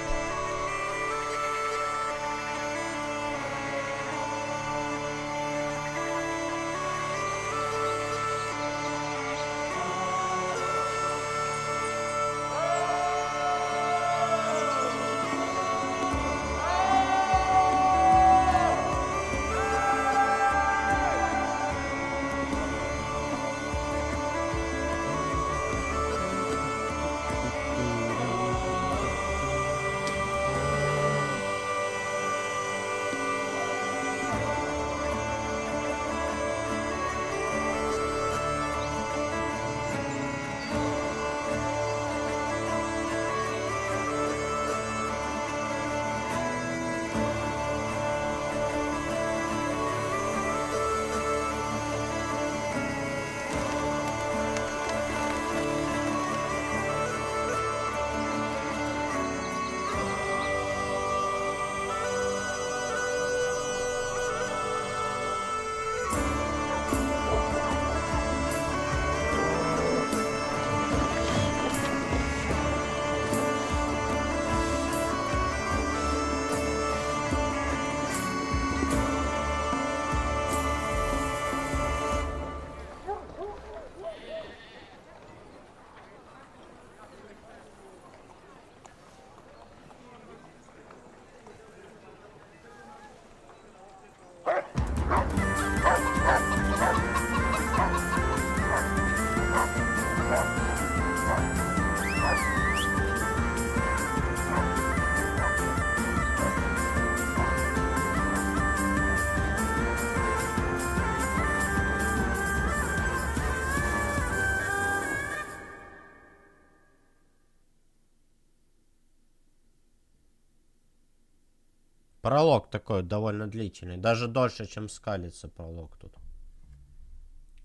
Пролог такой довольно длительный. Даже дольше, чем скалится пролог тут.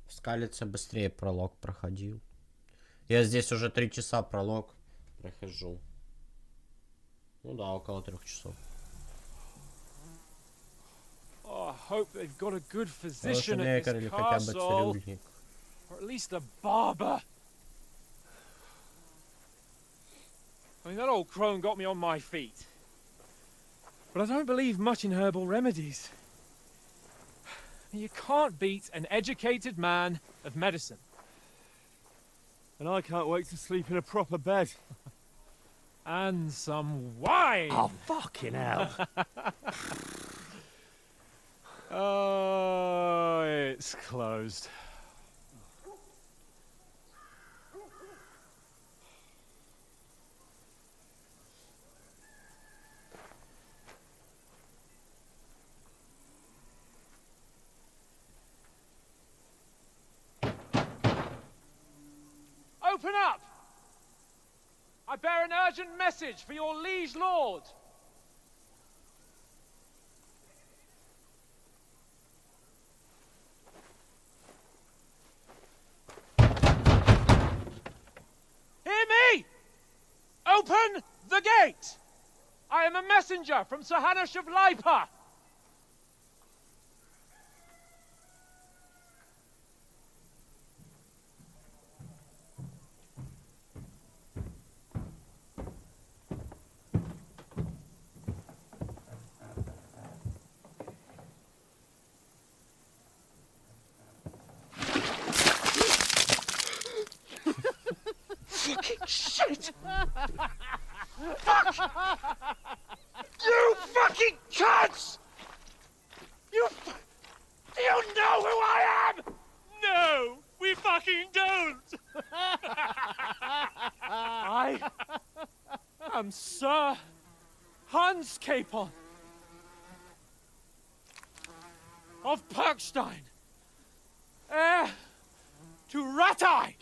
Скалится быстрее пролог проходил. Я здесь уже 3 часа пролог прохожу. Ну да, около 3 часов. Oh, I hope they've got a good physician Хороший at лекарь this или хотя бы castle. цирюльник. Or at least a barber. I mean, that old crone got me on my feet. But I don't believe much in herbal remedies. You can't beat an educated man of medicine. And I can't wait to sleep in a proper bed. And some wine! Oh, fucking hell. Oh, it's closed. Open up! I bear an urgent message for your liege lord. Hear me! Open the gate! I am a messenger from Sir Hanush of Lipa. Fucking shit! Fuck! You fucking cunts! Do you know who I am? No, we fucking don't. I am Sir Hans Capon of Perkstein, heir to Ratai.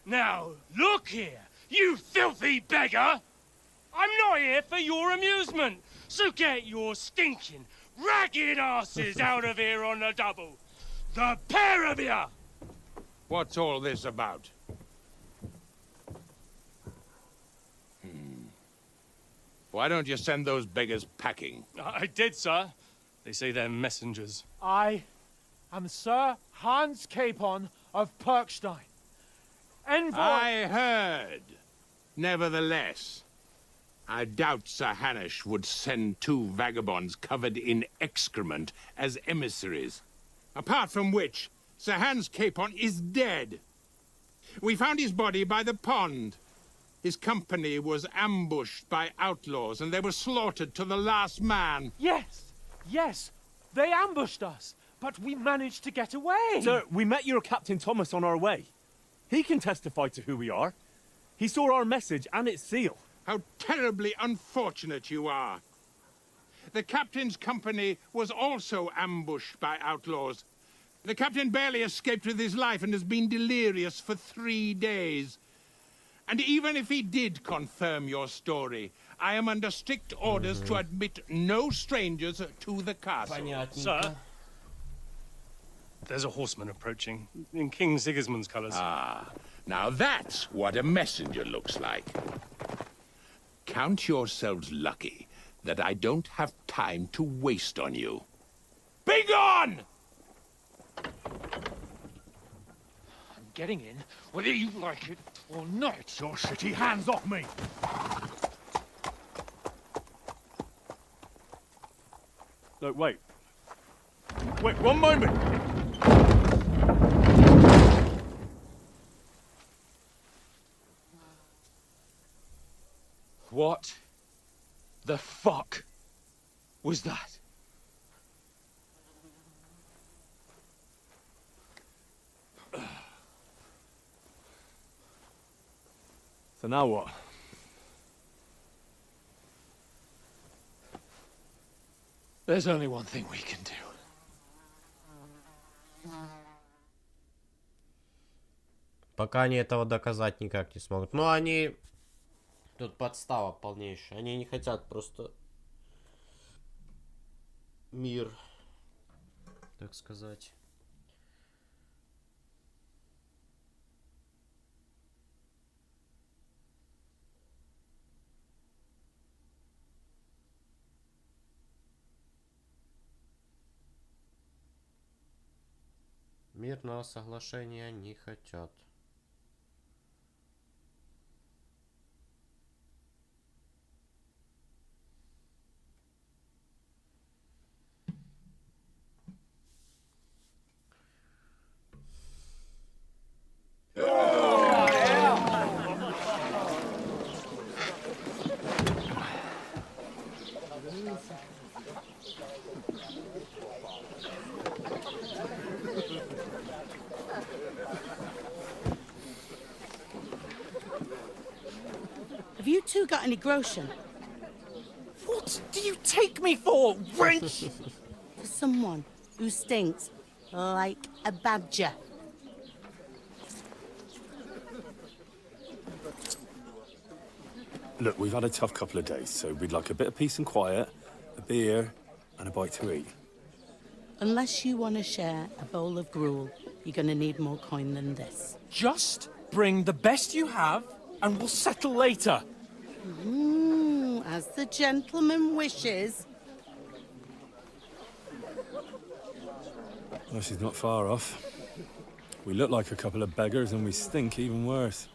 Now, look here, you filthy beggar! I'm not here for your amusement, so get your stinking, ragged asses out of here on the double. The pair of you! What's all this about? Why don't you send those beggars packing? I did, sir. They say they're messengers. I am Sir Hans Capon of Perkstein, envoy. I heard. Nevertheless, I doubt Sir Hanush would send 2 vagabonds covered in excrement as emissaries. Apart from which, Sir Hans Capon is dead. We found his body by the pond. His company was ambushed by outlaws, and they were slaughtered to the last man. Yes, yes, they ambushed us, but we managed to get away. Sir, we met your Captain Thomas on our way. He can testify to who we are. He saw our message and its seal. How terribly unfortunate you are. The captain's company was also ambushed by outlaws. The captain barely escaped with his life and has been delirious for 3 days. And even if he did confirm your story, I am under strict orders to admit no strangers to the castle. Sir, there's a horseman approaching, in King Sigismund's colours. Ah, now that's what a messenger looks like. Count yourselves lucky that I don't have time to waste on you. Be gone! I'm getting in, whether you like it or not. Your shitty hands off me! No, wait. Wait, one moment! What the fuck was that? So now what? There's only one thing we can do. Пока они этого доказать никак не смогут. Но они... Тут подстава полнейшая. Они не хотят просто... Мир, так сказать. Мирного соглашения не хотят. Have you two got any groschen? What do you take me for, wench? For someone who stinks like a badger. Look, we've had a tough couple of days, so we'd like a bit of peace and quiet, a beer, and a bite to eat. Unless you want to share a bowl of gruel, you're going to need more coin than this. Just bring the best you have, and we'll settle later. As the gentleman wishes. Well, she's not far off. We look like a couple of beggars, and we stink even worse.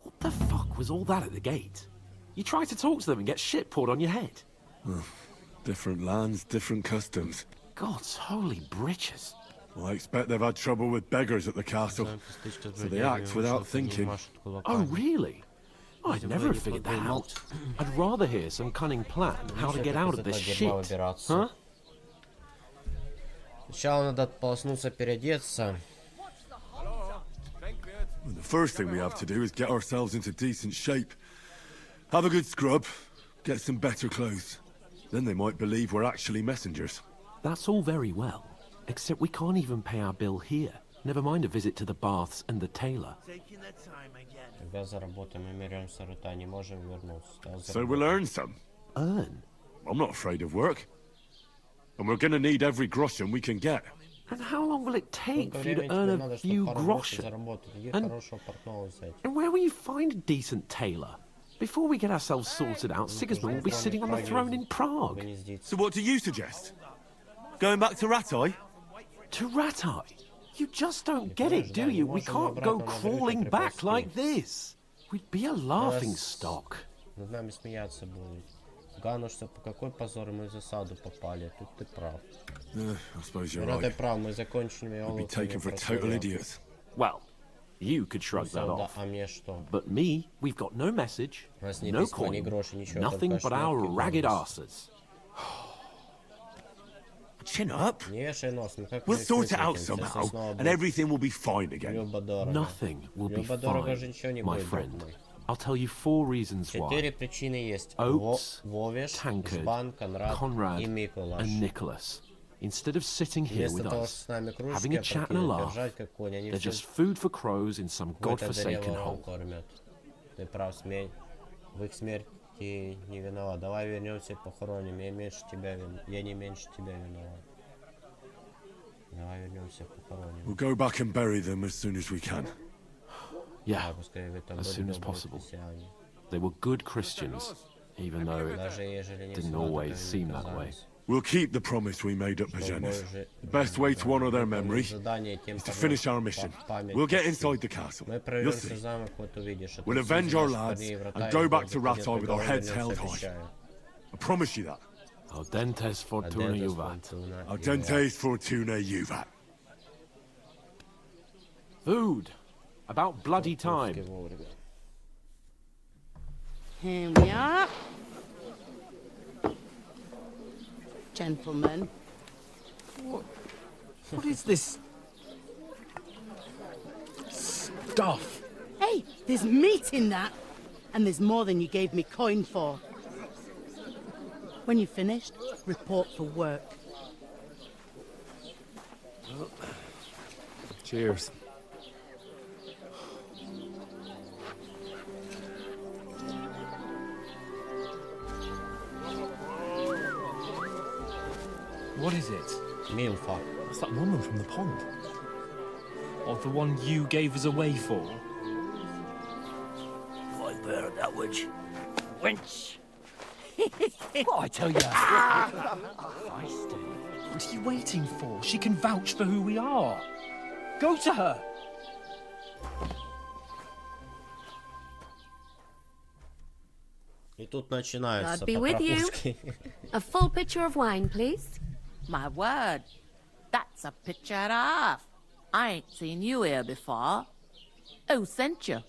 What the fuck was all that at the gate? You tried to talk to them and get shit poured on your head. Different lands, different customs. God's holy britches. Well, I expect they've had trouble with beggars at the castle, so they act without thinking. Oh, really? I'd never have figured that out. I'd rather hear some cunning plan how to get out of this shit. Huh? Сначала надо полоснуться, переодеться. The first thing we have to do is get ourselves into decent shape. Have a good scrub, get some better clothes. Then they might believe we're actually messengers. That's all very well, except we can't even pay our bill here. Never mind a visit to the baths and the tailor. Когда заработаем, мы беремся рута, не можем вернуться. So we'll earn some. Earn? I'm not afraid of work. And we're gonna need every groschen we can get. And how long will it take for you to earn a few groschen? And where will you find a decent tailor? Before we get ourselves sorted out, Sigismund will be sitting on the throne in Prague. So what do you suggest? Going back to Ratai? To Ratai? You just don't get it, do you? We can't go crawling back like this. We'd be a laughing stock. Над нами смеяться будут. Ганушься, по какой позор мы в засаду попали. Тут ты прав. I suppose you're Ты right. прав, мы закончили We'd be taken for total idiots. Well, you could shrug that off. А мне что? But me, we've got no message, no coin, nothing but our ragged asses. Chin up. Не вешай нос, ну как We'll мы sort it out выкрутимся, somehow, если снова and будет everything will be fine again. любо-дорого. Nothing will be Любо-дорого же ничего fine, не my будет, friend. друг мой. I'll tell you 4 reasons why. 4 причины есть. Oates, Вовеш, Tankard, Жбан, Conrad, и Миколаш. and Nicholas. Instead of sitting here Вместо with того, us, что с нами кружки having a chat and a laugh, держать как конь, они they're все just food for crows in some какой-то godforsaken дырявый hole. кормят. Ты прав, в их смерти не виноват. Давай вернемся и похороним. Я не меньше тебя виноват. Давай вернемся и похороним. We'll go back and bury them as soon as we can. Yeah, as soon as possible. They were good Christians, even though it didn't always seem that way. We'll keep the promise we made at Pagenis. The best way to honor their memory is to finish our mission. We'll get inside the castle. You'll see. We'll avenge our lads and go back to Ratai with our heads held high. I promise you that. Audentes fortuna juvat. Audentes fortuna juvat. Food. About bloody time. Here we are. Gentlemen. What is this stuff? Hey, there's meat in that. And there's more than you gave me coin for. When you've finished, report for work. Cheers. What is it? Milfa. It's that woman from the pond. Or the one you gave us away for. I bear that witch. Wench! What I tell you? What are you waiting for? She can vouch for who we are. Go to her. И тут начинаются God be with you. пропуски. A full pitcher of wine, please. My word, that's a picture and a half. I ain't seen you here before. Who sent you?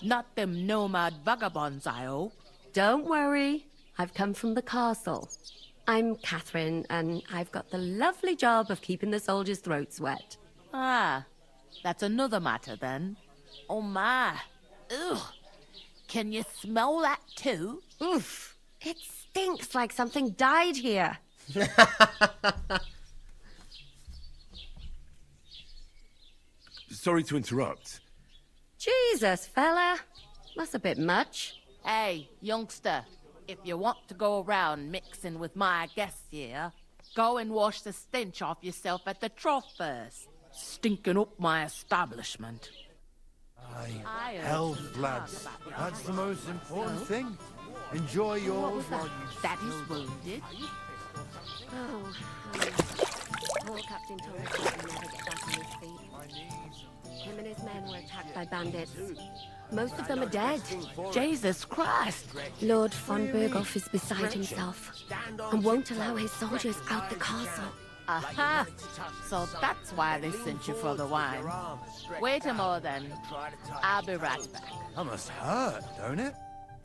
Not them nomad vagabonds, I hope. Don't worry. I've come from the castle. I'm Catherine, and I've got the lovely job of keeping the soldiers' throats wet. Ah, that's another matter then. Oh my. Ugh. Can you smell that too? Oof. It stinks like something died here. Sorry to interrupt. Jesus, fella. That's a bit much. Hey, youngster, if you want to go around mixing with my guests here, go and wash the stench off yourself at the trough first. Stinking up my establishment. Aye, health, lads. That's the most important thing. Enjoy yours while you... Daddy's wounded. Oh, poor Captain Thomas will never get back on his feet. Him and his men were attacked by bandits. Most of them are dead. Jesus Christ! Lord von Berghoff is beside himself and won't allow his soldiers out the castle. Aha! So that's why they sent you for the wine. Wait a moment then. I'll be right back. That must hurt, don't it?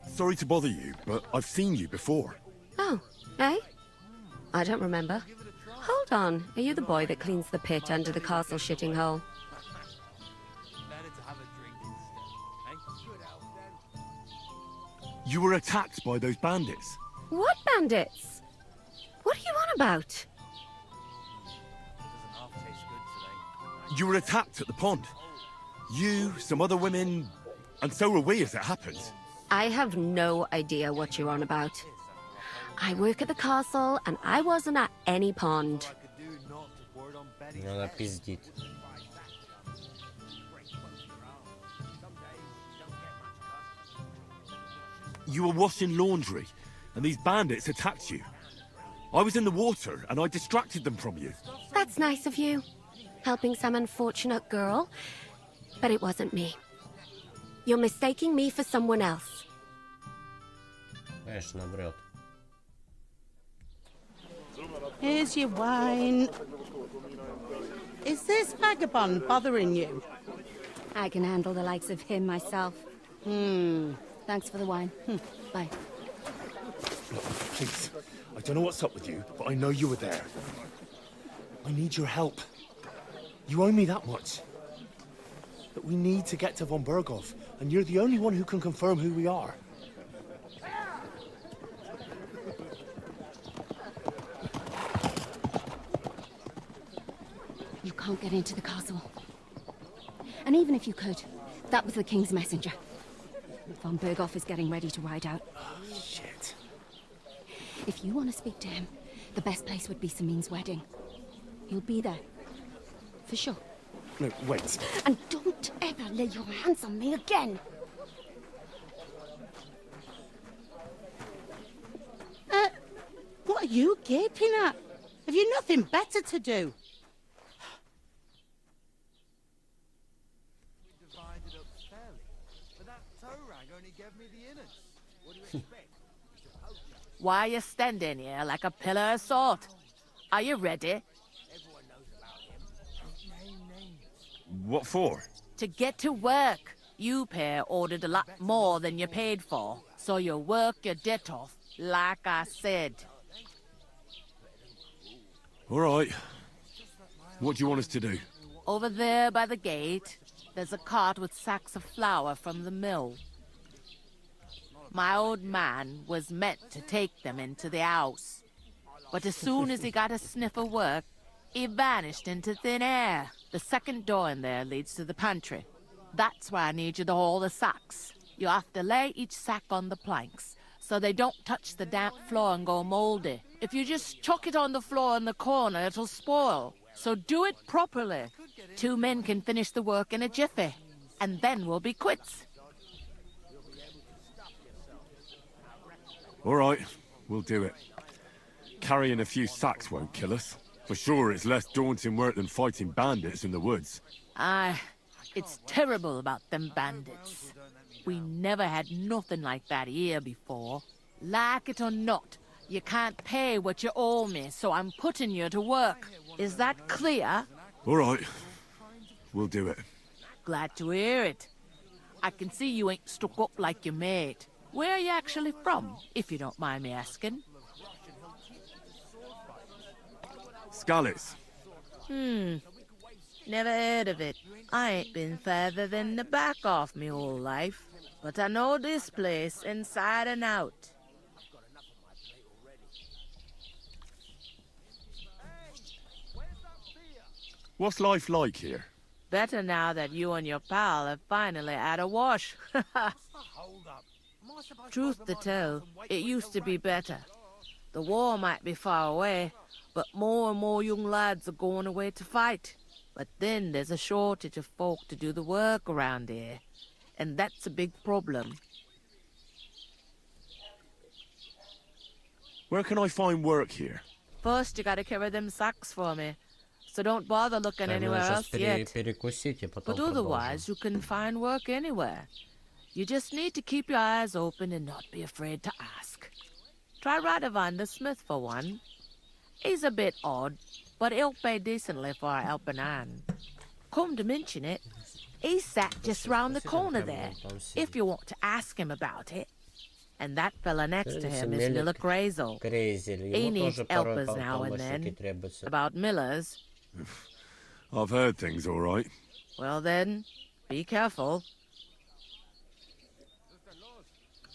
Sorry to bother you, but I've seen you before. Oh, eh? I don't remember. Hold on. Are you the boy that cleans the pit under the castle shitting hole? You were attacked by those bandits. What bandits? What are you on about? You were attacked at the pond. You, some other women, and so were we as it happened. I have no idea what you're on about. I work at the castle, and I wasn't at any pond. Надо пиздить. You were washing laundry, and these bandits attacked you. I was in the water, and I distracted them from you. That's nice of you. Helping some unfortunate girl. But it wasn't me. You're mistaking me for someone else. Конечно, врет. Here's your wine. Is this vagabond bothering you? I can handle the likes of him myself. Thanks for the wine. Bye. Please, I don't know what's up with you, but I know you were there. I need your help. You owe me that much. But we need to get to von Berghoff, and you're the only one who can confirm who we are. You can't get into the castle. And even if you could, that was the king's messenger. Von Berghoff is getting ready to ride out. Oh, shit. If you want to speak to him, the best place would be Samin's wedding. He'll be there. For sure. No, wait. And don't ever lay your hands on me again! What are you gaping at? Have you nothing better to do? Why are you standing here like a pillar of salt? Are you ready? What for? To get to work. You pair ordered a lot more than you paid for, so you work your debt off, like I said. All right. What do you want us to do? Over there by the gate, there's a cart with sacks of flour from the mill. My old man was meant to take them into the house. But as soon as he got a sniff of work, he vanished into thin air. The second door in there leads to the pantry. That's where I need you to haul the sacks. You have to lay each sack on the planks, so they don't touch the damp floor and go moldy. If you just chuck it on the floor in the corner, it'll spoil. So do it properly. 2 men can finish the work in a jiffy, and then we'll be quits. All right, we'll do it. Carrying a few sacks won't kill us. For sure, it's less daunting work than fighting bandits in the woods. Aye, it's terrible about them bandits. We never had nothing like that here before. Like it or not, you can't pay what you owe me, so I'm putting you to work. Is that clear? All right, we'll do it. Glad to hear it. I can see you ain't stuck up like your mate. Where are you actually from, if you don't mind me asking? Scallis. Never heard of it. I ain't been further than the back off me whole life. But I know this place inside and out. What's life like here? Better now that you and your pal have finally had a wash. Truth to tell, it used to be better. The war might be far away, but more and more young lads are going away to fight. But then there's a shortage of folk to do the work around here, and that's a big problem. Where can I find work here? First, you gotta carry them sacks for me, so don't bother looking anywhere else yet. But otherwise, you can find work anywhere. You just need to keep your eyes open and not be afraid to ask. Try Radovan the smith for one. He's a bit odd, but he'll pay decently for a helping hand. Come to mention it, he's sat just round the corner there, if you want to ask him about it. And that fella next to him is Miller Grazel. He needs helpers now and then. About Millers. I've heard things all right. Well then, be careful.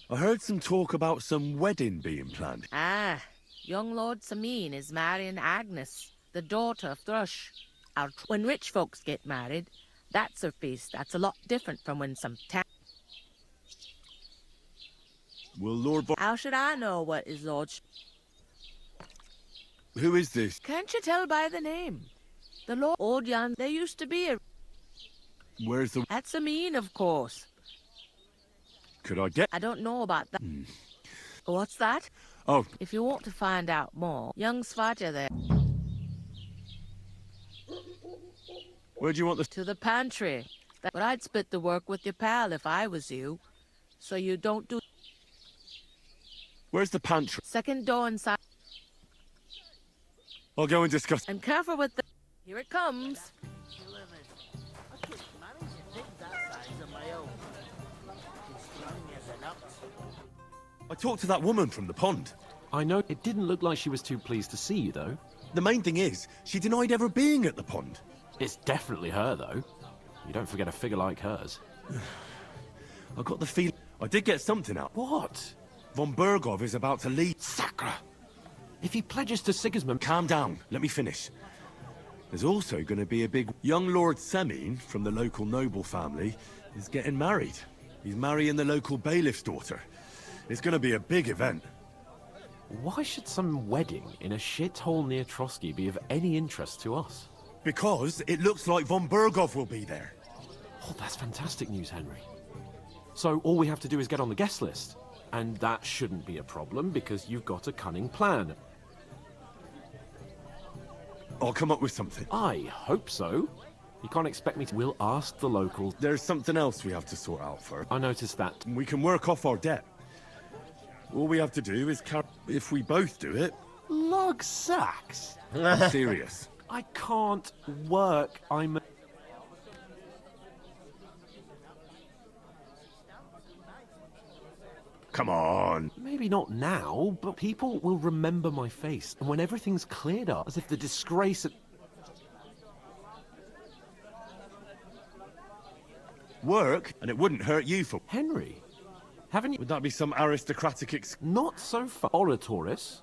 I heard some talk about some wedding being planned. Ah, young Lord Sameen is marrying Agnes, the daughter of Thrush. When rich folks get married, that's a feast that's a lot different from when some town... Will Lord... How should I know what his lordship... Who is this? Can't you tell by the name? The Lord Old Jan, there used to be a... Where's the... That's Sameen, of course. Could I get... I don't know about that. What's that? Oh. If you want to find out more, young Svaja there. Where do you want the... To the pantry. But I'd split the work with your pal if I was you. So you don't do... Where's the pantry? Second door inside. I'll go and discuss... And careful with the... Here it comes. I talked to that woman from the pond. I know. It didn't look like she was too pleased to see you, though. The main thing is, she denied ever being at the pond. It's definitely her, though. You don't forget a figure like hers. I got the feeling... I did get something out. What? Von Bergov is about to leave. Sacra! If he pledges to Sigismund... Calm down. Let me finish. There's also going to be a big... Young Lord Semine, from the local noble family, is getting married. He's marrying the local bailiff's daughter. It's going to be a big event. Why should some wedding in a shithole near Trotsky be of any interest to us? Because it looks like Von Bergov will be there. Oh, that's fantastic news, Henry. So all we have to do is get on the guest list. And that shouldn't be a problem because you've got a cunning plan. I'll come up with something. I hope so. You can't expect me to... We'll ask the locals. There's something else we have to sort out first. I noticed that. We can work off our debt. All we have to do is carry... If we both do it... Lug sacks? I'm serious. I can't work. I'm... Come on. Maybe not now, but people will remember my face. And when everything's cleared up, as if the disgrace of... Work, and it wouldn't hurt you for... Henry, haven't you... Would that be some aristocratic Not so far. Oratoris,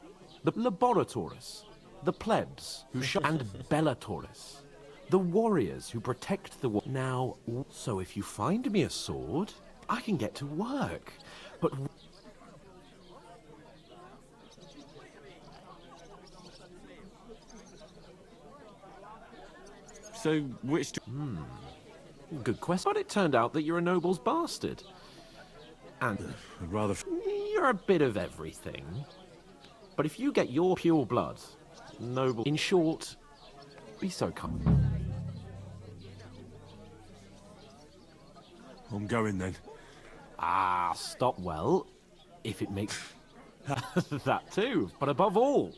The laboratories, the plebs who and bellatores, the warriors who protect the now. So if you find me a sword, I can get to work. But so which? Good question. But it turned out that you're a noble's bastard, and I'd rather. You're a bit of everything. But if you get your pure blood, noble. In short, be so kind. I'm going then. Ah, stop. Well, if it makes that too. But above all,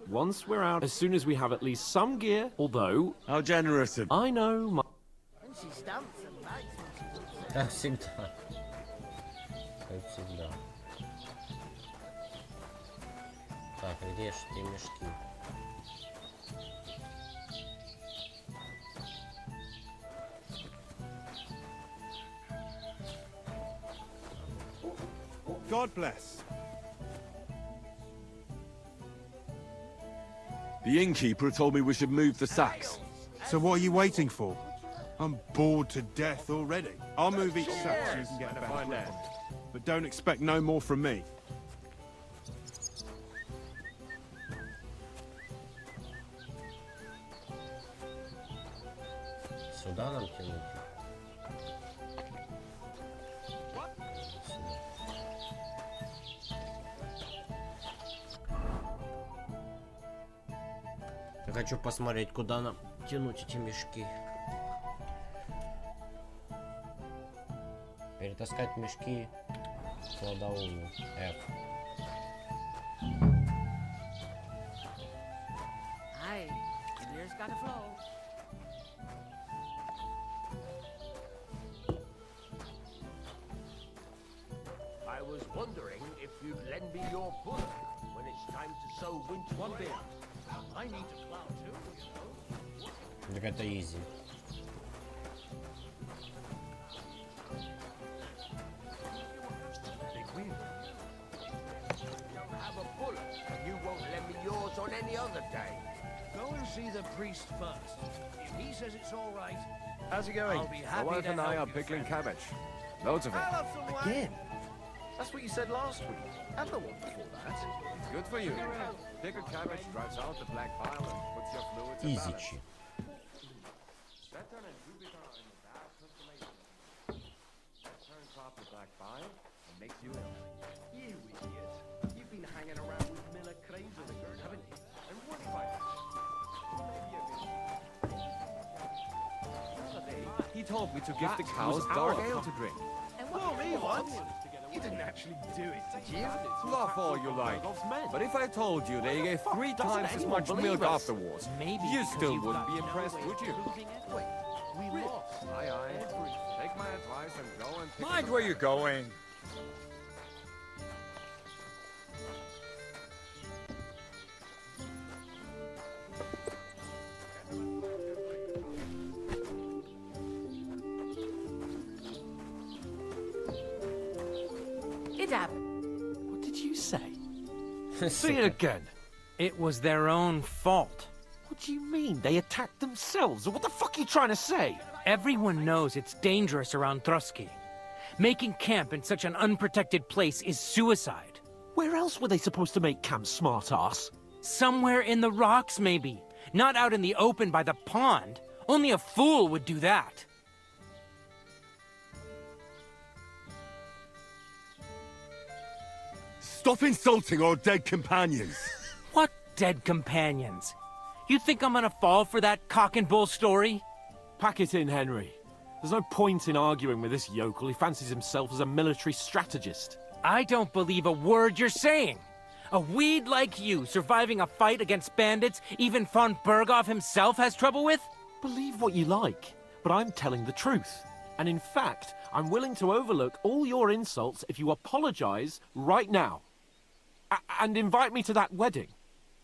once we're out, as soon as we have at least some gear, although how generous of. I know my. Как всегда. Как всегда. Так, где ж те мешки? God bless. The innkeeper told me we should move the sacks. So what are you waiting for? I'm bored to death already. I'll move each sack so you can get a better grip on it. But don't expect no more from me. Сюда нам тянуть? Я хочу посмотреть, куда нам тянуть эти мешки. Перетаскать мешки в кладовую. F. Hey, beer's gotta flow. I was wondering if you'd lend me your bullock when it's time to sow winter. One beer. I need to plow too, you know. Так это easy. Big wheel. You'll have a bullock, and you won't lend me yours on any other day. Go and see the priest first. If he says it's all right, how's it going? I'll be My happy wife to and I help are you, pickling friend. cabbage. Loads of it. I'll have some wine. Again? That's what you said last week. And the one before that. It's good for you. Pickled cabbage drives out the black bile and puts your fluids in balance. Easy. Saturn and Jupiter are in a bad constellation. That turns off the black bile and makes you ill. You idiot. You've been hanging around with Miller crazily, haven't you? And what if I... Maybe a bit... He told me to give the cows dark ale to drink. Fool me once. You didn't actually do it, did you? Laugh all you like. But if I told you they gave 3 times as much milk afterwards, you still wouldn't be impressed, would you? Wait, we lost. Aye, aye. Take my advice and go and pick... Mind where you're going. It happened. What did you say? Say it again. It was their own fault. What do you mean? They attacked themselves? What the fuck are you trying to say? Everyone knows it's dangerous around Trotsky. Making camp in such an unprotected place is suicide. Where else were they supposed to make camp, smart-ass? Somewhere in the rocks, maybe. Not out in the open by the pond. Only a fool would do that. Stop insulting our dead companions! What dead companions? You think I'm gonna fall for that cock and bull story? Pack it in, Henry. There's no point in arguing with this yokel. He fancies himself as a military strategist. I don't believe a word you're saying. A weed like you surviving a fight against bandits even von Berghoff himself has trouble with? Believe what you like, but I'm telling the truth. And in fact, I'm willing to overlook all your insults if you apologize right now. And invite me to that wedding.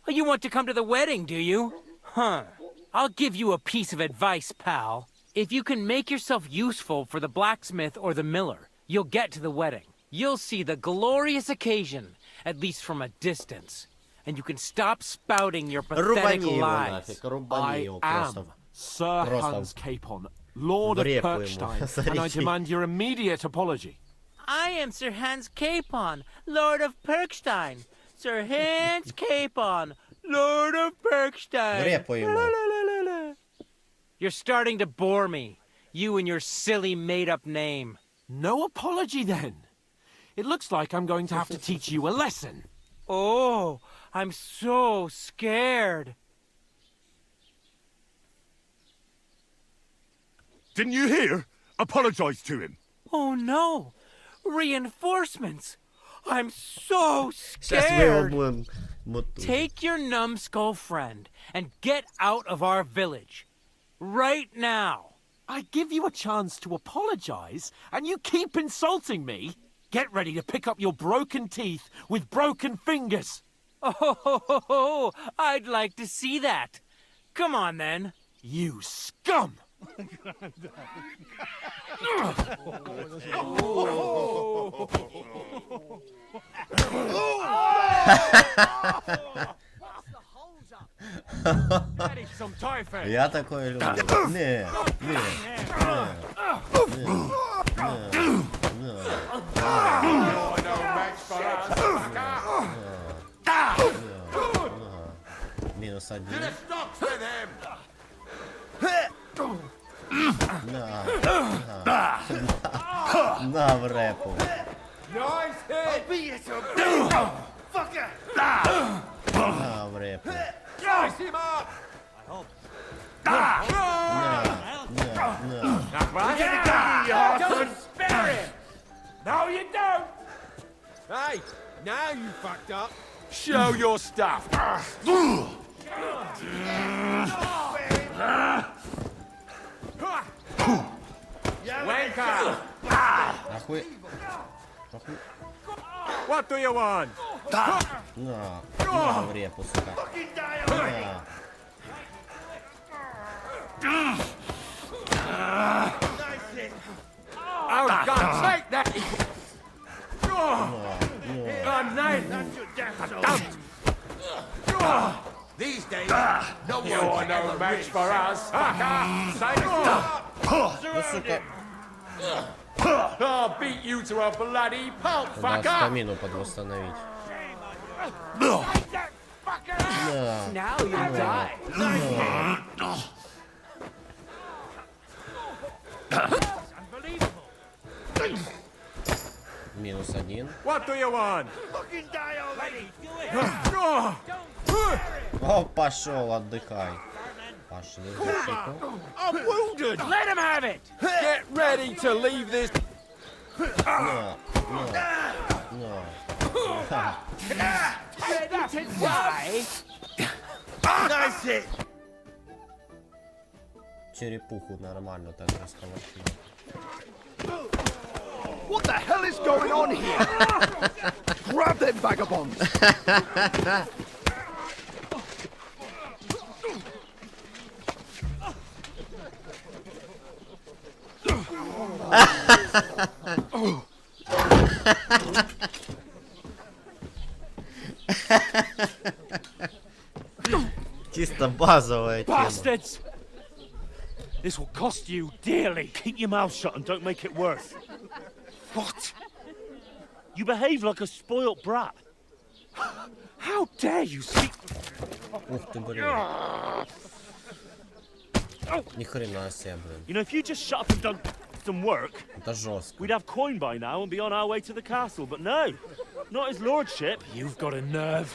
Oh, you want to come to the wedding, do you? Huh. I'll give you a piece of advice, pal. If you can make yourself useful for the blacksmith or the miller, you'll get to the wedding. You'll see the glorious occasion, at least from a distance. and you can stop spouting your Рубани pathetic его lies. нафиг, рубани I его am просто. Sir Просто Hans Capon, Lord of в репу ему, Perkstein, and I заряди. demand your immediate apology. I am Sir Hans Capon, Lord of Perkstein. Sir Hans Capon, Lord of Perkstein. В репу ему. La-la-la-la-la. You're starting to bore me. You and your silly made-up name. No apology then. It looks like I'm going to have to teach you a lesson. Oh, I'm so scared. Didn't you hear? Apologize to him. Oh no! Reinforcements! I'm so Сейчас мы его scared! будем мотать. Take your numbskull friend and get out of our village. Right now! I give you a chance to apologize, and you keep insulting me? Get ready to pick up your broken teeth with broken fingers. Oh, I'd like to see that. Come on then. You scum! Я такое люблю. Не. Минус один. На в рэпу. На в рэпу. No, you don't! Hey, now you fucked up. Show your stuff. Wanker! Нахуй. What do you want? На в репу, сука. На. Oh, God, take that! These days, no one can no match for us. I'll beat you to a bloody pulp, Надо fucker! стамину подвосстановить. Now you die. Минус один. What do you want? О, пошел, отдыхай. Пошли. I'm wounded! Let him have it! Get ready to leave this. На. Ready to die? That's it! Черепуху нормально так расколотил. What the hell is going on here? Grab them vagabonds! Чисто базовая тема. Bastards! This will cost you dearly. Keep your mouth shut and don't make it worse. What? You behave like a spoilt brat. How dare you speak? Ух ты, блин. Ни хрена себе, блин. You know, if you just shut up and done some work, Это жестко. we'd have coin by now and be on our way to the castle. But no, not his lordship. You've got a nerve.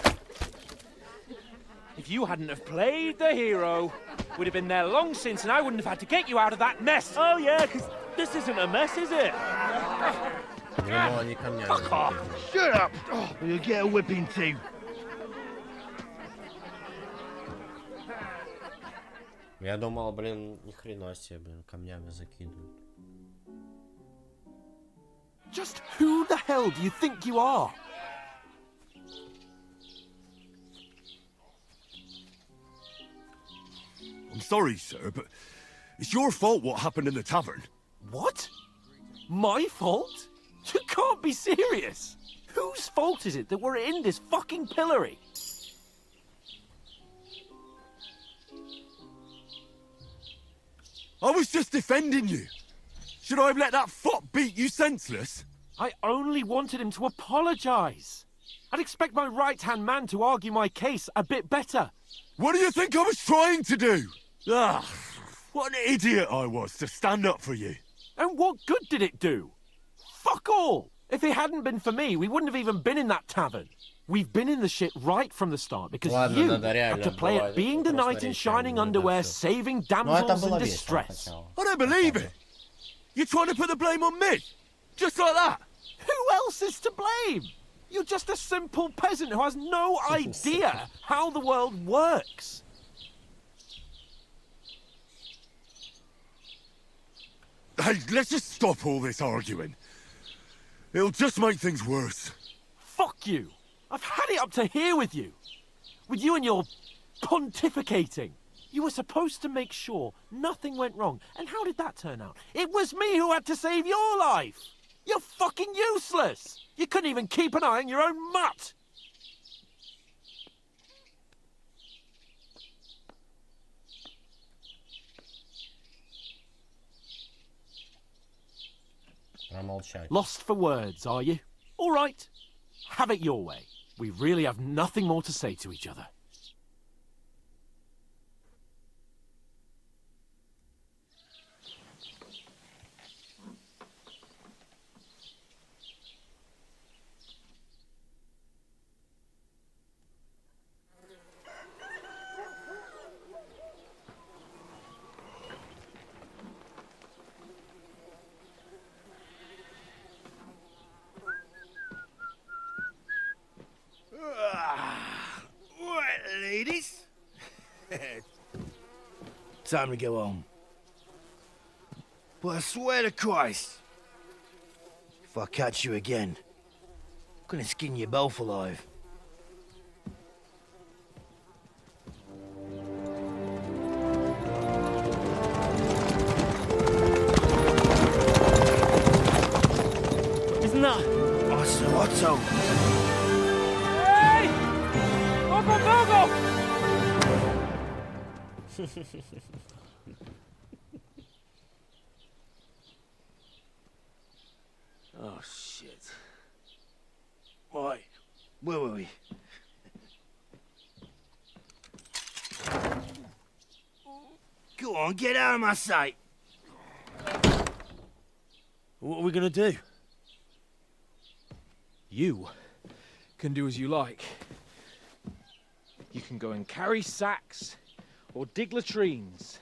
If you hadn't have played the hero, we'd have been there long since and I wouldn't have had to get you out of that mess. Oh yeah, because this isn't a mess, is it? Думал, они камнями Fuck off! закидывают. Shut up! Oh, you'll get a whipping too. Я думал, блин, ни хрена себе, блин, камнями закидывают. Just who the hell do you think you are? I'm sorry, sir, but it's your fault what happened in the tavern. What? My fault? You can't be serious. Whose fault is it that we're in this fucking pillory? I was just defending you. Should I have let that fop beat you senseless? I only wanted him to apologize. I'd expect my right-hand man to argue my case a bit better. What do you think I was trying to do? Ah, what an idiot I was to stand up for you. And what good did it do? Fuck all! If it hadn't been for me, we wouldn't have even been in that tavern. We've been in the shit right from the start because you had to play at being the knight in shining underwear, saving damsels in distress. I don't believe it. You're trying to put the blame on me? Just like that? Who else is to blame? You're just a simple peasant who has no idea how the world works. Hey, let's just stop all this arguing. It'll just make things worse. Fuck you. I've had it up to here with you. With you and your pontificating. You were supposed to make sure nothing went wrong. And how did that turn out? It was me who had to save your life. You're fucking useless. You couldn't even keep an eye on your own mutt. Lost for words, are you? All right. Have it your way. We really have nothing more to say to each other. Right, ladies. Time to go home. But I swear to Christ, if I catch you again, I'm gonna skin you both alive. Isn't that? Otto. Hey! Go! Oh, shit. Right, where were we? Go on, get out of my sight. What are we gonna do? You can do as you like. You can go and carry sacks or dig latrines.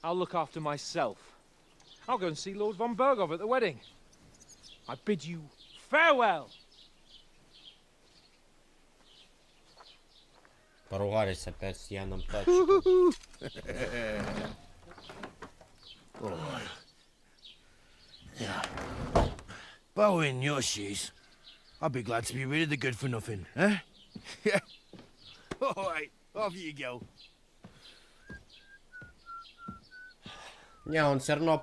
I'll look after myself. I'll go and see Lord von Bergov at the wedding. I bid you farewell. Поругались опять с Яном Татчиком. If I were in your shoes, I'd be glad to be rid of the good for nothing, eh? Yeah. All right, off you go. Не, он все равно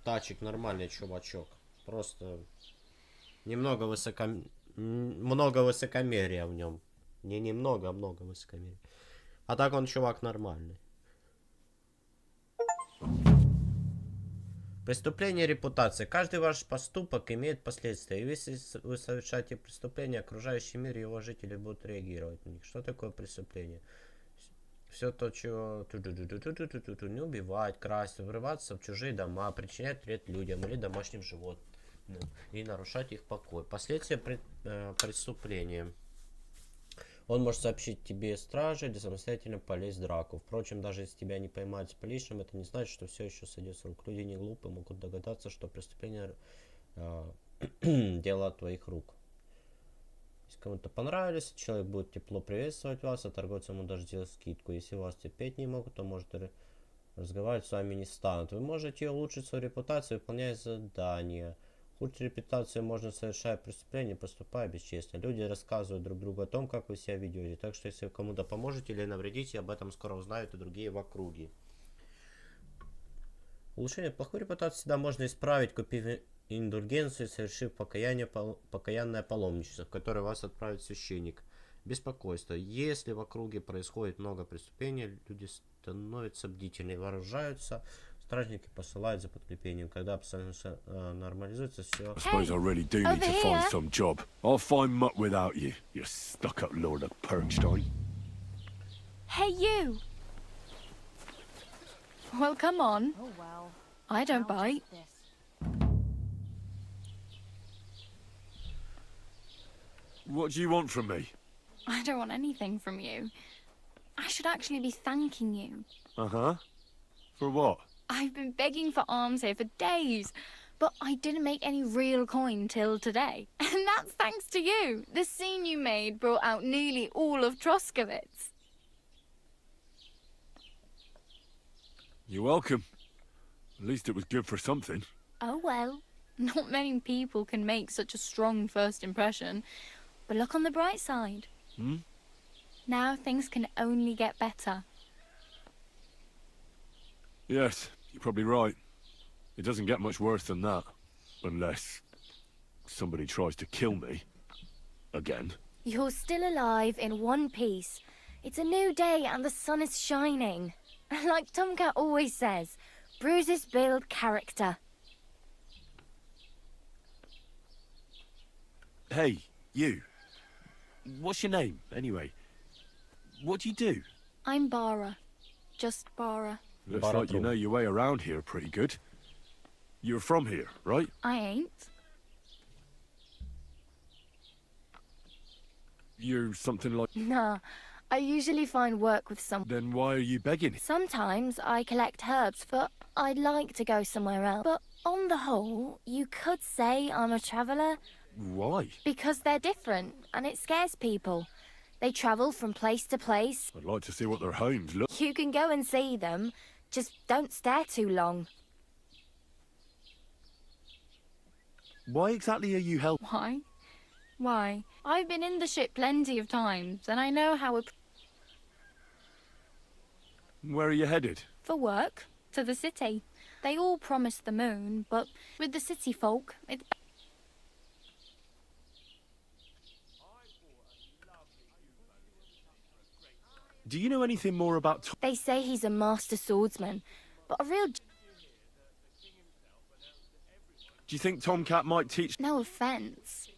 Тачик нормальный чувачок. Просто немного много высокомерия в нем. Не немного, а много высокомерия. А так он чувак нормальный. Преступление репутации. Каждый ваш поступок имеет последствия. И если вы совершаете преступление, окружающий мир и его жители будут реагировать на них. Что такое преступление? Все то, чего не убивать, красть, врываться в чужие дома, причинять вред людям или домашним животным и нарушать их покой. Последствия преступления. Он может сообщить тебе страже или самостоятельно полезть в драку. Впрочем, даже если тебя не поймают с поличным, это не значит, что все еще сойдет с рук. Люди не глупы, могут догадаться, что преступление дело от твоих рук. Если кому-то понравились, человек будет тепло приветствовать вас, а торговец ему даже сделать скидку. Если вас терпеть не могут, то может разговаривать с вами не станут. Вы можете улучшить свою репутацию, выполняя задания. Худшую репутацию можно, совершая преступление, поступая бесчестно. Люди рассказывают друг другу о том, как вы себя ведете. Так что если вы кому-то поможете или навредите, об этом скоро узнают и другие в округе. Улучшение плохой репутации всегда можно исправить, купив индульгенцию и совершив покаянное паломничество, в которое вас отправит священник. Беспокойство. Если в округе происходит много преступлений, люди становятся бдительнее, вооружаются. Стражники посылают за подкреплением. Когда обстановка нормализуется, все. I suppose I really do need to find some job. I'll find mutt without you, you stuck-up lord of Perkstein. Hey, you! Well, come on. Oh, well. I don't bite. What do you want from me? I don't want anything from you. I should actually be thanking you. Uh-huh. For what? I've been begging for alms here for days, but I didn't make any real coin till today. And that's thanks to you. The scene you made brought out nearly all of Troskowitz. You're welcome. At least it was good for something. Oh well. Not many people can make such a strong first impression. But look on the bright side. Hmm? Now things can only get better. Yes, you're probably right. It doesn't get much worse than that. Unless somebody tries to kill me. Again. You're still alive in one piece. It's a new day and the sun is shining. Like Tomcat always says, bruises build character. Hey, you. What's your name, anyway? What do you do? I'm Bara. Just Bara. Looks like you know your way around here pretty good. You're from here, right? I ain't. You're something like... Nah, I usually find work with someone. Then why are you begging? Sometimes I collect herbs, but I'd like to go somewhere else. But on the whole, you could say I'm a traveller. Why? Because they're different, and it scares people. They travel from place to place. I'd like to see what their homes look. You can go and see them, just don't stare too long. Why exactly are you helping? Why? Why? I've been in the ship plenty of times, and I know how it... Where are you headed? For work, to the city. They all promise the moon, but with the city folk, it's... Do you know anything more about... They say he's a master swordsman, but a real... Do you think Tomcat might teach... No offence,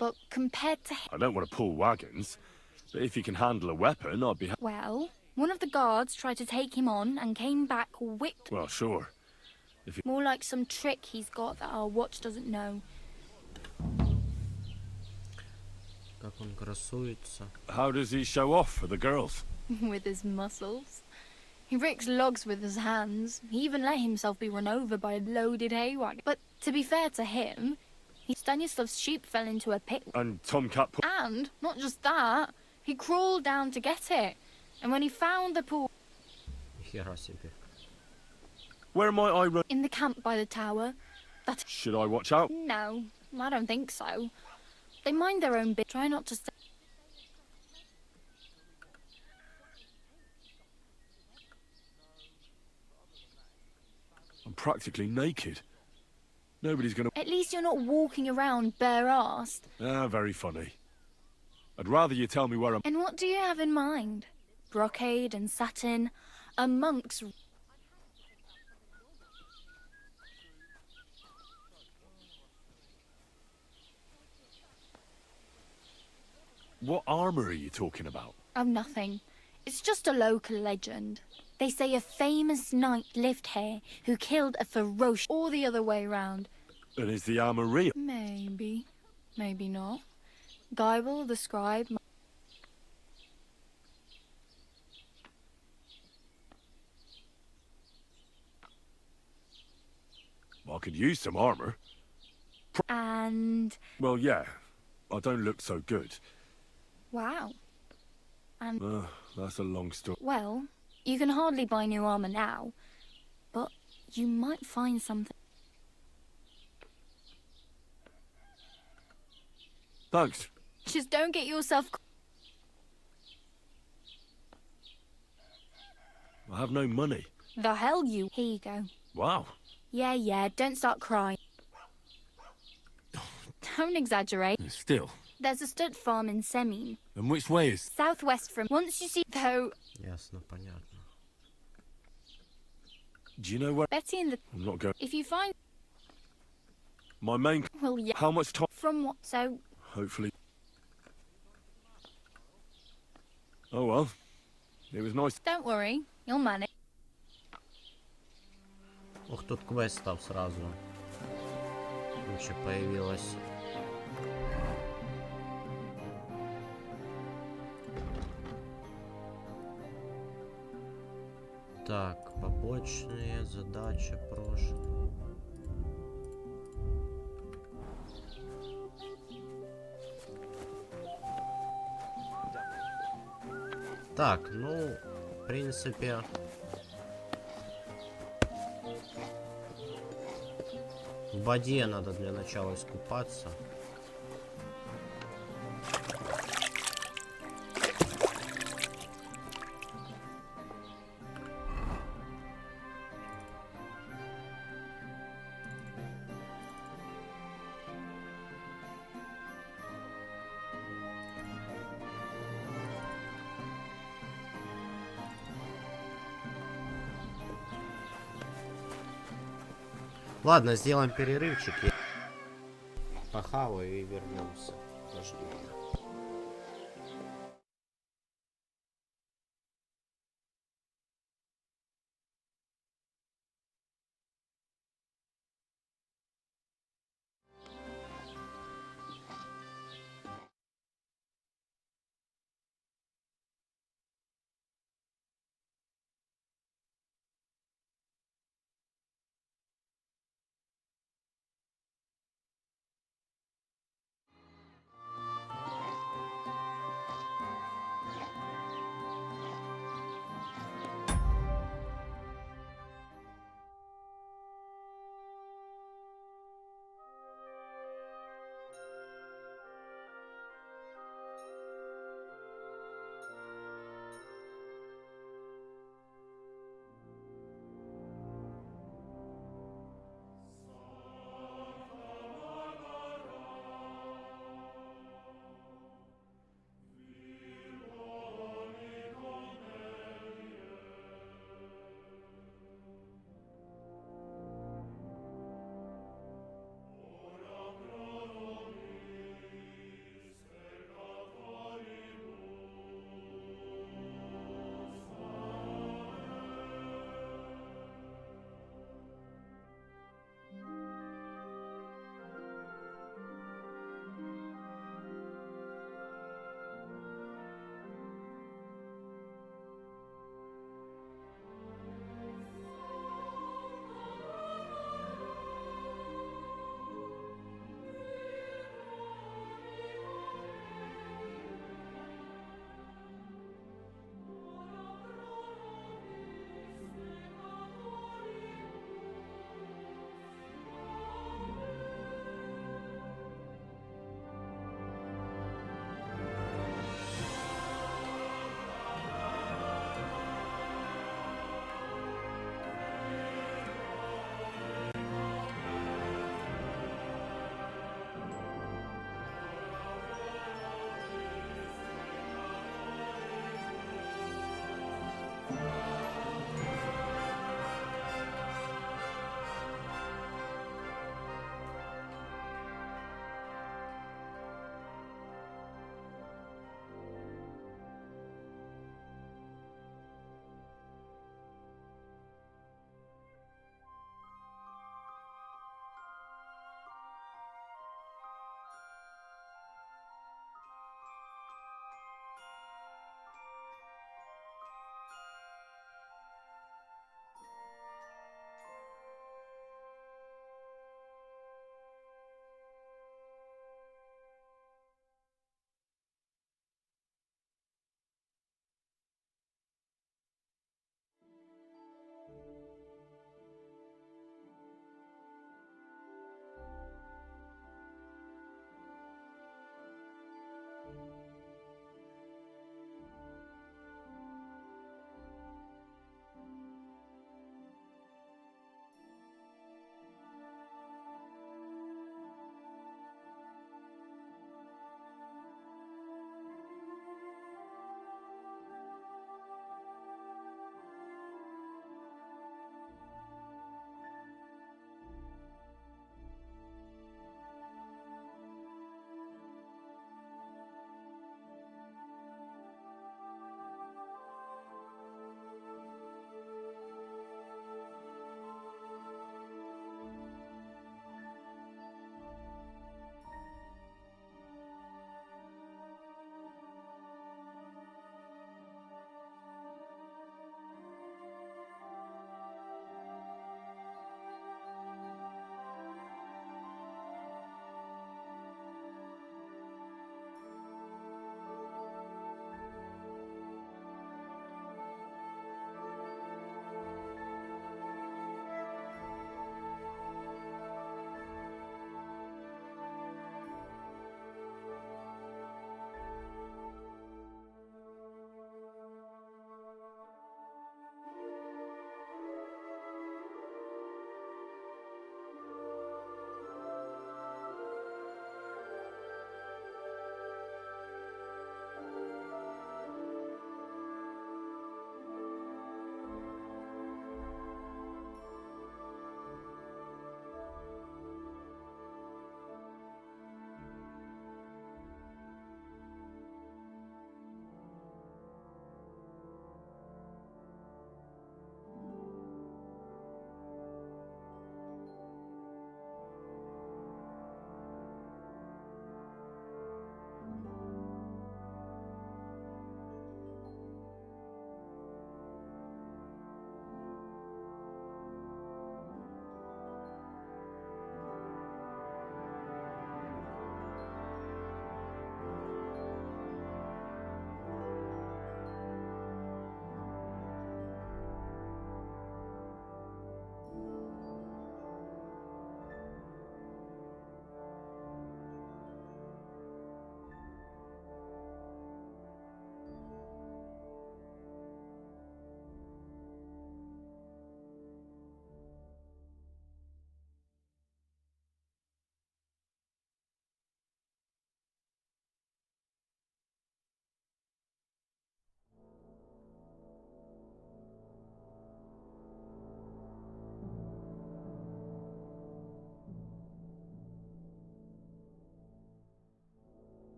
but compared to... I don't want to pull wagons, but if he can handle a weapon, I'd be... Well, one of the guards tried to take him on and came back whipped. Well, sure. If he... More like some trick he's got that our watch doesn't know. Как он красуется. How does he show off for the girls? With his muscles. He ricks logs with his hands. He even let himself be run over by a loaded hay wagon. But to be fair to him, Stanislav's sheep fell into a pit. And Tomcat put... And, not just that, he crawled down to get it. And when he found the pool... Хера себе. Where might I run? In the camp by the tower. That... Should I watch out? No, I don't think so. They mind their own bit. Try not to... I'm practically naked. Nobody's gonna... At least you're not walking around bare-assed. Ah, very funny. I'd rather you tell me where I'm... And what do you have in mind? Brocade and satin, a monk's... What armour are you talking about? Oh, nothing. It's just a local legend. They say a famous knight lived here who killed a ferocious... Or the other way round. And is the armour real? Maybe. Maybe not. Geibel, the scribe... I could use some armour. And... Well, yeah. I don't look so good. Wow. And... That's a long story. Well, you can hardly buy new armour now. But you might find something... Thanks. Just don't get yourself... I have no money. The hell you... Here you go. Wow. Yeah, don't start crying. Don't exaggerate. Still, There's a stud farm in Semin. And which way is? Southwest from... Once you see... Though... Ясно, понятно. Do you know where? Betty and the... I'm not going. If you find... My main... Well, yeah. How much time? From what? So... Hopefully. Oh well. It was nice. Don't worry. You'll manage. Ух, тут квестов сразу. Куча появилась. Так, побочные задачи прошлые. Так, ну, в принципе... В воде надо для начала искупаться. Ладно, сделаем перерывчик. Я похаваю и вернемся. Подожди.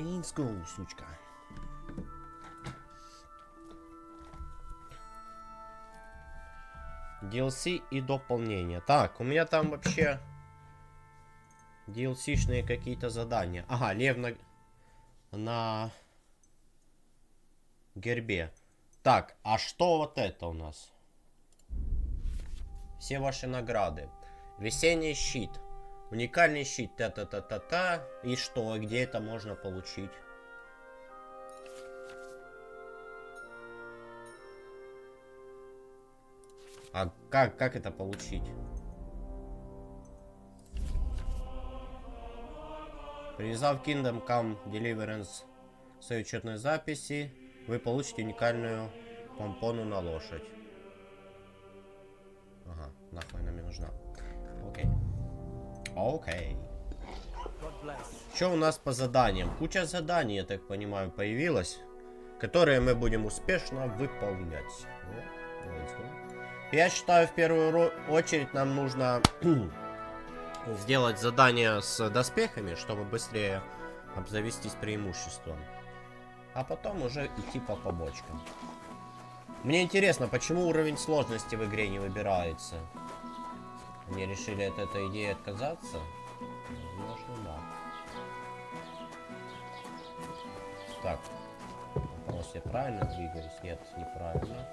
Украинскую, сучка. DLC и дополнения. Так, у меня там вообще DLC-шные какие-то задания. Ага, лев на гербе. Так, а что вот это у нас? Все ваши награды. Весенний щит. Уникальный щит. Та-та-та-та-та. И что? Где это можно получить? А как это получить? Привязав Kingdom Come Deliverance в своей учетной записи, вы получите уникальную помпону на лошадь. Ага, нахуй она мне нужна. Окей. Окей. Что у нас по заданиям? Куча заданий, я так понимаю, появилась, которые мы будем успешно выполнять. Я считаю, в первую очередь нам нужно сделать задание с доспехами, чтобы быстрее обзавестись преимуществом. А потом уже идти по побочкам. Мне интересно, почему уровень сложности в игре не выбирается? Они решили от этой идеи отказаться? Возможно, да. Так. Вопрос, я правильно двигаюсь? Нет, неправильно.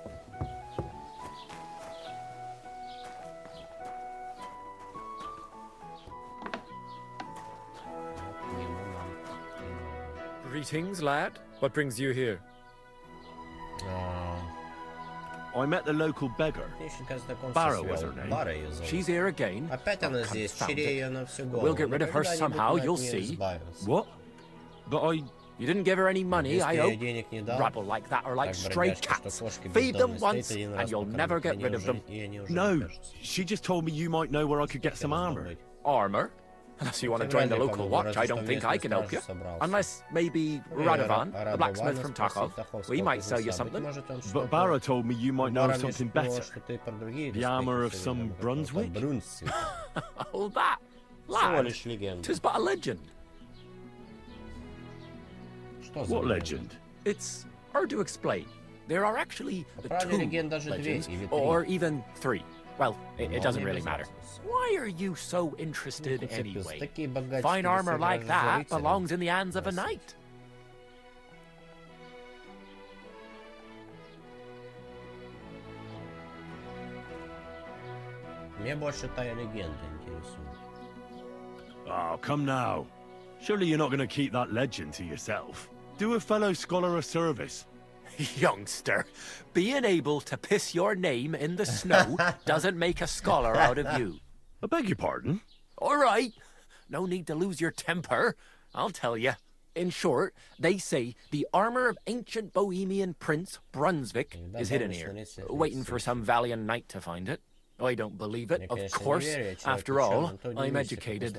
Greetings, lad. What brings you here? I met the local beggar. Barrow was her name. She's here again. Опять она здесь, чирея на всю голову. We'll get rid of her somehow, you'll see. What? But You didn't give her any money, I hope. Денег не дал. Rabble like that are like Так, stray бродяжка, что cats. кошки Feed them бездомные once, стоят один and раз you'll покормить, never get они rid of уже- them. и они уже не no, кажутся. she just told me you might know where I could get some armor. Armor? Unless you want to join the local watch, I don't think I can help you. Unless maybe Radovan, the blacksmith from Takhov. We might sell you something. But Barrow told me you might know of something better. The armor of some Brunswick? All that. Lad, 'tis but a legend. What legend? It's hard to explain. There are actually two legends, or even three. Well, it doesn't really matter. Why are you so interested anyway? Fine armor like that belongs in the hands of a knight. Мне больше та легенда интересует. Oh, come now. Surely you're not going to keep that legend to yourself. Do a fellow scholar a service. Youngster, being able to piss your name in the snow doesn't make a scholar out of you. I beg your pardon? All right. No need to lose your temper. I'll tell you. In short, they say the armor of ancient Bohemian Prince Brunswick is hidden here, waiting for some valiant knight to find it. I don't believe it, of course. After all, I'm educated.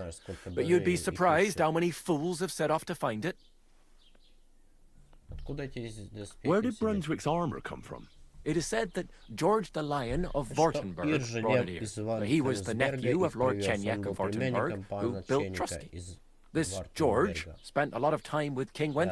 But you'd be surprised how many fools have set off to find it. Where did Brunswick's armor come from? It is said that George the Lion of Wartenberg brought it here. He was the nephew of Lord Chenyek of Wartenberg, who built Trusky. This George spent a lot of time with King Wen.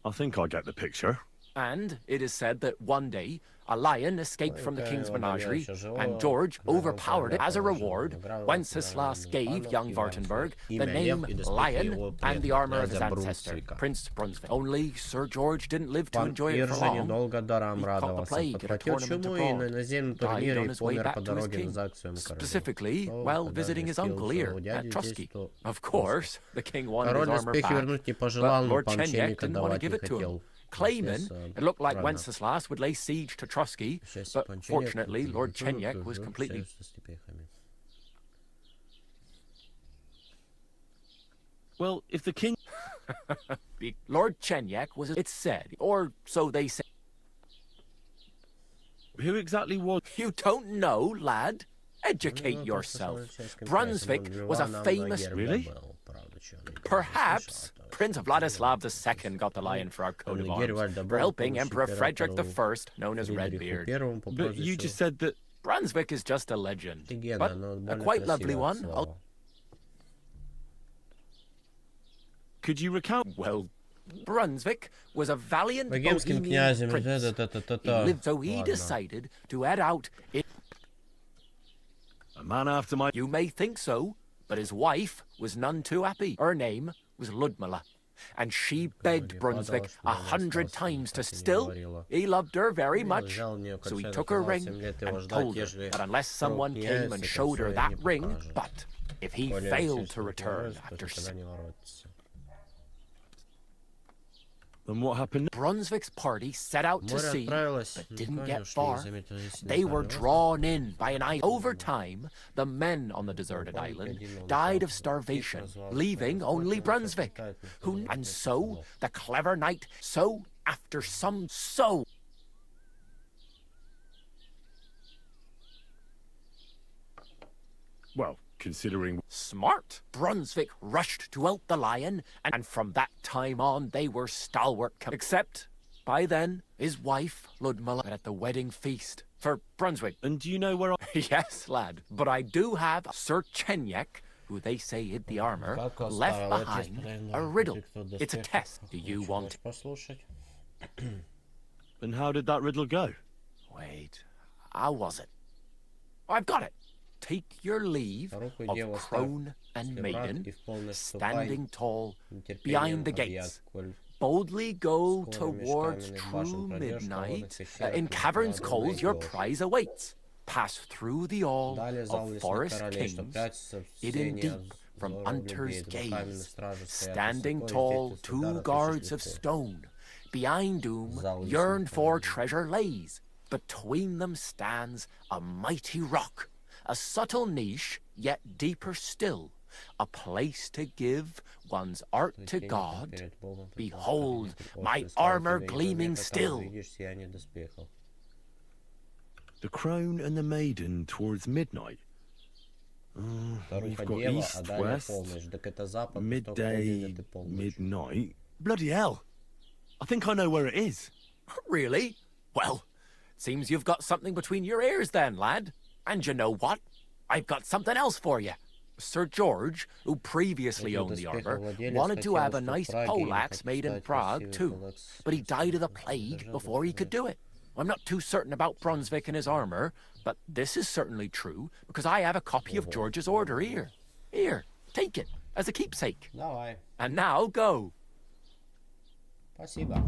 I think I get the picture. And it is said that one day a lion escaped from the king's menagerie, and George overpowered it. As a reward, Wenceslas gave young Wartenberg the name Lion and the armor of his ancestor, Prince Brunswick. Only Sir George didn't live to enjoy it for long. He caught the plague at a tournament abroad, died on his way back to his king, specifically while visiting his uncle here at Trusky. Of course, the king wanted his armor back, but Lord Chenyek didn't want to give it to him. Claiming it looked like Wenceslas would lay siege to Trusky, but fortunately Lord Chenyek was completely... Well, if the king... Lord Chenyek was, it's said, or so they say. Who exactly was... You don't know, lad? Educate yourself. Brunswick was a famous... Really? Perhaps Prince Vladislav II got the lion for our coat of arms for helping Emperor Frederick I, known as Redbeard. But you just said that... Brunswick is just a legend, but a quite lovely one. Could you recount? Well, Brunswick was a valiant Богемским Bohemian князем. prince. He lived, so he decided to head out in... A man after my... You may think so, but his wife was none too happy. Her name was Ludmilla, and she begged Brunswick 100 times to still. He loved her very much, so he took her ring and told her that unless someone came and showed her that ring, but if he failed to return after... Then what happened? Brunswick's party set out to sea, but didn't get far. They were drawn in by an ice. Over time, the men on the deserted island died of starvation, leaving only Brunswick. And so, the clever knight, after some... Well, considering... Smart! Brunswick rushed to out the lion, and from that time on, they were stalwart. Except, by then, his wife, Ludmilla, at the wedding feast for Brunswick. And do you know where I... Yes, lad, but I do have Sir Chenyek, who they say hid the armor, left behind a riddle. It's a test. Do you want... And how did that riddle go? Wait, how was it? I've got it. Take your leave of crone and maiden, standing tall behind the gates. Boldly go towards true midnight. In caverns cold your prize awaits. Pass through the all of forest kings, hidden deep from hunter's gaze. Standing tall, 2 guards of stone, behind whom yearned for treasure lays. Between them stands a mighty rock, a subtle niche, yet deeper still, a place to give one's art to God. Behold, my armor gleaming still. The crone and the maiden towards midnight. We've got east, west, midday, midnight. Bloody hell! I think I know where it is. Really? Well, seems you've got something between your ears then, lad. And you know what? I've got something else for you. Sir George, who previously owned the armor, wanted to have a nice poleaxe made in Prague too, but he died of the plague before he could do it. I'm not too certain about Brunswick and his armor, but this is certainly true, because I have a copy of George's order here. Here, take it, as a keepsake. And now, go. Спасибо.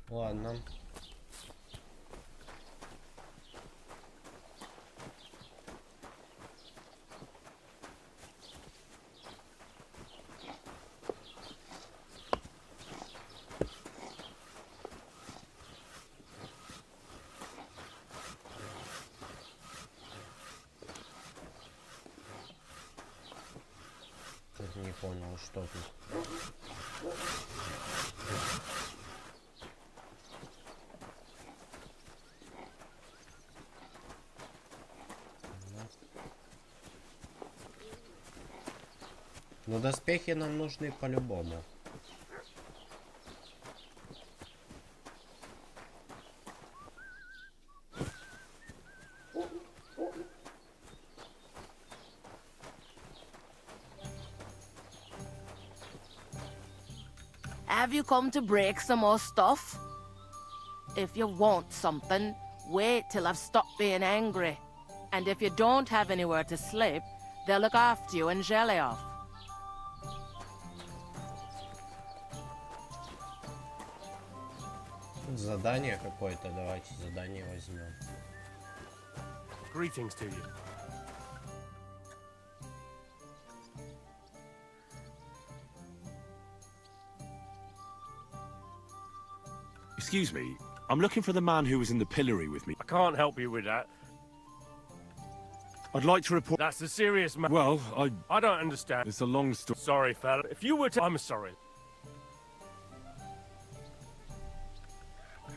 Ладно. Не понял, что тут. Но доспехи нам нужны по-любому. Have you come to break some more stuff? If you want something, wait till I've stopped being angry. And if you don't have anywhere to sleep, they'll look after you in Jelioff. Задание какое-то, давайте задание возьмем. Greetings to you. Excuse me, I'm looking for the man who was in the pillory with me. I can't help you with that. I'd like to report... That's a serious matter. Well, I don't understand. It's a long story. Sorry, fella. If you were to... I'm sorry.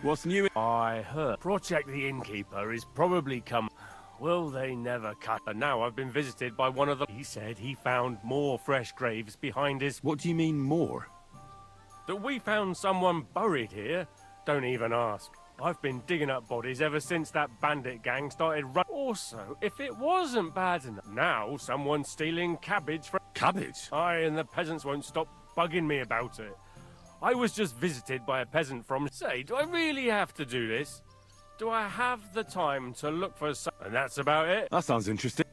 What's new? I heard Project the Innkeeper is probably come. Will they never cut? And now I've been visited by one of the... He said he found more fresh graves behind his... What do you mean, more? That we found someone buried here? Don't even ask. I've been digging up bodies ever since that bandit gang started run. Also, if it wasn't bad enough, now someone's stealing cabbage from... Cabbage? Aye, and the peasants won't stop bugging me about it. I was just visited by a peasant from... Say, do I really have to do this? Do I have the time to look for some... And that's about it. That sounds interesting.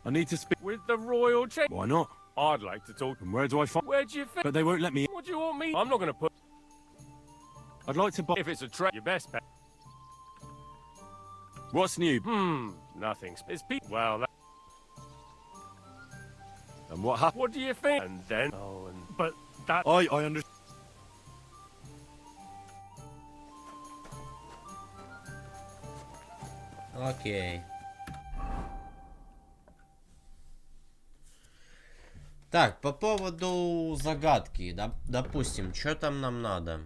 I need to speak... With the royal check. Why not? I'd like to talk... And where do I find... Where do you think... But they won't let me... What do you want me... I'm not going to put... I'd like to buy... If it's a trade, your best bet. What's new? Nothing. It's people. Well, that... And what happened? What do you think? And then... Oh, and... But that... I understand. Окей. Так, по поводу загадки. Допустим, что там нам надо?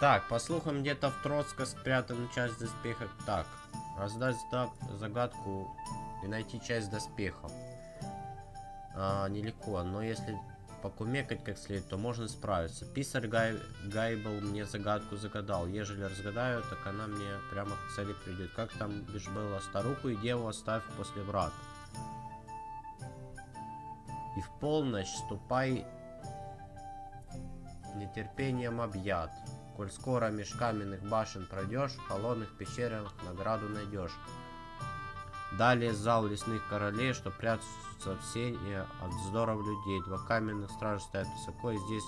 Так, по слухам, где-то в Троцко спрятана часть доспеха. Так, раздать загадку и найти часть доспеха. Нелегко, но если покумекать как следует, то можно справиться. Писарь Гайбл мне загадку загадал. Ежели разгадаю, так она мне прямо к цели придет. Как там бишь было? Старуху и деву оставь после врат. И в полночь ступай нетерпением объят. Коль скоро меж каменных башен пройдешь, в холодных пещерах награду найдешь. Далее зал лесных королей, что прячутся в сене от вздоров людей. Два каменных стража стоят высоко, и здесь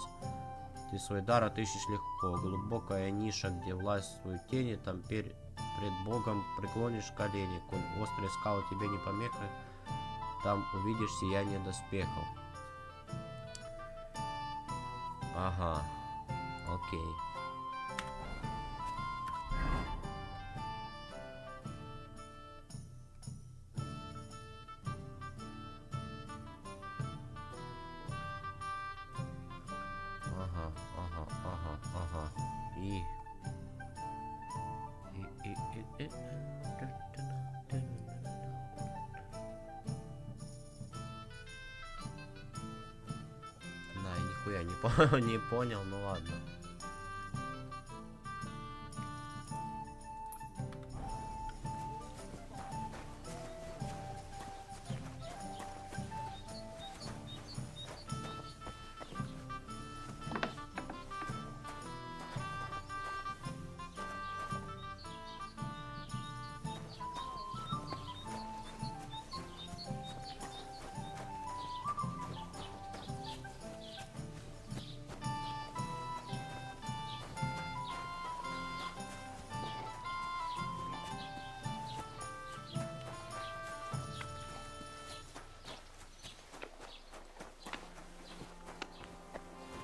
ты свой дар отыщешь легко. Глубокая ниша, где властвуют тени, там пред Богом преклонишь колени. Коль острые скалы тебе не помеха, там увидишь сияние доспехов. Ага, окей. Ага. И... Да, я нихуя не понял, ну ладно.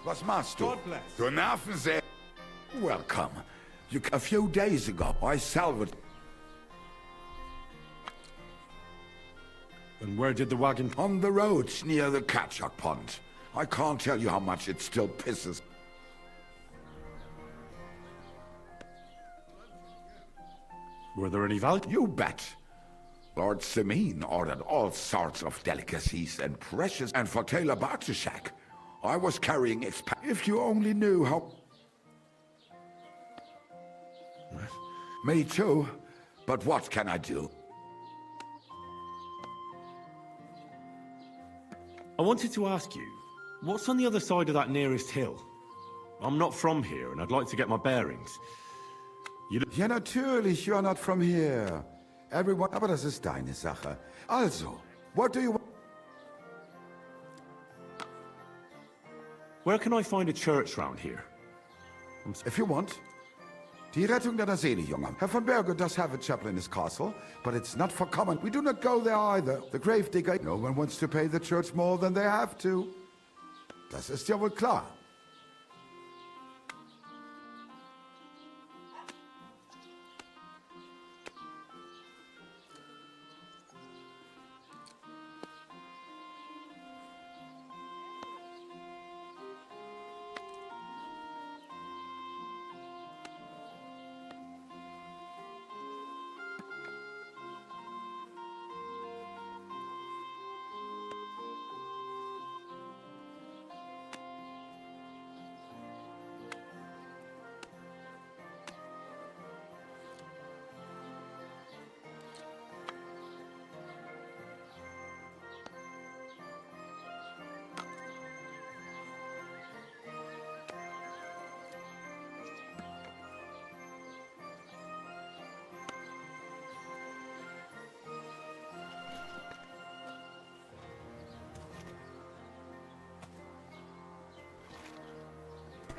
Was machst du? Du Nerven sehr... Welcome. A few days ago, I salvaged... And where did the wagon... On the roads near the Catchuck Pond. I can't tell you how much it still pisses. Were there any value? You bet. Lord Simene ordered all sorts of delicacies and precious, and for Taylor Bartishak, I was carrying if you only knew how... Me too, but what can I do? I wanted to ask you, what's on the other side of that nearest hill? I'm not from here, and I'd like to get my bearings. Ja, natürlich, you're not from here. Everyone... Aber das ist deine Sache. Also, what do you... Where can I find a church round here? If you want. Die Rettung deiner Seele, Junger. Herr von Berge does have a chapel in his castle, but it's not for common. We do not go there either. The gravedigger... No one wants to pay the church more than they have to. Das ist ja wohl klar.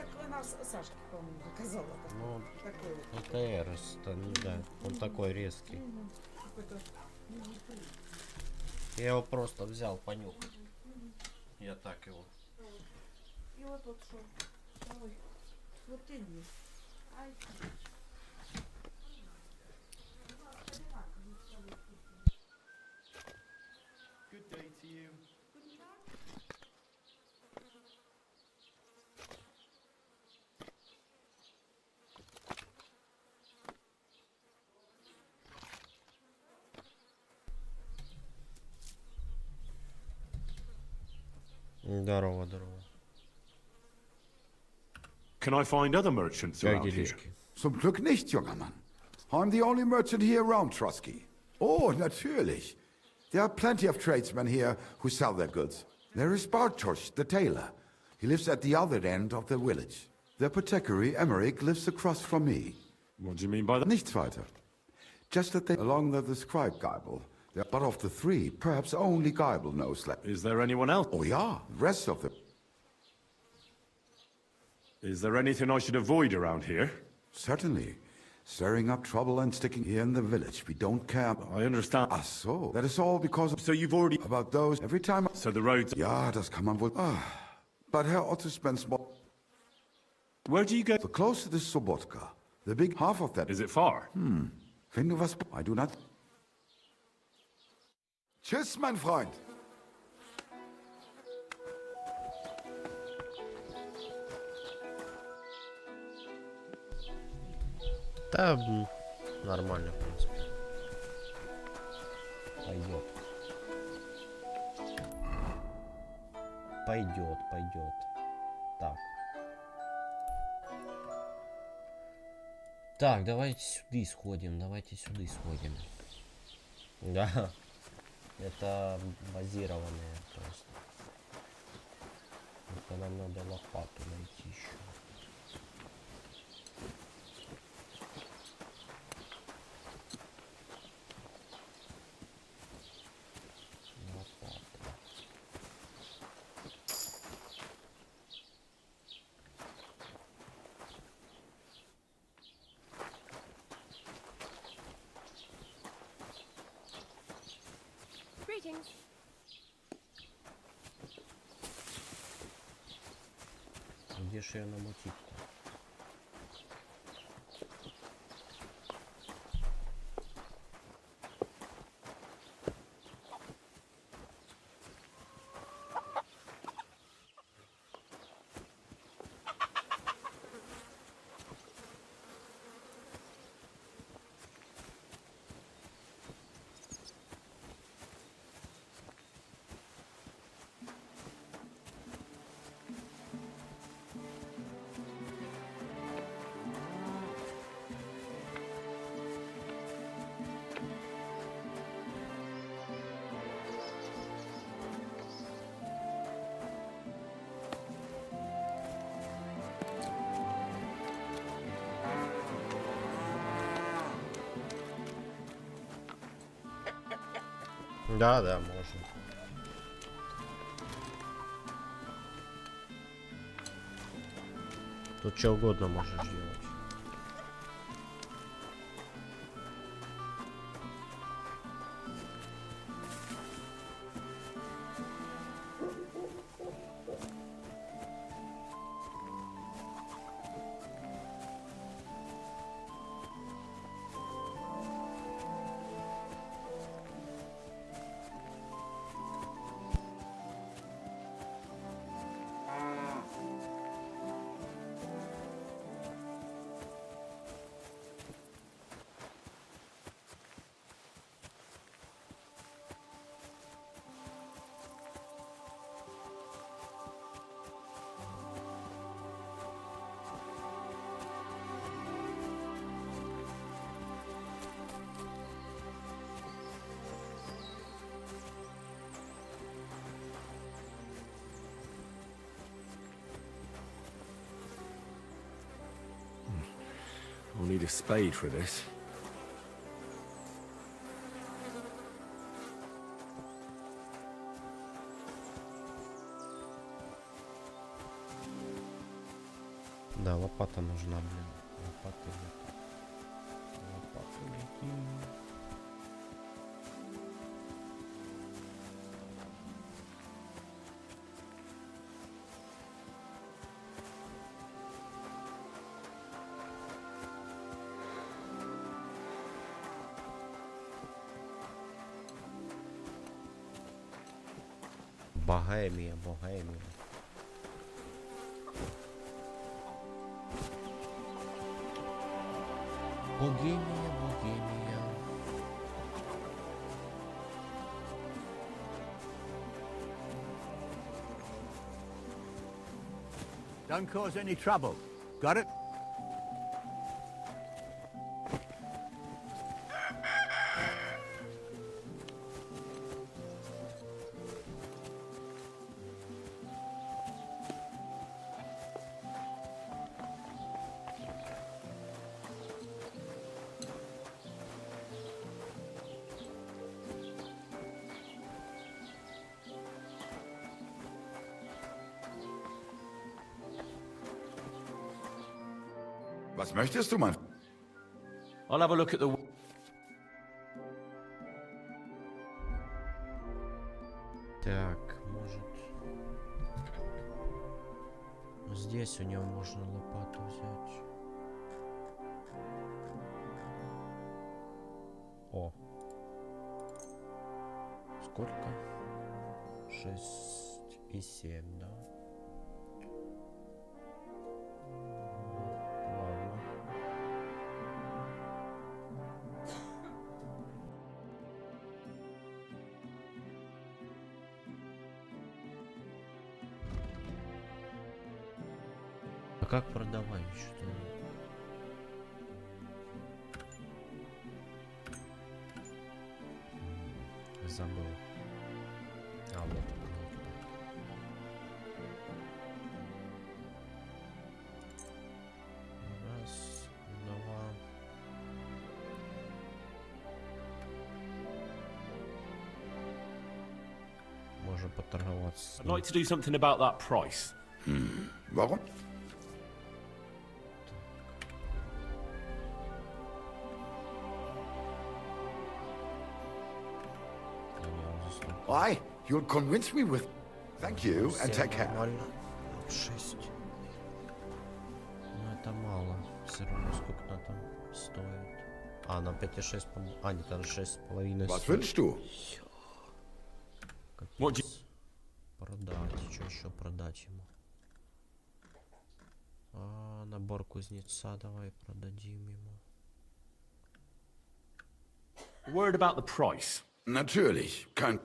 как она Сашке, по-моему, показала. Ну, Такой вот. это Эрос-то, не да, он такой резкий. Какой-то, Я его просто взял понюхать. Я так его. И вот что. Ой, вот иди. Ай. Good day to you. Здорово, здорово. Can I find other merchants around here? Zum Glück nicht, junger Mann. I'm the only merchant here around, Trusky. Oh, natürlich. There are plenty of tradesmen here who sell their goods. There is Bartosz, the tailor. He lives at the other end of the village. The apothecary, Emmerich, lives across from me. What do you mean by that? Nichts weiter. Just that they along the described Geibel. But of the three, perhaps only Geibel knows that. Is there anyone else? Oh, yeah. The rest of them. Is there anything I should avoid around here? Certainly. Stirring up trouble and sticking here in the village. We don't care. I understand. Ah, so. That is all because of... So you've already... About those, every time... So the roads... Ja, das kann man wohl... But Herr Otto spends more... Where do you go? The closer to Sobotka. The big half of that... Is it far? Wenn du was... I do not... Tschüss, mein Freund. Да, нормально, в принципе. Пойдет. Пойдет, пойдет. Так. Так, давайте сюда сходим, давайте сюда сходим. Да. Это базированное просто. Это нам надо лопату найти еще. Greetings. Где ж ее намутить-то? Да, да, можно. Тут что угодно можешь делать. We'll need a spade for this. Да, лопата нужна, блин. Лопаты нет. Лопаты найти. Богемия, Богемия. Богемия, Богемия. Don't cause any trouble. Got it? Was möchtest du, mein... I'll have a look at the... Так, может... Здесь у него можно лопату взять. О. Сколько? 6 и 7, да? Ладно. А как продавать? Что? Забыл. А, вот. Раз, два. Можно поторговаться. I'd like to do something about that price. Warum? Why? You'll convince me with... Thank you, and take care. 6. Ну это мало. Все равно сколько она там стоит. А, на 5,6, по-моему. А, нет, даже 6,5. Was wünschst du? Капец. Продать. Что еще продать ему? А, набор кузнеца давай продадим ему. Word about the price. Natürlich. Kein...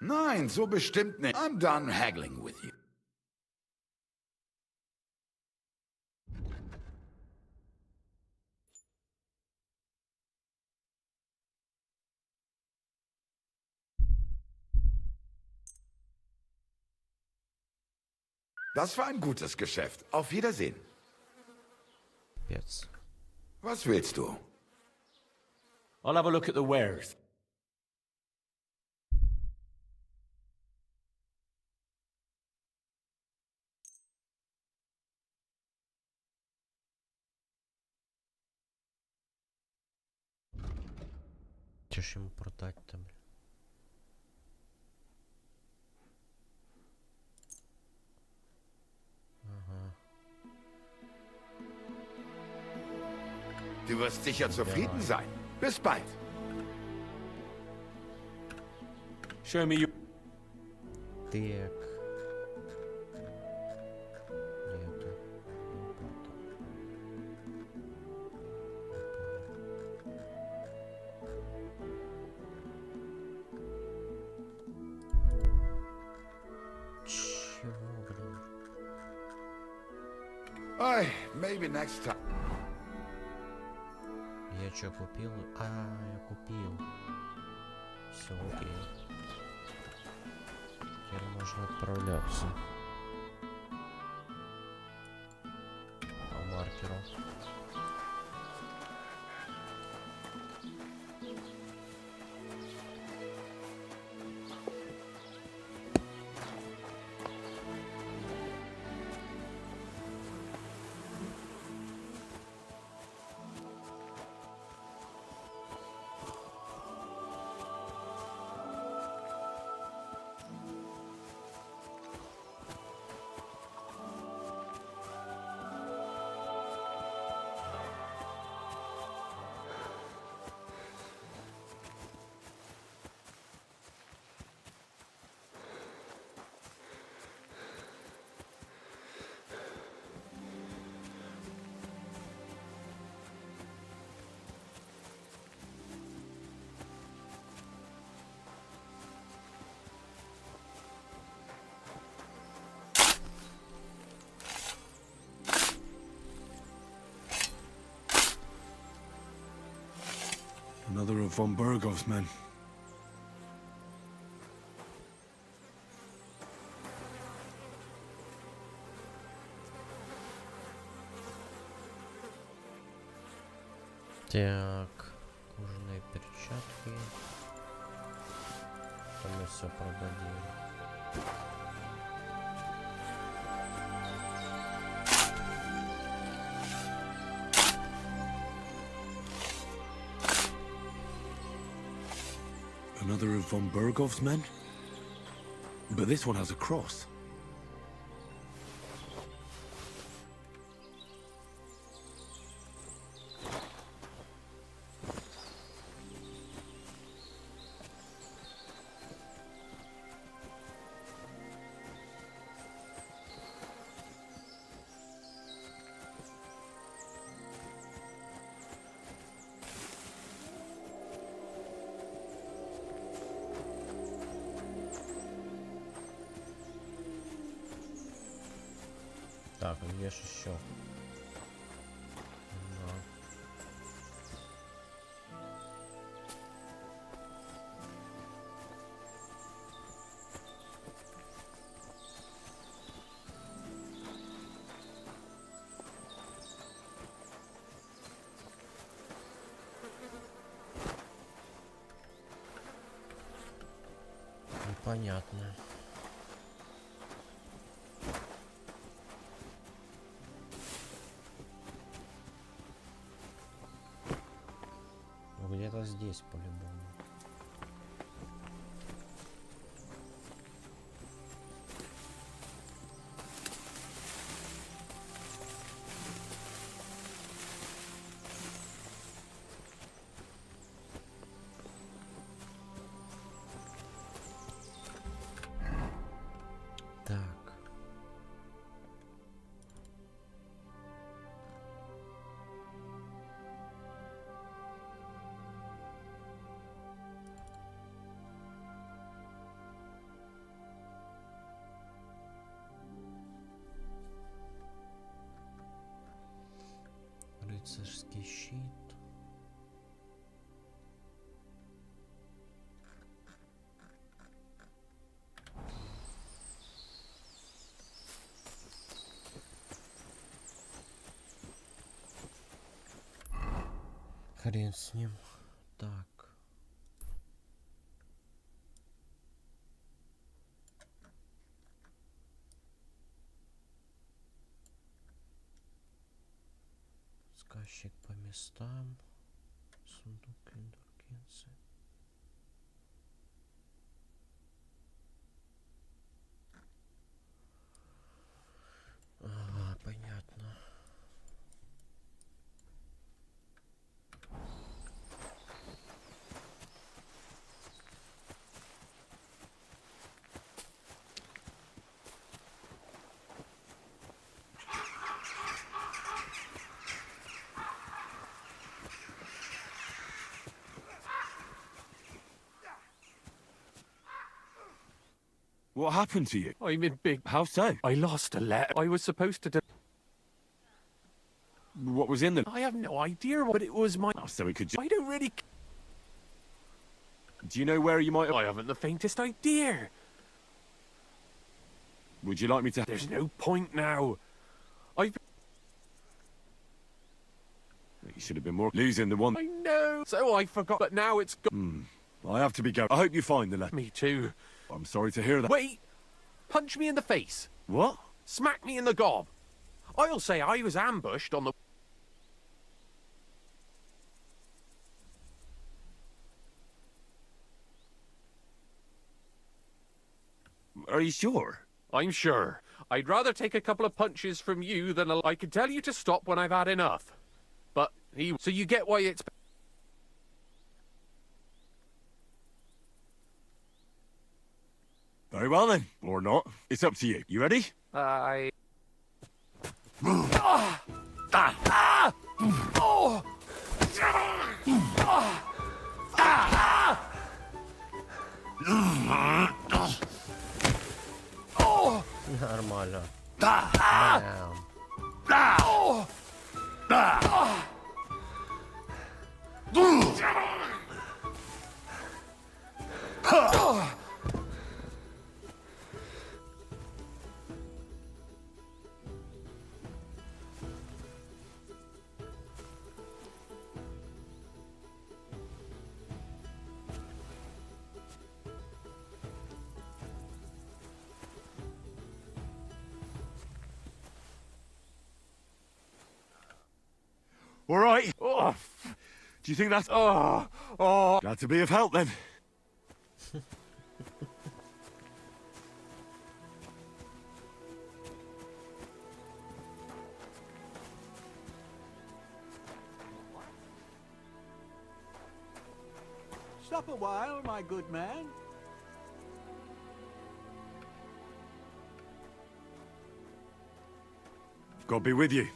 Nein, so bestimmt nicht. I'm done haggling with you. Das war ein gutes Geschäft. Auf Wiedersehen. Jetzt. Was willst du? I'll have a look at the wares. Что ж ему продать-то, блин? Ага. Du wirst sicher zufrieden sein. Bis bald. Show me your... Так. Maybe next time. Я что купил? А, я купил. Все, окей. Теперь можно отправляться. По маркеру. Another of von Bergov's men. Так, кожаные перчатки. Это мы все продадим. Another of von Bergov's men? But this one has a cross. Так, где ж еще? Да. Непонятно. Где-то здесь по-любому. Так. Рыцарский щит. Хрен с ним. Так. Сказчик по местам. Сундук индульгенции. Ага, понятно. What happened to you? I'm in big... How so? I lost a letter. I was supposed to... What was in them? I have no idea what it was. Oh, so we could I don't really... Do you know where you might have... I haven't the faintest idea. Would you like me to... There's no point now. I've... You should have been more... Losing the one... I know. So I forgot, but now it's gone. I have to be going. I hope you find the letter. Me too. I'm sorry to hear that. Wait! Punch me in the face. What? Smack me in the gob. I'll say I was ambushed on the... Are you sure? I'm sure. I'd rather take a couple of punches from you than I could tell you to stop when I've had enough. But he... So you get why it's... Very well then. Or not. It's up to you. You ready? I... Нормально. All right. Oh, do you think that's... Oh. Glad to be of help, then. Stop a while, my good man. God be with you.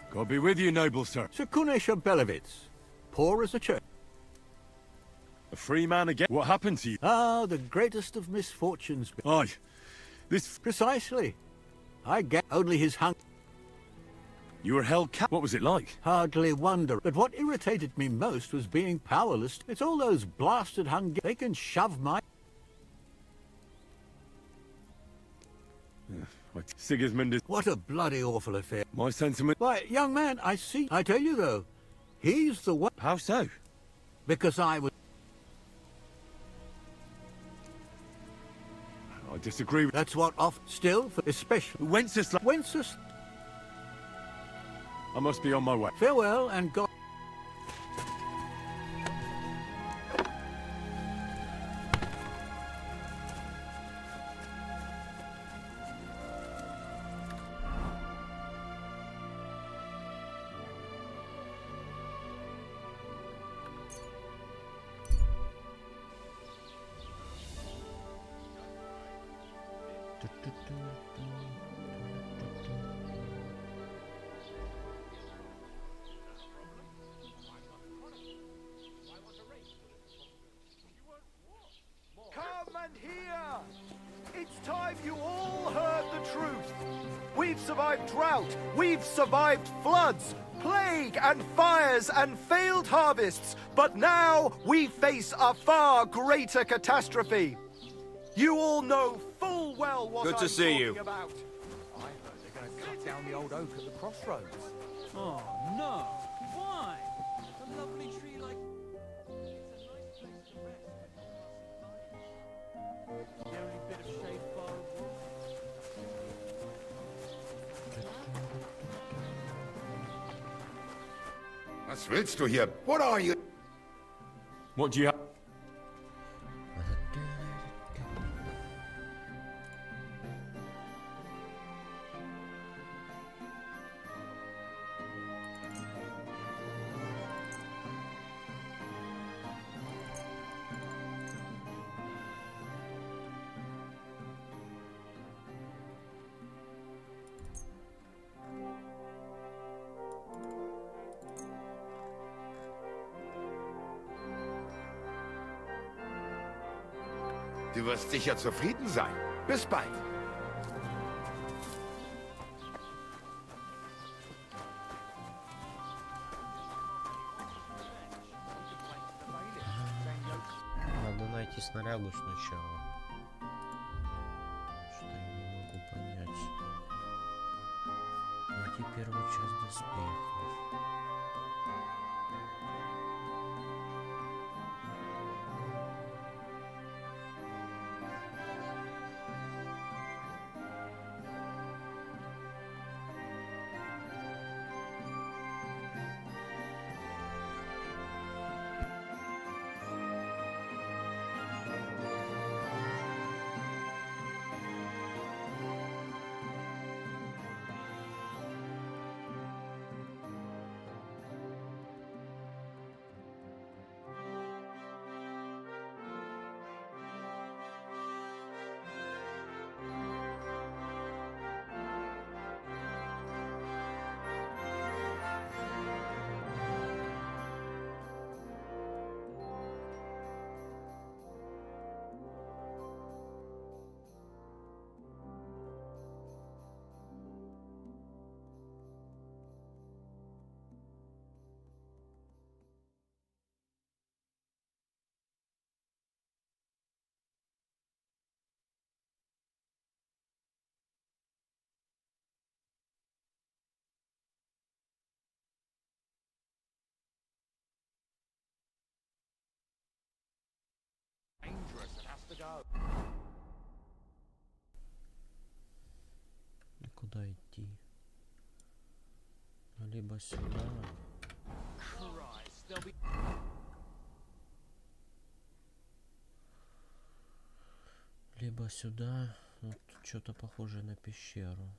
God be with you, noble sir. Sir Kunesha Belevitz, poor as a church. A free man again? What happened to you? Ah, the greatest of misfortunes. Aye. This... Precisely. I get only his hunger. You were held cap... What was it like? Hardly wonder. But what irritated me most was being powerless. It's all those blasted Hungarians. They can shove my... Sigismund is... What a bloody awful affair. My sentiment... Why, young man, I see. I tell you, though, he's the one... How so? Because I was... I disagree with... That's what off... Still, for especially... Wenceslas... Wenceslas... I must be on my way. Farewell, and God... Come and hear! It's time you all heard the truth. We've survived drought, we've survived floods, plague and fires and failed harvests, but now we face a far greater catastrophe. You all know full well what Good to I'm see talking you. about. I heard they're going to cut down the old oak at the crossroads. Oh, no. Why? A lovely tree like... It's a nice place to rest. The only bit of shade far away. Was willst du hier? What are you? What do you have? Du wirst sicher zufrieden sein. Bis bald. Надо найти снаряду сначала. Что я не могу понять. Найти первую часть доспехов. go. Куда идти? Либо сюда. Либо сюда. Вот что-то похожее на пещеру.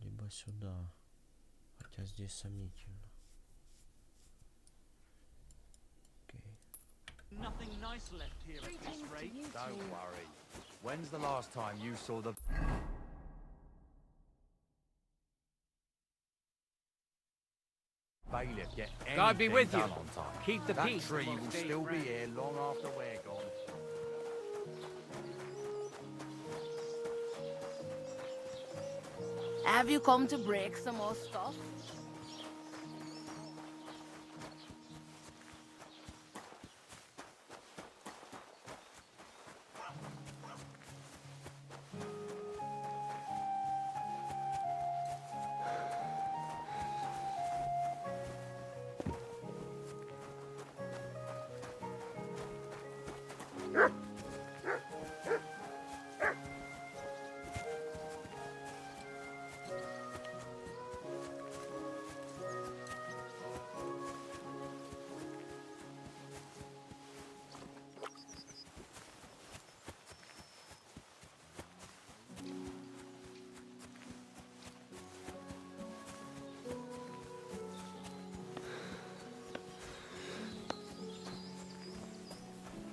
Либо сюда. Хотя здесь сомнительно. Nothing nice left here at this rate. Don't worry. When's the last time you saw the... bailiff get anything God be with you. done on time? Keep the that peace. tree will still be here long after we're gone. Have you come to break some more stuff?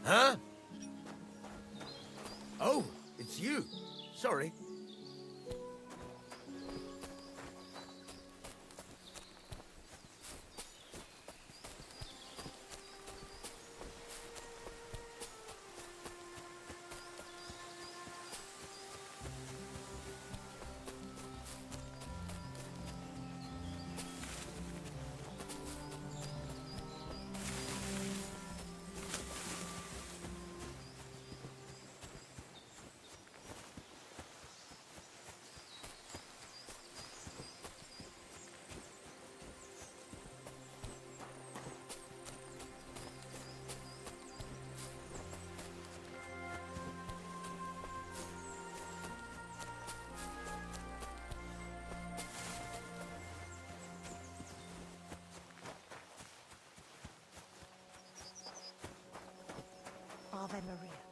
Huh? Oh, it's you. Sorry. Ave Maria.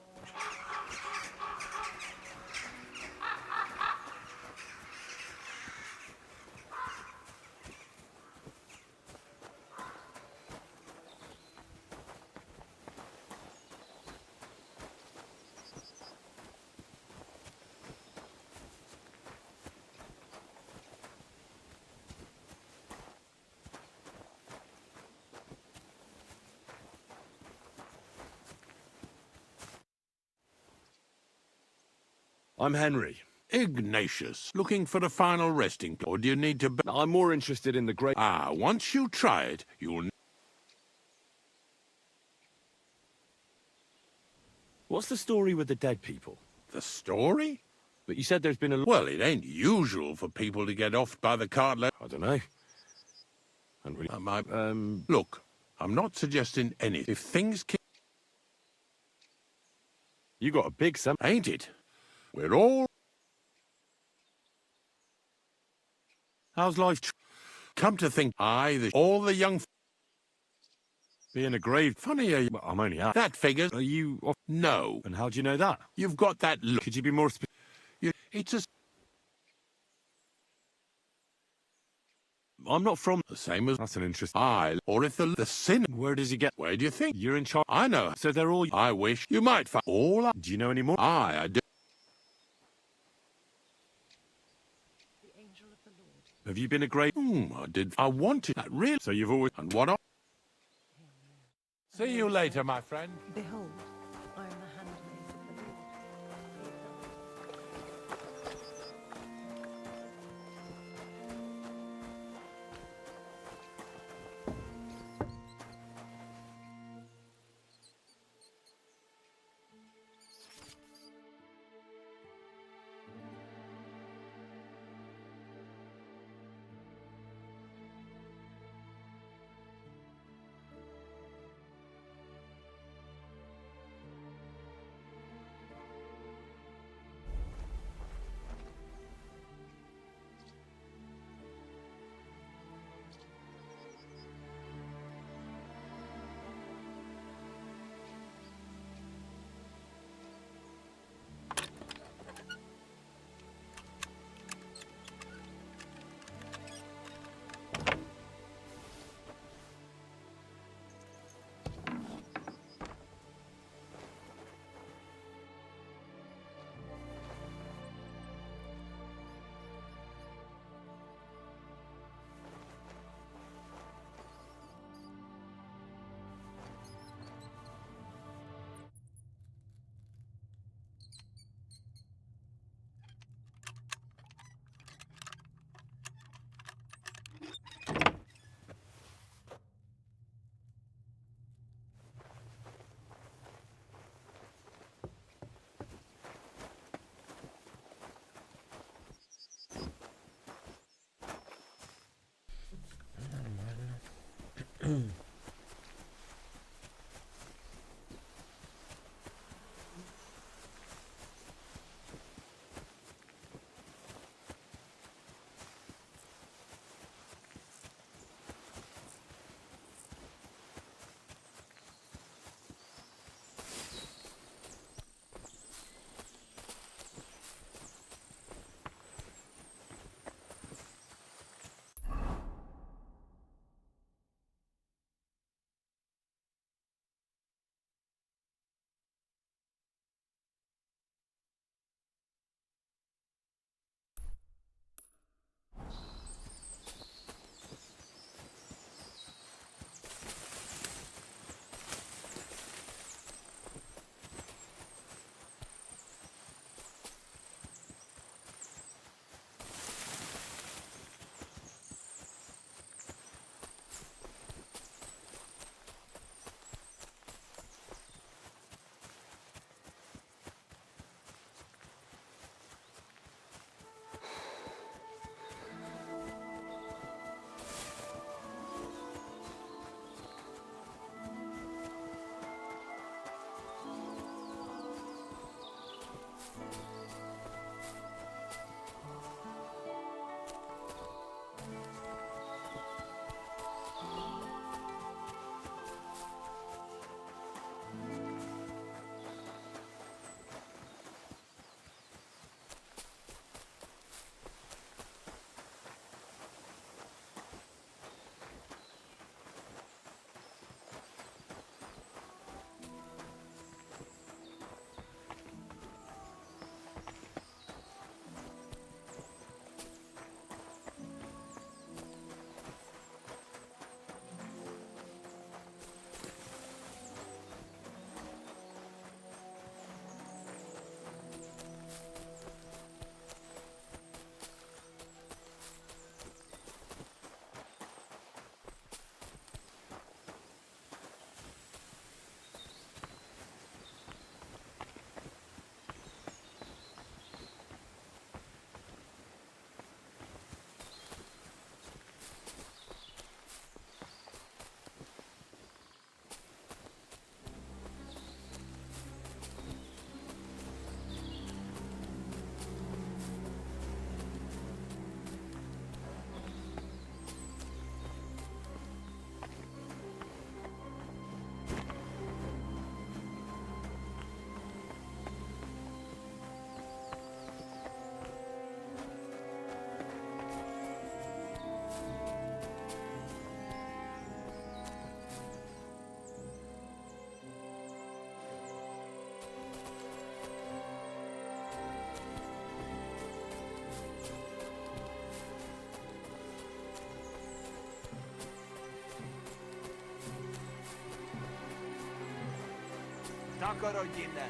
I'm Henry. Ignatius. Looking for a final resting place, or do you need to... I'm more interested in the great... Ah, once you try it, you'll... What's the story with the dead people? The story? But you said there's been a... Well, it ain't usual for people to get off by the cart. I don't know. And really... Look, I'm not suggesting anything. If things keep... You got a big sum, ain't it? We're all... How's life? Come to think, all the young... Being a grave... Funny, I'm only out. That figures... Are you off? No. And how do you know that? You've got that look. Could you be more It's a... I'm not from... The same as... That's an interesting... Or if the sin... Where does he get... Where do you think? You're in charge. I know. So they're all... I wish you might find... All... Do you know any more? I do. Have you been a grave... I did. I wanted that really. So you've always... And what... See you later, my friend. Behold, I am the handmaid of the Lord. Taką rodzinę.